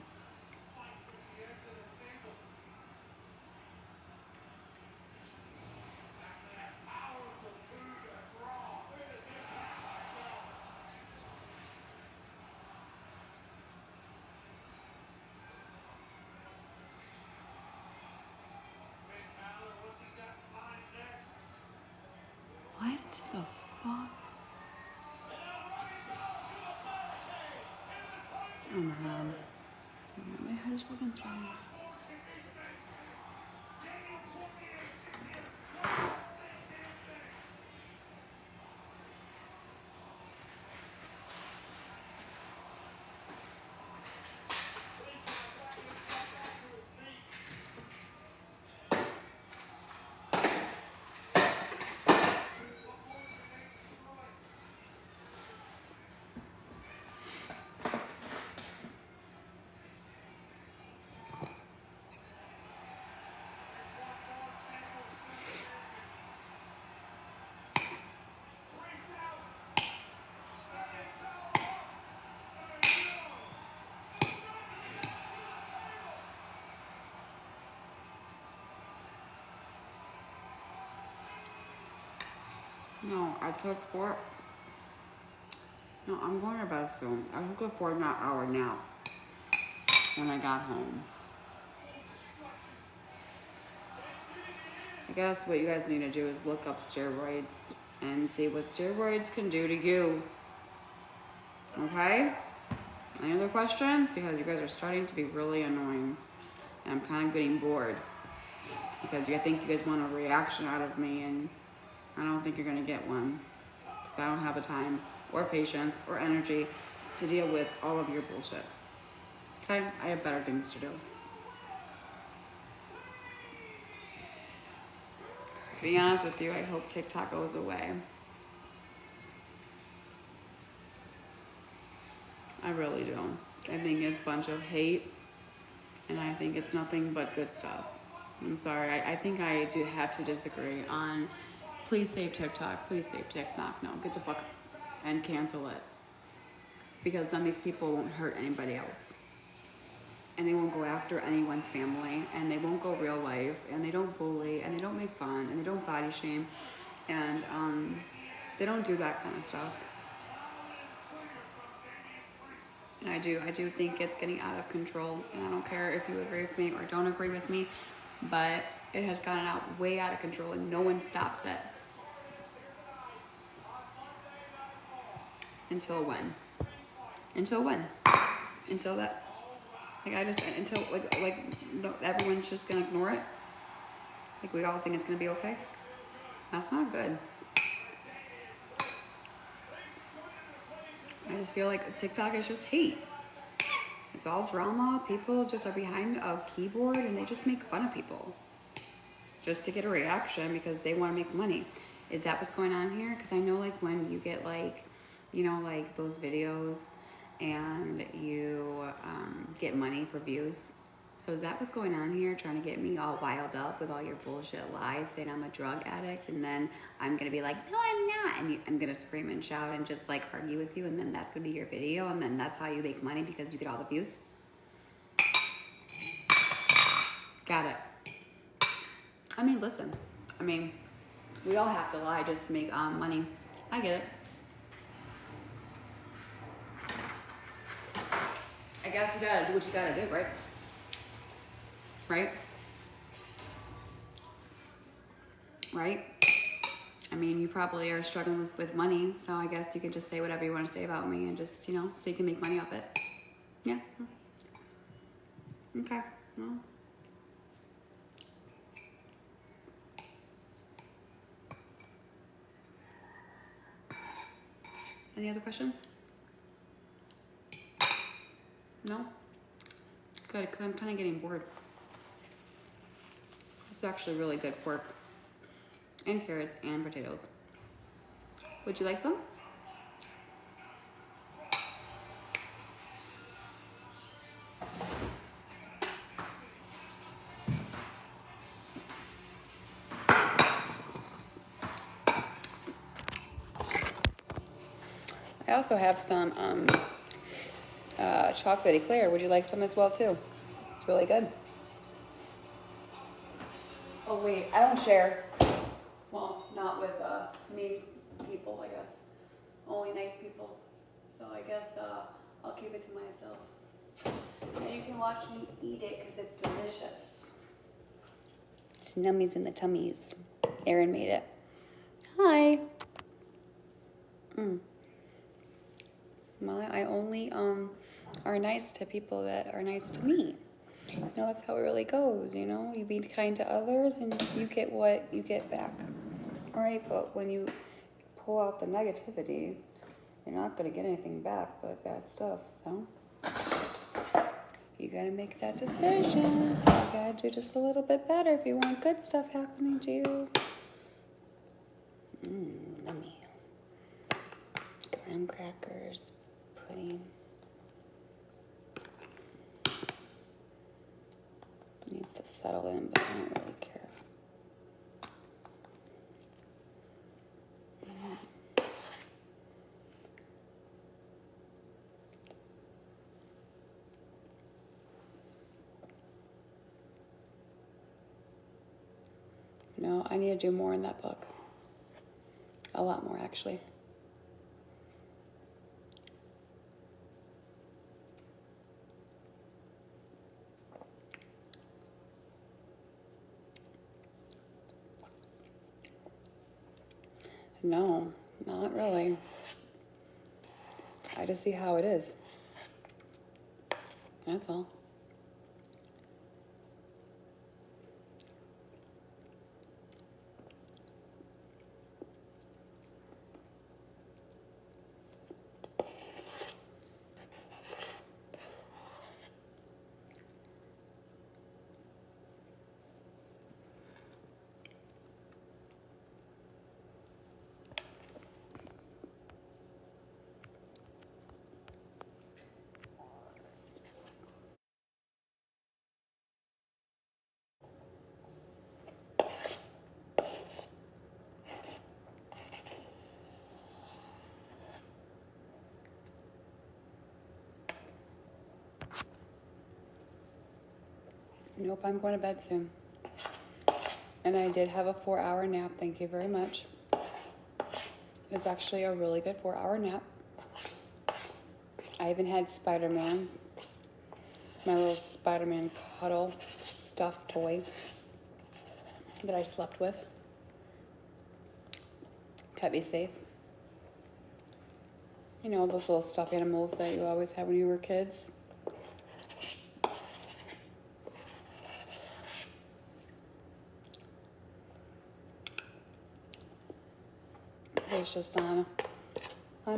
S1: What the fuck? Oh my god. My head is fucking throbbing. No, I took 4. No, I'm going to bed soon. I took a 4-hour nap when I got home. I guess what you guys need to do is look up steroids and see what steroids can do to you. Okay? Any other questions? Because you guys are starting to be really annoying. And I'm kind of getting bored. Because I think you guys want a reaction out of me, and I don't think you're going to get one. Because I don't have the time or patience or energy to deal with all of your bullshit. Okay? I have better things to do. To be honest with you, I hope TikTok goes away. I really do. I think it's a bunch of hate, and I think it's nothing but good stuff. I'm sorry, I think I do have to disagree on please save TikTok, please save TikTok. No, get the fuck up and cancel it. Because then these people won't hurt anybody else. And they won't go after anyone's family, and they won't go real life, and they don't bully, and they don't make fun, and they don't body shame, and they don't do that kind of stuff. And I do think it's getting out of control, and I don't care if you agree with me or don't agree with me, but it has gotten way out of control, and no one stops it. Until when? Until when? Until that? Until no, everyone's just gonna ignore it? Like we all think it's gonna be okay? That's not good. I just feel like TikTok is just hate. It's all drama. People just are behind a keyboard and they just make fun of people. Just to get a reaction because they want to make money. Is that what's going on here? Because I know like when you get like, you know, like those videos and you get money for views. So is that what's going on here? Trying to get me all wild up with all your bullshit lies, saying I'm a drug addict, and then I'm gonna be like, no, I'm not, and I'm gonna scream and shout and just like argue with you, and then that's gonna be your video, and then that's how you make money because you get all the views. Got it. I mean, listen. I mean, we all have to lie just to make money. I get it. I guess you gotta do what you gotta do, right? Right? Right? I mean, you probably are struggling with money, so I guess you can just say whatever you want to say about me and just, you know, so you can make money off it. Yeah. Okay. Well. Any other questions? No? Good, because I'm kind of getting bored. This is actually really good pork. And carrots and potatoes. Would you like some? I also have some chocolate eclair. Would you like some as well too? It's really good. Oh wait, I don't share. Well, not with mean people, I guess. Only nice people. So I guess I'll keep it to myself. And you can watch me eat it because it's delicious. It's nummies in the tummies. Erin made it. Hi. Well, I only are nice to people that are nice to me. You know, that's how it really goes, you know? You be kind to others and you get what you get back. All right, but when you pull out the negativity, you're not going to get anything back but bad stuff, so you got to make that decision. You got to do just a little bit better if you want good stuff happening to you. Yummy. Graham crackers, pudding. It needs to settle in, but I don't really care. No, I need to do more in that book. A lot more, actually. No, not really. I just see how it is. That's all. Nope, I'm going to bed soon. And I did have a 4-hour nap. Thank you very much. It was actually a really good 4-hour nap. I even had Spider-Man, my little Spider-Man cuddle stuffed toy that I slept with. Kept me safe. You know, those little stuffed animals that you always had when you were kids. It was just on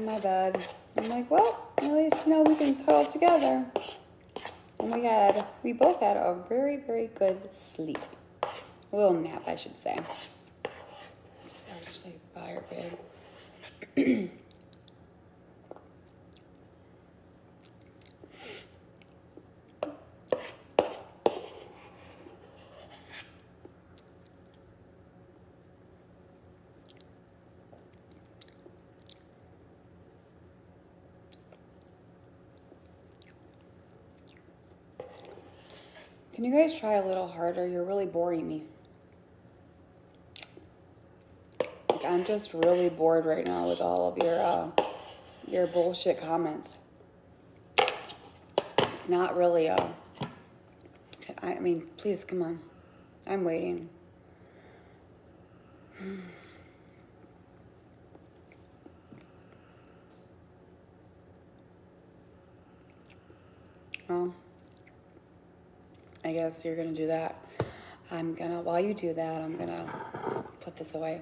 S1: my bed. I'm like, well, at least, you know, we can cuddle together. And we both had a very, very good sleep. A little nap, I should say. It's actually fire, babe. Can you guys try a little harder? You're really boring me. Like, I'm just really bored right now with all of your bullshit comments. It's not really I mean, please, come on. I'm waiting. Well, I guess you're gonna do that. While you do that, I'm gonna put this away.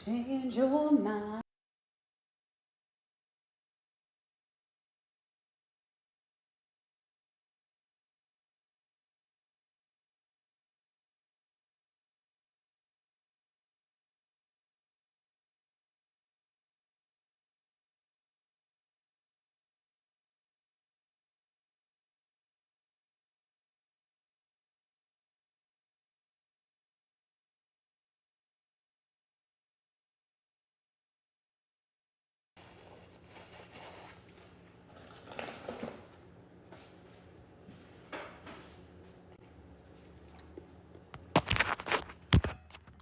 S1: Change your mind.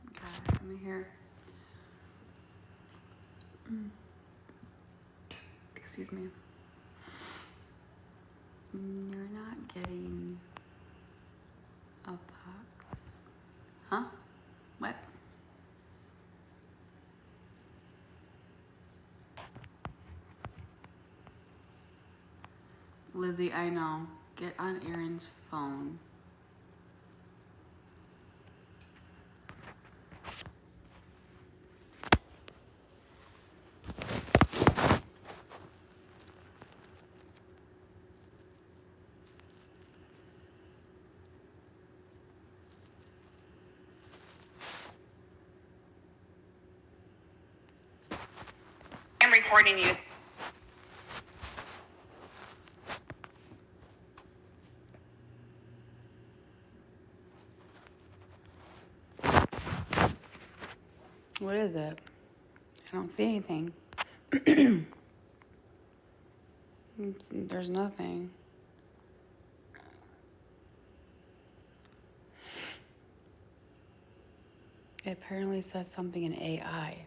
S1: Okay, let me hear. Excuse me. You're not getting a box. Huh? What? Lizzie, I know. Get on Aaron's phone.
S6: I'm recording you.
S1: What is it? I don't see anything. There's nothing. It apparently says something in AI.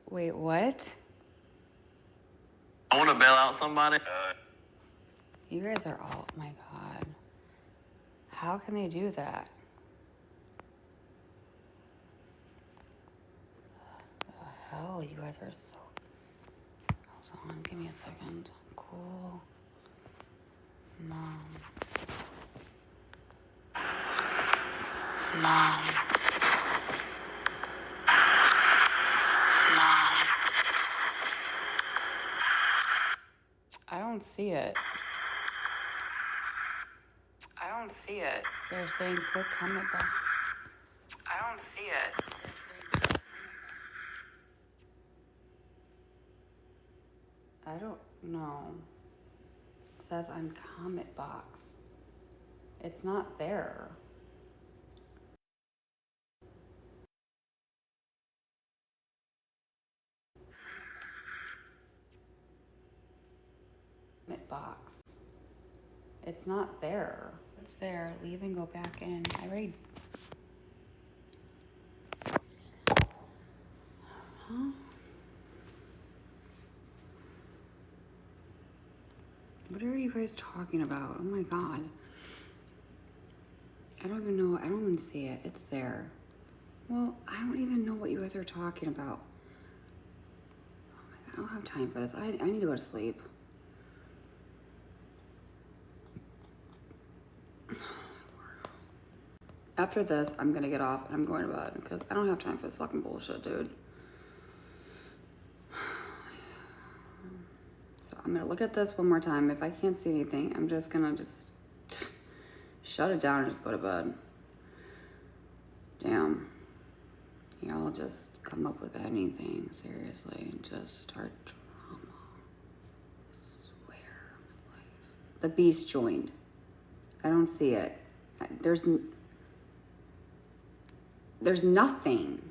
S1: Wait, what?
S7: I want to bail out somebody.
S1: You guys are all, oh my God. How can they do that? The hell, you guys are so, hold on, give me a second. Cool. Mom. Mom. I don't see it. I don't see it. They're saying click comment button. I don't see it. I don't know. It says on comment box. It's not there. Comment box. It's not there. It's there. Leave and go back in. I already. Huh? What are you guys talking about? Oh my God. I don't even know. I don't even see it. It's there. Well, I don't even know what you guys are talking about. Oh my God. I don't have time for this. I need to go to sleep. After this, I'm gonna get off and I'm going to bed because I don't have time for this fucking bullshit, dude. So I'm gonna look at this one more time. If I can't see anything, I'm just gonna shut it down and just go to bed. Damn. Y'all just come up with anything, seriously. Just start drama. I swear, my life. the Beast joined. I don't see it. There's nothing.